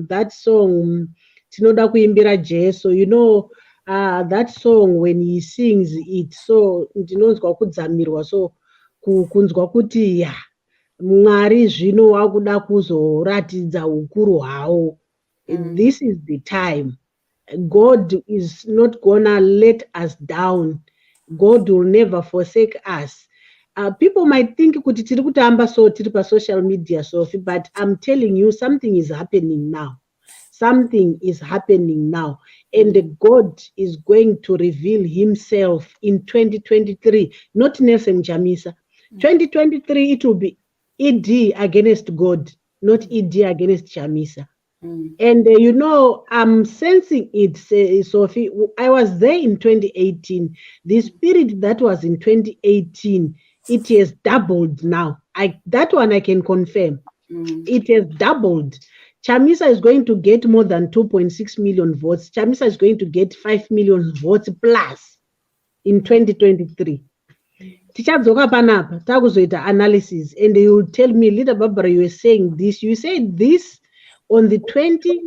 That song, Tinoda Kuimbira Jesu. You know, that song when he sings it, so ndinonzwa kudzamirwa, so kunzwa kuti ya Mwari zvino wakuda kuzoratidza ukuru hwawo. This is the time. God is not gonna let us down. God will never forsake us. People might think kuti tiri kutamba so tiri pa social media so, but I'm telling you something is happening now. Something is happening now, and God is going to reveal himself in 2023, not Nelson Chamisa. 2023, it will be ED against God, not ED against Chamisa. And I'm sensing it, Sophie. I was there in 2018. The spirit that was in 2018, it has doubled now. That one I can confirm. It has doubled. Chamisa is going to get more than 2.6 million votes. Chamisa is going to get 5 million votes plus in 2023. Tichadzoka panapa, takuzoita analysis, and you will tell me, Leader Barbara, you were saying this. You said this on the 20.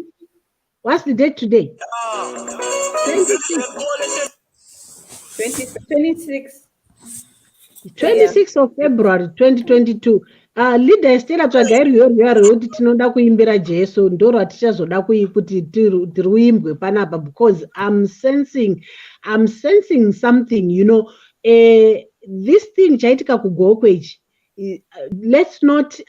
What's the date today? 26th of February 2022. Leader Estela Tsvagairi kuti tinoda kuimbira Jesu ndoro atichazoda kuti tiruimbwe panapa, because I'm sensing something, this thing chaitika kugokwe ichi. Let's not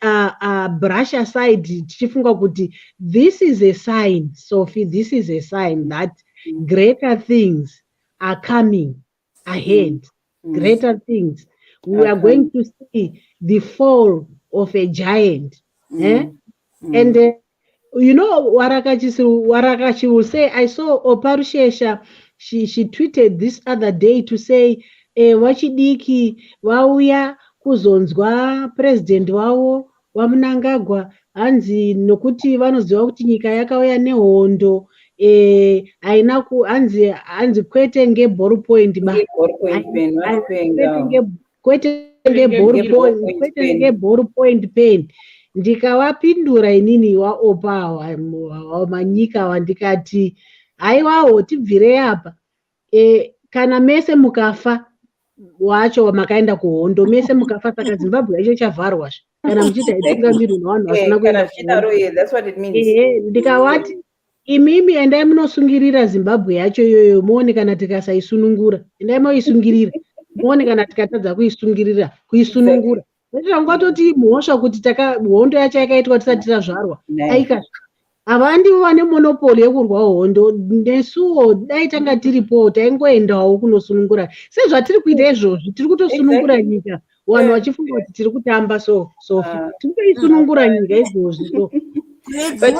brush aside tichifunga kuti this is a sign, Sophie, this is a sign that greater things are coming ahead. Greater things. We are going to see the fall of a giant. And Warakachi will say, I saw Oparushesha, she tweeted this other day to say, Wachidiki wauya kuzonzwa president wavo wamunangagwa hanzi nokuti vanoziva kuti nyika yakauya nehondo, haina hanzi kwete ngeball point kwete ngeball point pen. Ndikavapindura inini waopa wamanyika wandikati haiwawo tibvirei apa, kana mese mukafa wacho makaenda kuhondo, mese mukafa, saka Zimbabwe yacho chavharwazve kana muchita itungamirwa navanhu vasina kuenda kuhondo. Ndikavati imimi endai munosungirira Zimbabwe yacho iyoyo, muone kana tikasaisunungura. Endai moisungirira muone kana tikatadza kuisunungura. Ngatoti muhosva kuti hondo yacho yakaitwa tisati tazvarwa aika havandi vane monopoli yekurwa hondo. Nesuwo dai tanga tiripo taingoendawo kunosunungura sezvatiri kuita izvozvi. Tiri kutosunungura nyika, vanhu vachifunga kuti tiri kutamba Sophie, tiri kutoisunungura nyika izvozvi. So but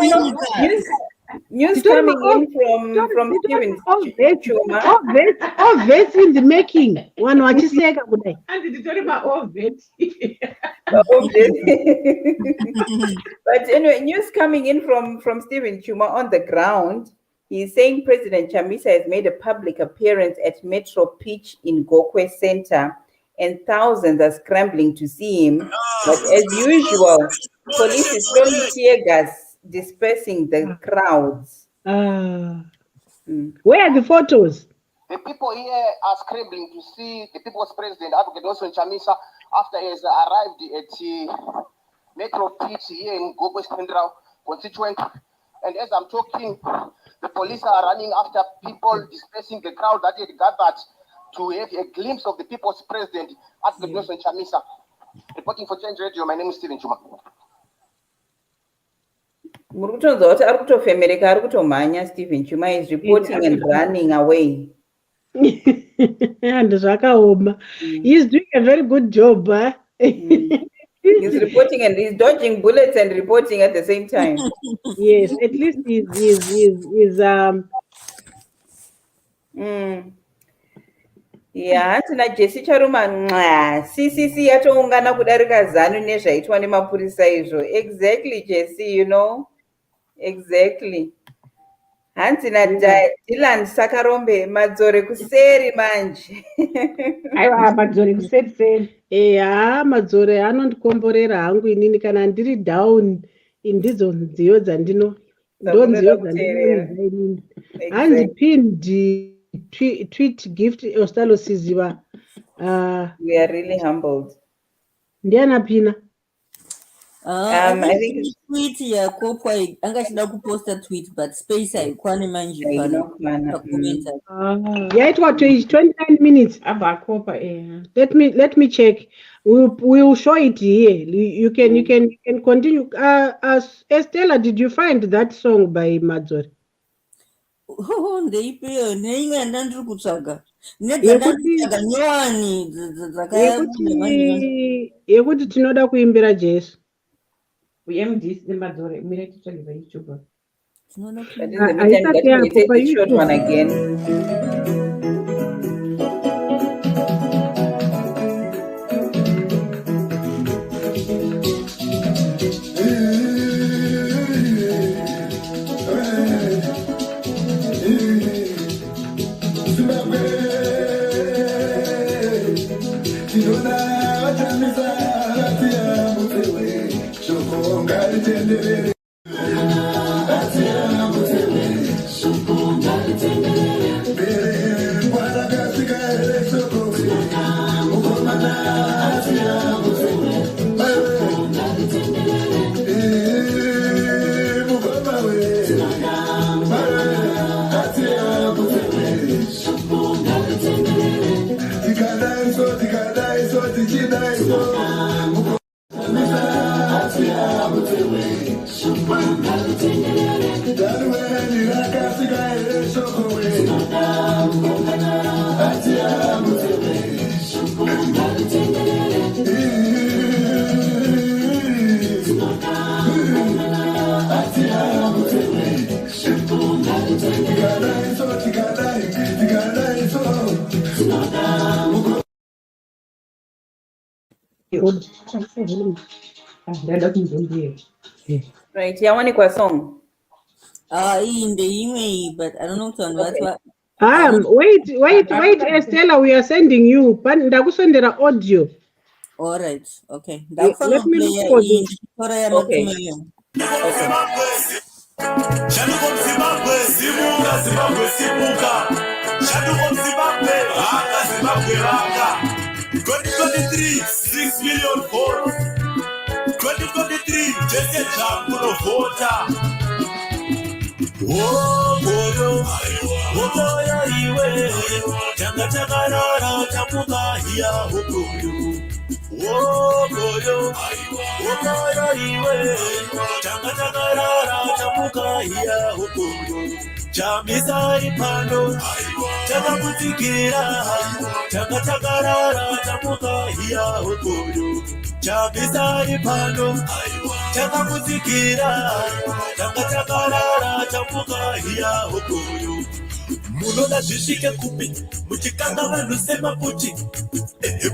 news coming in from Steven Chuma. All vets in the making. One vachiseka kudai. And it's talking about all vets. But anyway, news coming in from Steven Chuma on the ground. He's saying President Chamisa has made a public appearance at Metro Pitch in Gokwe Center, and thousands are scrambling to see him. But as usual, police is throwing tear gas, dispersing the crowds. Where are the photos? The people here are scrambling to see the people's president, Advocate Nelson Chamisa, after he has arrived at metro pitch here in Gokwe Central constituent. And as I'm talking, the police are running after people, dispersing the crowd that had gathered to have a glimpse of the people's president at the Nelson Chamisa. Reporting for Change Radio, my name is Stephen Chuma. Murukutonzwa kuti ari kutofemereka, ari kutomhanya. Stephen Chuma is reporting and running away. And zvakaoma. He's doing a very good job. He's reporting and he's dodging bullets and reporting at the same time. Yes, at least he's Yeah, tina Jesse Charuma CCC yatoungana kudarika zanu nezvaitwa nemapurisa izvo. Exactly, Jesse, you know. Exactly. Hanzi na Dylan Sakarombe madzore kuseri manje. Aiwa madzore kuseri. madzore anondikomborera hangu inini kana ndiri down indidzo nziyo dzandino ndonziyo dzandinoedza inini. Hanzi pinned tweet gift ostalo siziva. We are really humbled. Ndiana pina. I think tweet yakopwa angachida kuposta tweet but space haikwani manje yaitwa 29 minutes abakopa. Let me check. We'll show it here. You can continue. Estella, did you find that song by Madzori? Ndeipeyo neimwe yandandiri kutsvaga yekuti tinoda kuimbira Jesu. UMDs nemadzore mire tichali pa YouTube. That is the meantime that we take the short one again. Right, yawanikwa song. In the email, but I don't know what. Wait, Estella, we are sending you. Ndakusendera audio. All right, okay. Let me look for this. Okay. Okay. 6 million votes. 2023, just a jump for voter. Oh, boyo, boyo, iwe, changa chakarara, chamuka hiya, boyo. Oh, boyo, boyo, iwe, changa chakarara, chamuka hiya, boyo. Chamisa ipando, changa kutikira, changa chakarara, chamuka hiya, boyo. Chamisa ipando, changa kutikira, changa chakarara, chamuka hiya, boyo. Munoda zvishike kupi, muchikanga vanhu semaputi.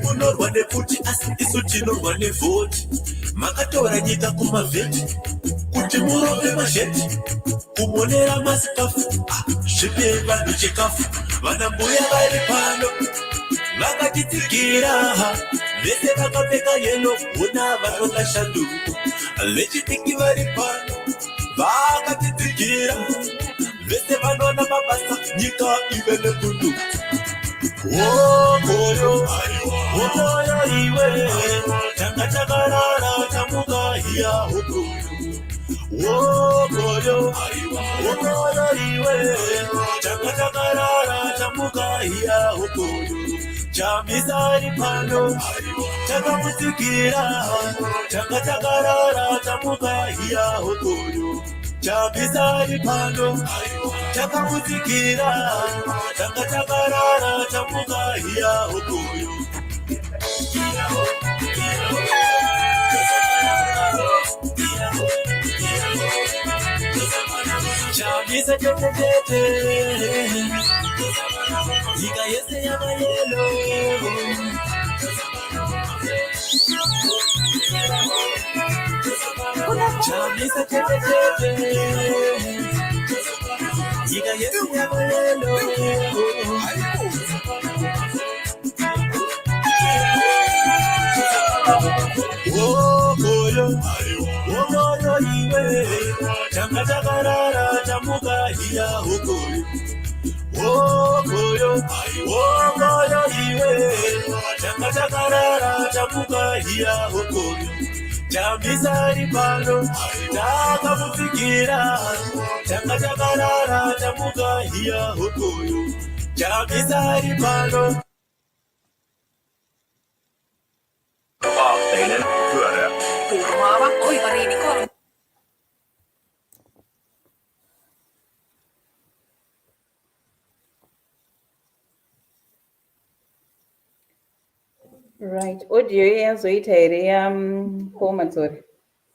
Munorwa nefuti, asi isu tinorwa nevhoti. Makatora nyika kumavheti, kuti murove mazheti. Kumonera masikafu, zvipe vanhu chikafu. Vana mbuya vari pano, vakatitsigira. Vese vakapfeka yeno, una varonga shandu. Vechidiki vari pano, vakatitsigira. Vese vanona mabasa, nyika ive nekundu. Oh, boyo, boyo iwe, changa chakarara, chamuka hiya hokoyo. Wokoyo, wokoyo iwe, chakatakarara chamuka hiya hokoyo. Chamisari pano, chakamutikira, chakatakarara chamuka hiya hokoyo. Chamisari pano, chakamutikira, chakatakarara chamuka hiya hokoyo. Chamisa tete tete, ika yese ya mayelo. Chamisa tete tete, ika yese ya mayelo. Wokoyo, wokoyo iwe, chakatakarara chamuka hiya hokoyo. Wokoyo, wokoyo iwe, chakatakarara chamuka hiya hokoyo. Chamisari pano, chakamutikira, chakatakarara chamuka hiya hokoyo. Chamisari pano. Right, audio yazoita here format sorry.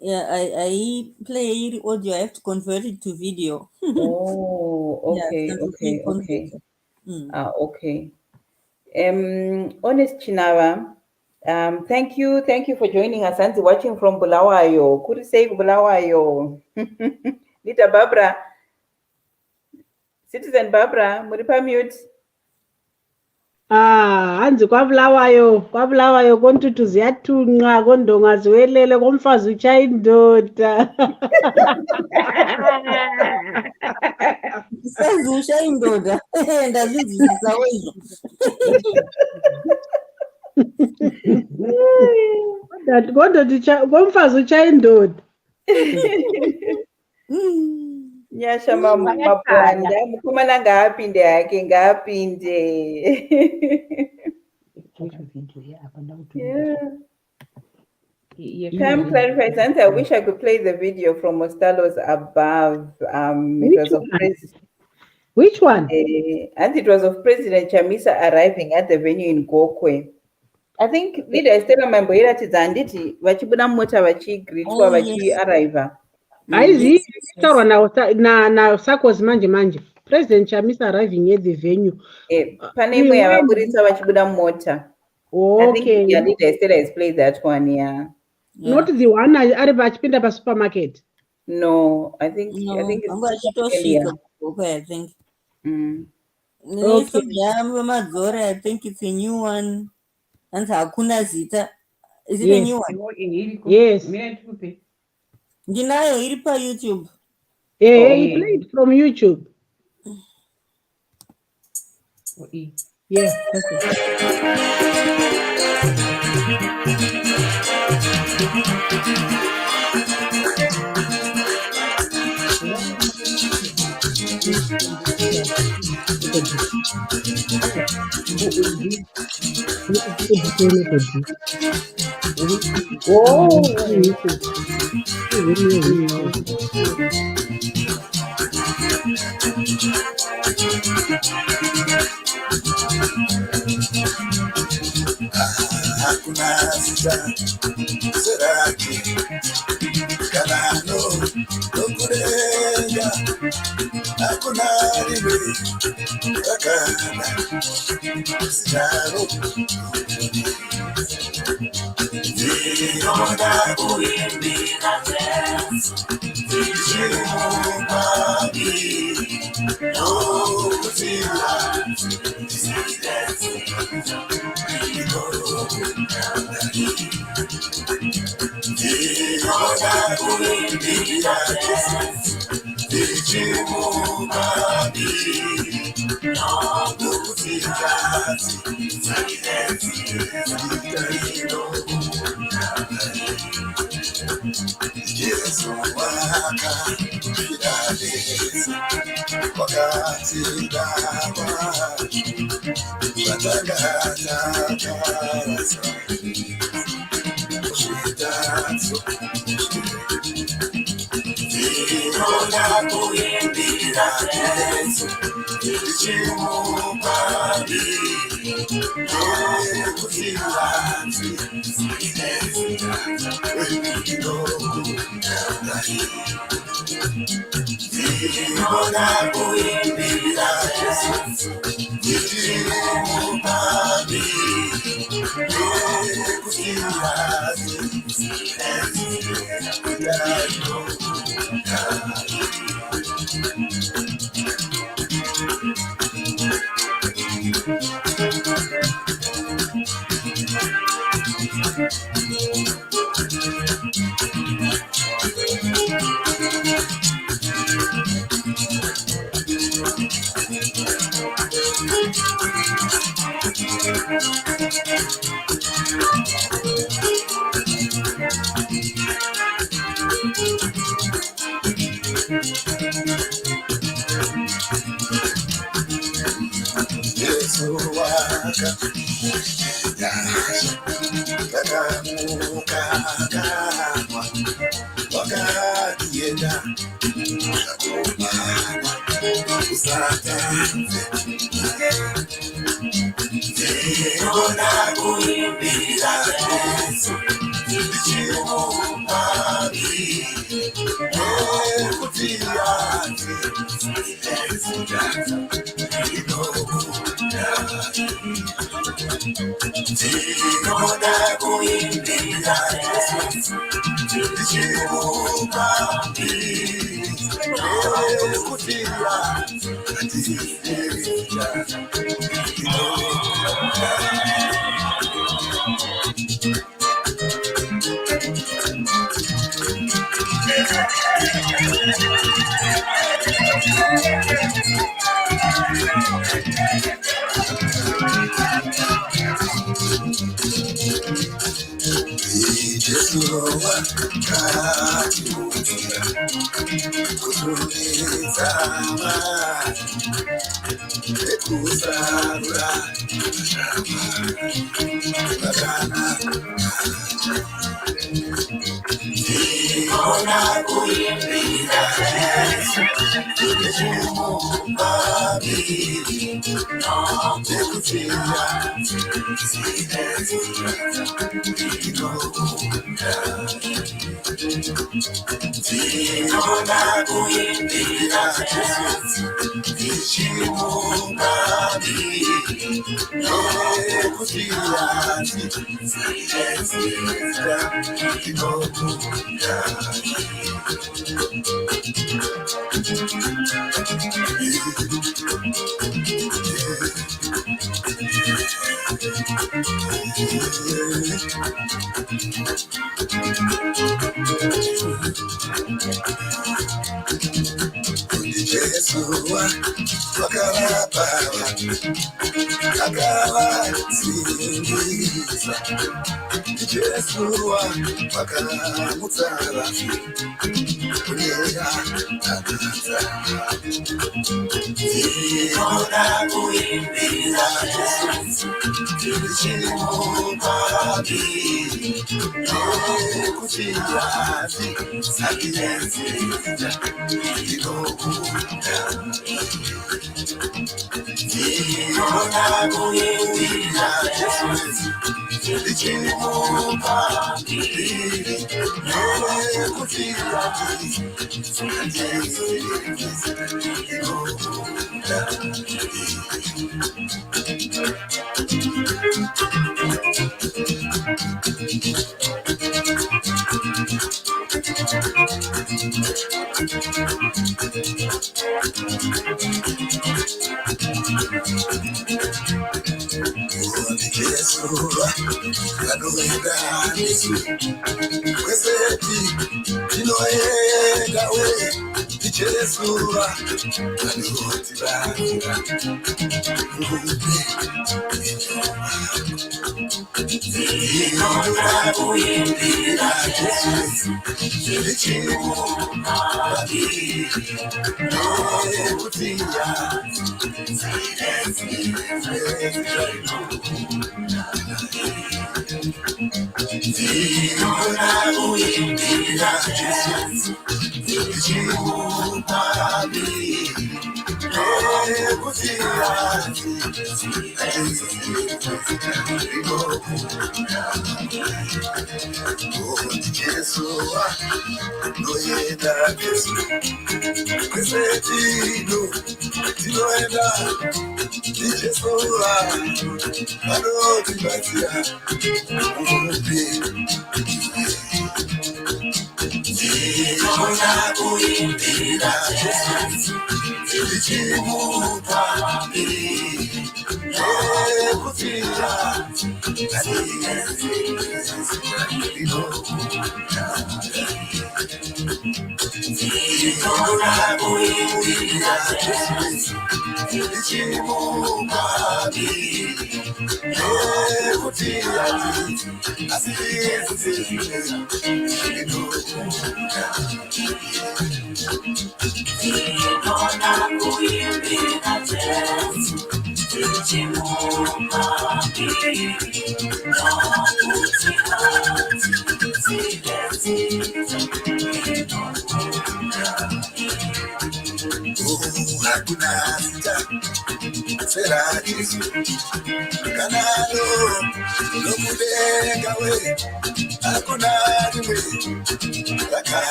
Yeah, I play audio. I have to convert it to video. Oh, okay, Yeah, okay, okay. Mm. Okay. Honest Chinava, thank you for joining us and watching from Bulawayo. Could you say Bulawayo? Lita Barbara, Citizen Barbara, Muripa mute. Hanzi kwabulawayo kontuthi ziyathunqa kondonga ziwelele komfazi utshaya indoda. Mfazi ushaya indoda. Ndazizisa wezwa. Kodwa komfazi utshaya indoda. Nyasha mabwanda mukomana ngaapinde hake ngaapinde. Pam clarifies, and I wish I could play the video from Mostalo's above. It was of Which one? And it was of President Chamisa arriving at the venue in Gokwe. I think leader Stella Mamboira Tizanditi, Vachibuna Mota Vachigritwa Vachi-arriva. Aizi taurwa na Sakos manje. President Chamisa arriving at the venue. Pane imwe yavaburitsa vachibuda mota. Okay. I think leader Stella has played that one, yeah. Not the one ari vachipinda pa supermarket. No, I think it's Okay, I think. Okay. I think it's a new one. And hakuna zita. Is it a new one? Yes. Ndinayo iri pa YouTube. He played from YouTube. Yeah.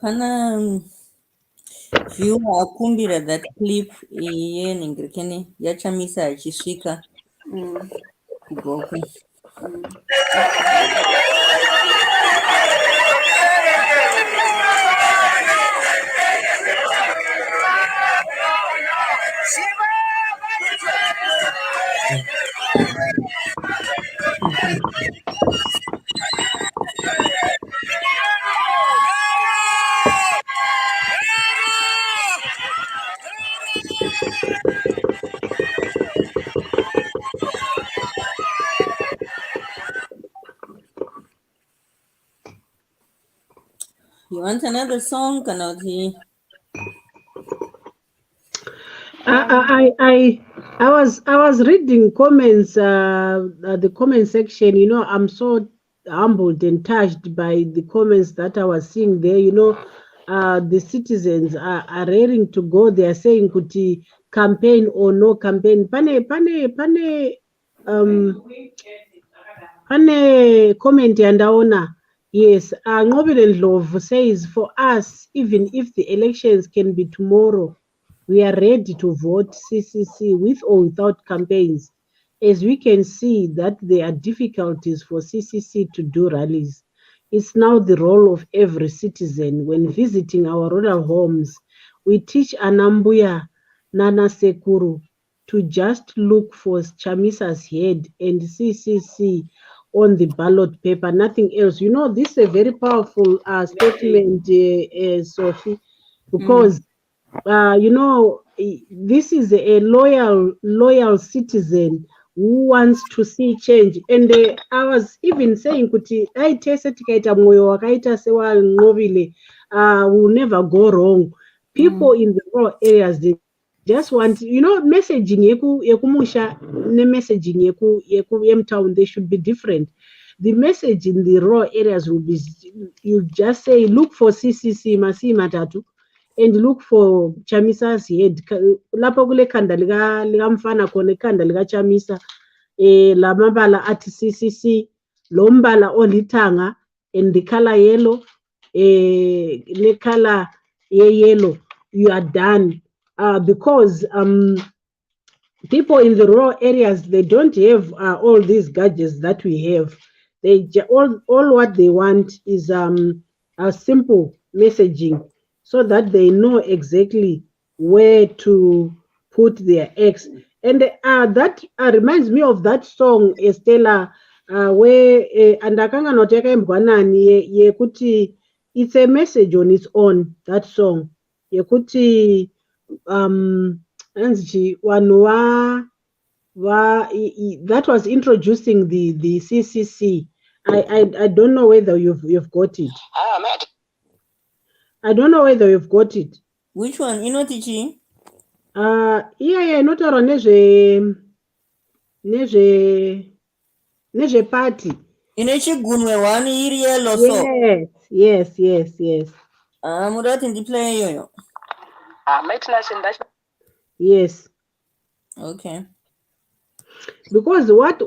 Pana viewer akumbira that clip iye ningirikeni yachamisa achisvika kugokwe. You want another song, Kanoti? I was reading comments, the comment section. You know, I'm so humbled and touched by the comments that I was seeing there. You know, the citizens are raring to go. They are saying, "Kuti campaign or no campaign." Pane comment yandaona. Yes, Ngobile Ndlovu says, for us, even if the elections can be tomorrow, we are ready to vote CCC with or without campaigns, as we can see that there are difficulties for CCC to do rallies. It's now the role of every citizen when visiting our rural homes we teach Anambuya, Nana Sekuru to just look for Chamisa's head and CCC on the ballot paper, nothing else. You know, this is a very powerful statement, Sophie, because you know, this is a loyal citizen who wants to see change. And I was even saying kuti aitese tikaita mwoyo wakaita sewa Nqobile, will never go wrong. People in the rural areas, they just want, you know, messaging yekumusha ne messaging yemtown, they should be different. The message in the rural areas will be, you just say, look for CCC masi matatu and look for Chamisa's head. Lapho kule khanda lika mfana khona ikhanda lika Chamisa, la mabala ati CCC, lo mbala olithanga and the color yellow, the color yellow, you are done. Because people in the rural areas, they don't have all these gadgets that we have. They all what they want is a simple messaging, so that they know exactly where to put their eggs. And that reminds me of that song, Estella, where andakanga noteka mbwanani yekuti it's a message on its own, that song yekuti anzi wanwa that was introducing the CCC. I don't know whether you've got it. I don't know whether you've got it. Which one? You know, teaching? Yeah, not around neje party. Gunwe one yellow so. Yes. Murat in the play yo. Yes. Okay. Because what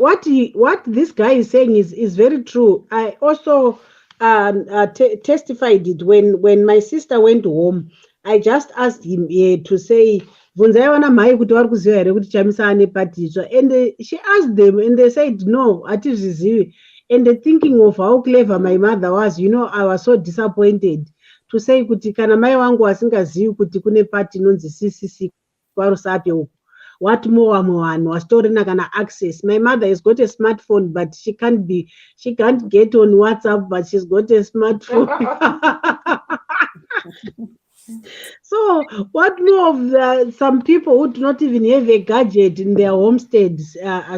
this guy is saying is very true. I also testified it when my sister went home. I just asked him to say, "Vunzaiwana mai kuti vari kuziva here kuti Chamisa ane party itsva?" And she asked them, and they said no, hatizvizivi. And thinking of how clever my mother was, you know, I was so disappointed to say kuti kana mai wangu asingazivi kuti kune party inonzi CCC kwaRusape uko. What more was storing kana access. My mother has got a smartphone, but she can't get on WhatsApp, but she's got a smartphone. So what more of some people who do not even have a gadget in their homesteads?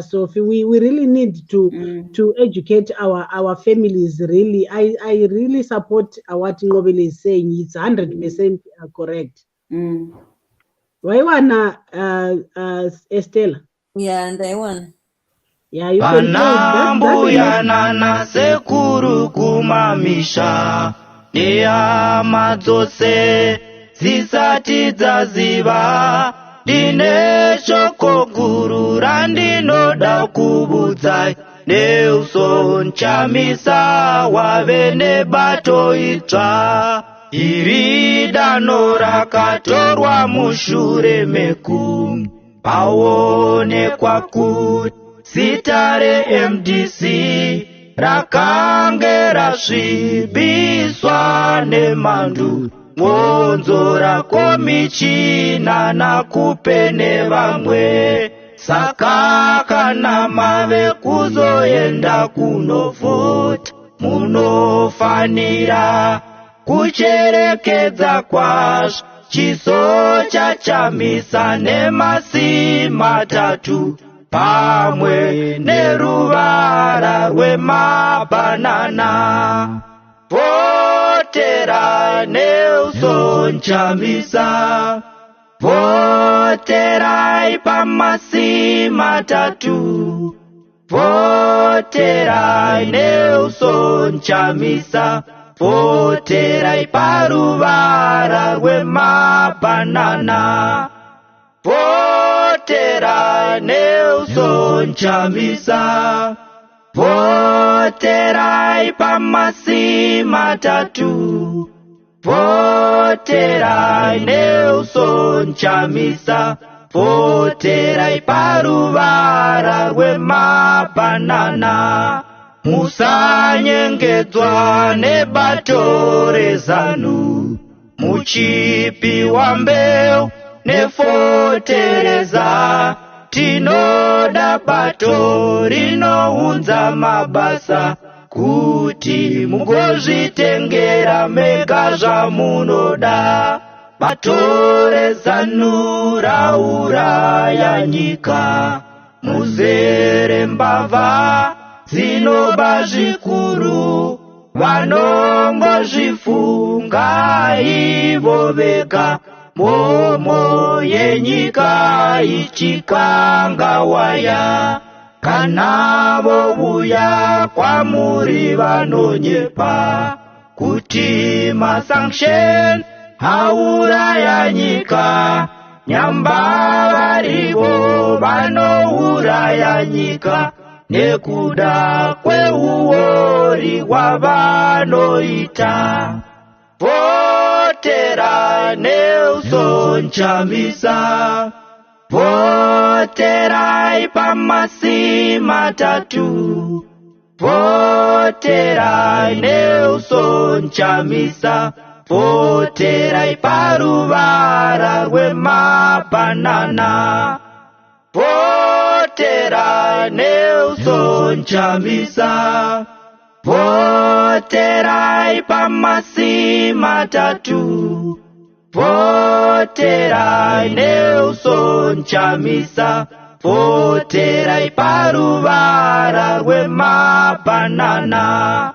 Sophie, we really need to educate our families. Really, I really support what Nqobile is saying. It's 100% correct. Why wanna Estella? Yeah, and I won. Yeah, you can Anambuya nana sekuru kumamisha Niyama dzose zisati dzaziva Dine shoko guru randinoda kubudzai Neuso Chamisa wave nebato itsva Iri dano rakatorwa mushure meku Paonekwa kuti sitare MDC rakange rasvibiswa nemandu Ngonzo rako michina nakupe nevamwe Saka kana mave kuzoenda kunovhota Munofanira kucherekedza kwazvo chiso chaChamisa nemasi matatu pamwe neruvara rwemabhanana votera Nelson Chamisa voterai pamasi matatu voterai Nelson Chamisa voterai paruvara rwemabhanana voterai Nelson Chamisa voterai pamasi matatu voterai Nelson Chamisa voterai paruvara rwemabhanana musanyengedzwa nebato rezanu muchipiwa mbeu nefotereza. Tinoda bato rinounza mabasa kuti mugozvitengera mega zvamunoda. Bato rezanu rauraya nyika, muzere mbavha dzinoba zvikuru, vanongozvifunga ivo vega. Mwomo yenyika ichikangawaya, kana vouya kwamuri vanonyepa, kuti masanction hauraya nyika, nyamba varivo vanouraya nyika, nekuda kweuori hwavanoita. Votera Nelson Chamisa, voterai pamasi matatu. Voterai Nelson Chamisa, voterai paruvara rwemabanana. Voterai Nelson Chamisa, voterai pamasi matatu. Voterai Nelson Chamisa, voterai paruvara rwemabanana.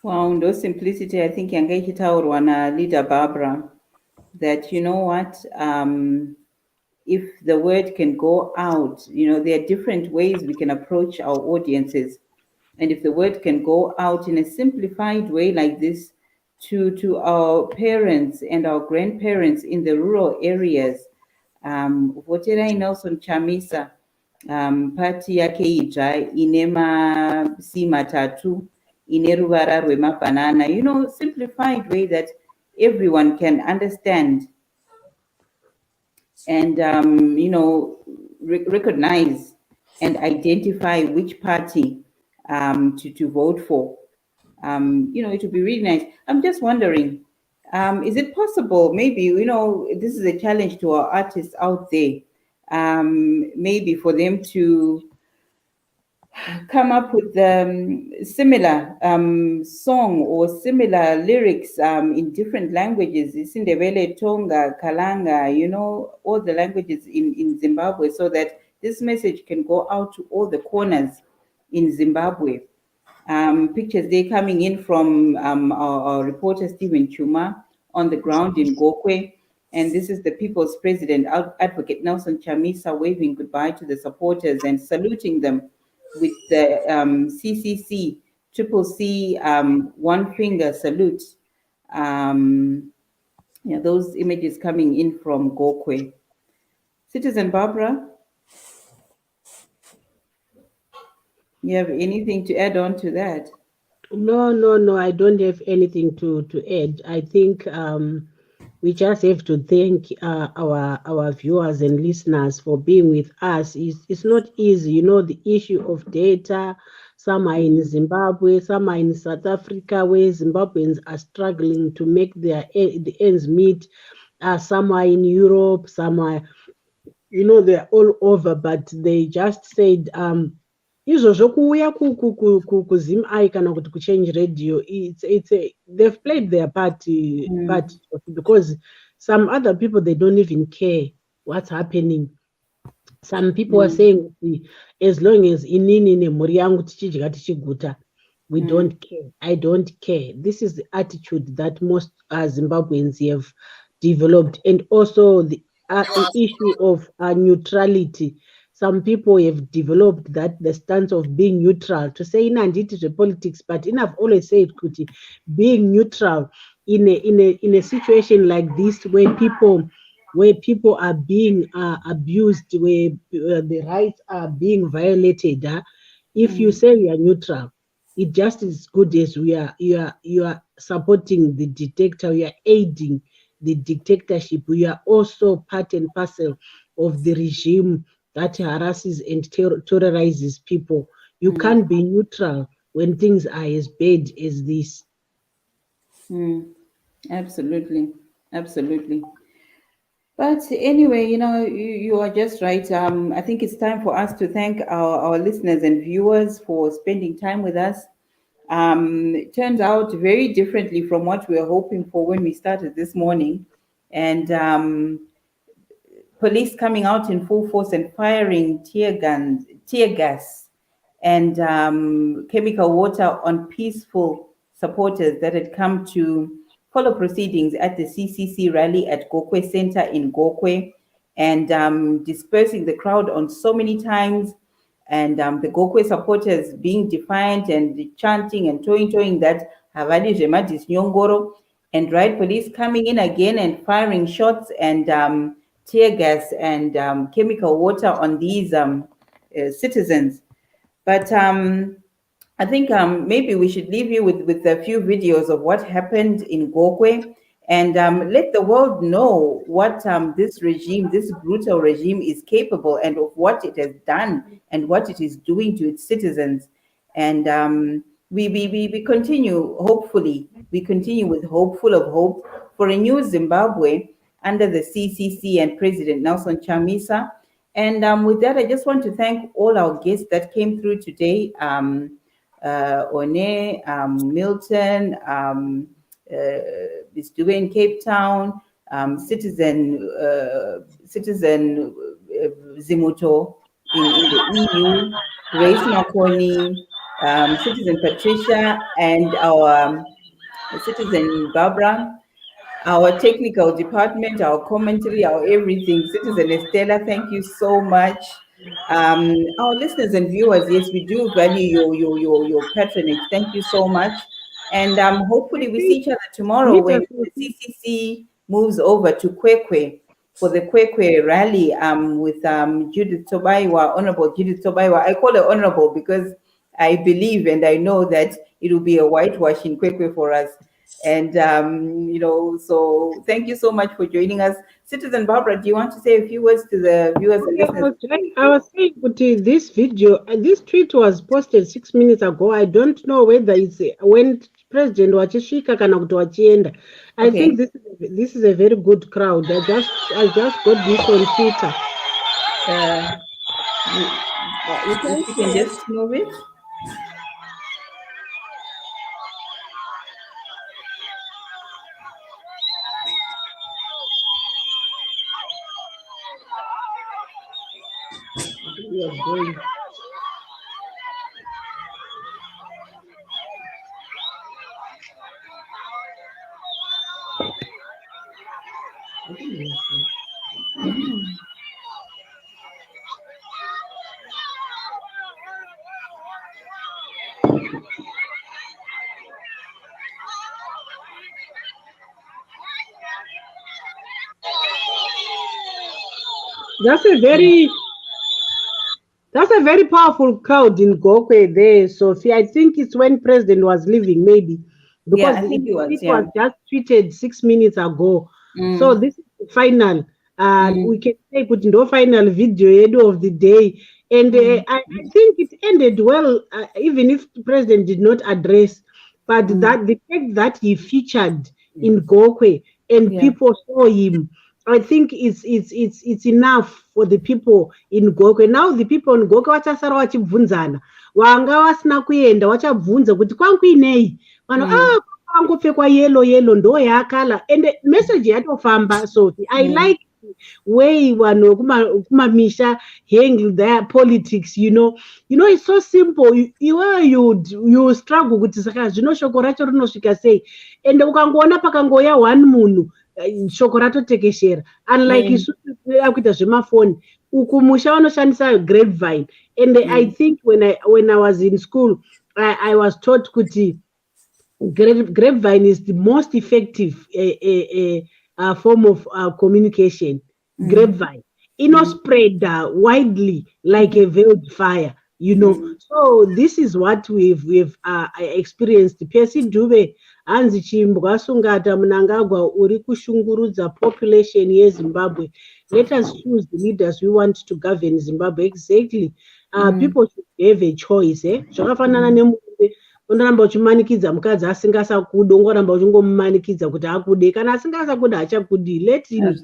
Wow, no simplicity. I think yanga ichitaurwa leader Barbara, that you know what, if the word can go out, there are different ways we can approach our audiences, and if the word can go out in a simplified way like this to our parents and our grandparents in the rural areas, voterai Nelson Chamisa, party yake itsva ine masi matatu, ine ruvara rwemabanana, simplified way that everyone can understand and recognize and identify which party to vote for. It would be really nice. I'm just wondering, is it possible, maybe, this is a challenge to our artists out there, maybe for them to come up with similar song or similar lyrics in different languages, Isindebele, Tonga, Kalanga, all the languages in Zimbabwe, so that this message can go out to all the corners in Zimbabwe. Pictures there coming in from our reporter Stephen Chuma on the ground in Gokwe, and this is the People's President, Advocate Nelson Chamisa, waving goodbye to the supporters and saluting them with the CCC CCC one finger salute. Those images coming in from Gokwe. Citizen Barbara, you have anything to add on to that? No, I don't have anything to add. I think we just have to thank our viewers and listeners for being with us. It's not easy, the issue of data. Some are in Zimbabwe, some are in South Africa, where Zimbabweans are struggling to make the ends meet. Some are in Europe, some are, they're all over, but they just said, izvozvo kuuya kuzim-I kana kuti kuchange radio, they've played their part, because some other people, they don't even care what's happening. Some people are saying, as long as inini nemhuri yangu tichidya tichiguta, we don't care. I don't care. This is the attitude that most Zimbabweans have developed, and also the issue of neutrality. Some people have developed that the stance of being neutral, to say inanditi politics, but I've always said kuti, being neutral in a situation like this, where people are being abused, where the rights are being violated. If you say we are neutral, it just as good as you are supporting the dictator, you are aiding the dictatorship. You are also part and parcel of the regime that harasses and terrorizes people. You can't be neutral when things are as bad as this. Absolutely. Absolutely. But anyway, you are just right. I think it's time for us to thank our listeners and viewers for spending time with us. It turned out very differently from what we were hoping for when we started this morning. And police coming out in full force and firing tear gas, and chemical water on peaceful supporters that had come to follow proceedings at the CCC rally at Gokwe Center in Gokwe, and dispersing the crowd on so many times, and the Gokwe supporters being defiant and chanting and toing that Havadi Jemadis Nyongoro, and riot police coming in again and firing shots and tear gas and chemical water on these citizens. But I think maybe we should leave you with a few videos of what happened in Gokwe, and let the world know what this regime, this brutal regime, is capable and of what it has done and what it is doing to its citizens. And we continue, hopefully, we continue with hope, full of hope for a new Zimbabwe under the CCC and President Nelson Chamisa. And with that, I just want to thank all our guests that came through today. One, Milton, Ms. Dube in Cape Town, Citizen Zimuto in the EU, Grace Marconi, Citizen Patricia, and our Citizen Barbara, our technical department, our commentary, our everything. Citizen Estella, thank you so much. Our listeners and viewers, yes, we do value your patronage. Thank you so much. And hopefully we see each other tomorrow when the CCC moves over to Kwekwe for the Kwekwe rally with Judith Tobaiwa, Honorable Judith Tobaiwa. I call her Honorable because I believe and I know that it will be a whitewash in Kwekwe for us. And, so thank you so much for joining us. Citizen Barbara, do you want to say a few words to the viewers and listeners? I was saying, but this video, this tweet was posted 6 minutes ago. I don't know whether it's when President Wachishika kana kuti wachienda. I think this is a very good crowd. I just got this on Twitter. You can just move it. We are going. That's a very powerful crowd in Gokwe there, Sophie. I think it's when President was leaving, maybe. Because I think it was just tweeted 6 minutes ago. So this is the final. We can say put no final video end of the day. And I think it ended well, even if the President did not address. But that the fact that he featured in Gokwe and people saw him, I think it's enough for the people in Gokwe. Now the people in Gokwe vachasara vachibvunzana. Wanga vasina kuenda vachabvunza kuti kwanguinei. Vanhu kwangopfekwa yellow ndo yakala. And the message yatofamba, so I like the way vanhu kumamisha handle their politics, it's so simple. You struggle kuti saka zvino shoko racho rinosvika sei. And ukangoona pakangoya one munhu shoko ratotekeshera, unlike isusu akuita zvemafoni uku musha vanoshandisa grapevine. And I think when I was in school I was taught kuti grapevine is the most effective form of communication. Grapevine spread widely like a veiled fire, So this is what we've experienced. Percy Dube hanzi chimbwa sungata Mnangagwa uri kushungurudza population yeZimbabwe. Let us choose the leaders we want to govern Zimbabwe. Exactly. People should have a choice. Zvakafanana nemurume unoramba uchimanikidza mukadzi asingasakude, ungoramba uchingomumanikidza kuti akude. Kana asingasakude hachakudi. Let him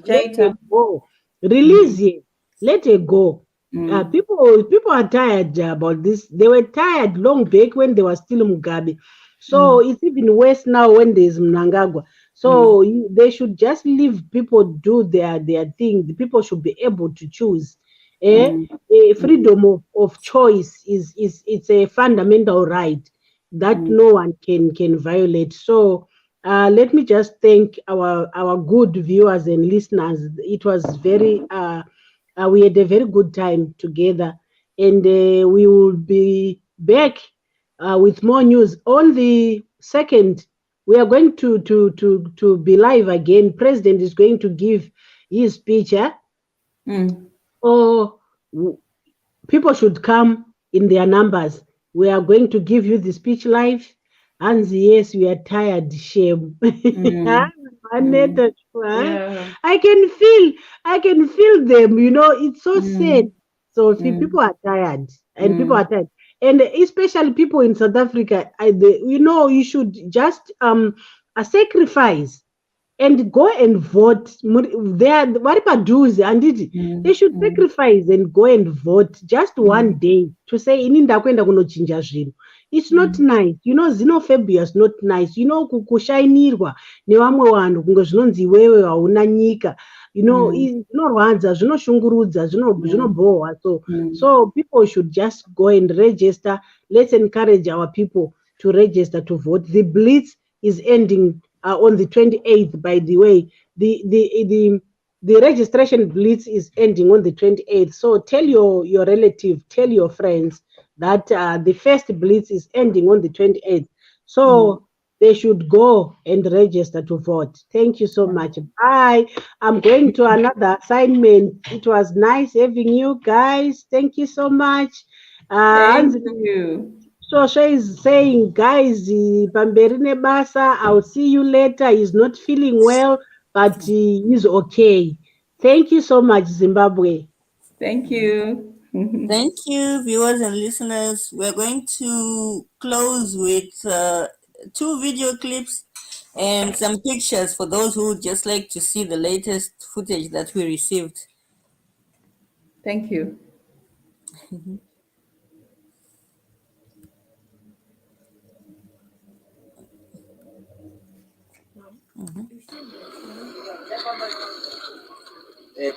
go. Release him. Let her go. People are tired about this. They were tired long back when they were still Mugabe. So it's even worse now when there's Mnangagwa. So they should just leave people do their thing. The people should be able to choose. Freedom of choice is it's a fundamental right that no one can violate. So let me just thank our good viewers and listeners. It was very we had a very good time together, and we will be back with more news on the 2nd. We are going to be live again. President is going to give his speech. So people should come in their numbers. We are going to give you the speech live. And yes, we are tired. Shame. Yeah. I can feel them. It's so sad. So people are tired, and people are tired, and especially people in South Africa. You should just a sacrifice and go and vote. They are whatever dues, and they should sacrifice and go and vote just one day to say ini ndakwenda kunochinja zvinhu. It's not nice. Xenophobia is not nice. Kushainirwa nevamwe vanhu kunge zvinonzi iwewe hauna nyika. Zvinorwadza, zvinoshungurudza, zvinobhohwa. So people should just go and register. Let's encourage our people to register to vote. The blitz is ending on the 28th, by the way. The registration blitz is ending on the 28th. So tell your relative, tell your friends that the first blitz is ending on the 28th. So they should go and register to vote. Thank you so much. Bye. I'm going to another assignment. It was nice having you guys. Thank you so much. Thank you. So she is saying, guys, Pamberine Basa, I'll see you later. He's not feeling well, but he's okay. Thank you so much, Zimbabwe. Thank you. Thank you, viewers and listeners. We're going to close with 2 video clips and some pictures for those who would just like to see the latest footage that we received. Thank you.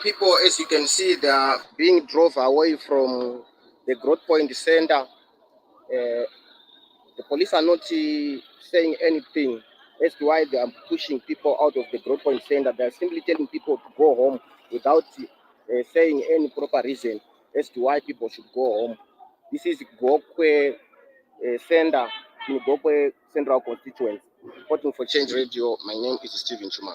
People, as you can see, they are being drove away from the Growth Point Center. The police are not saying anything as to why they are pushing people out of the Growth Point Center. They are simply telling people to go home without saying any proper reason as to why people should go home. This is Gokwe Center in Gokwe Central Constituency. Reporting for Change Radio, my name is Stephen Chuma.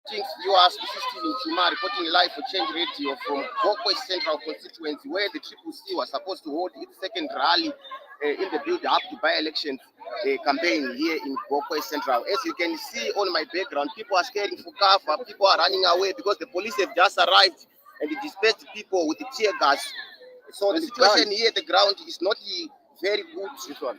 Viewers, this is Stephen Chuma reporting live for Change Radio from Gokwe Central Constituency, where the CCC was supposed to hold its second rally in the build-up to by-elections campaign here in Gokwe Central. As you can see on my background, people are scaring for cover, people are running away because the police have just arrived and dispersed people with the tear gas. So the situation here at the ground is not very good. This one.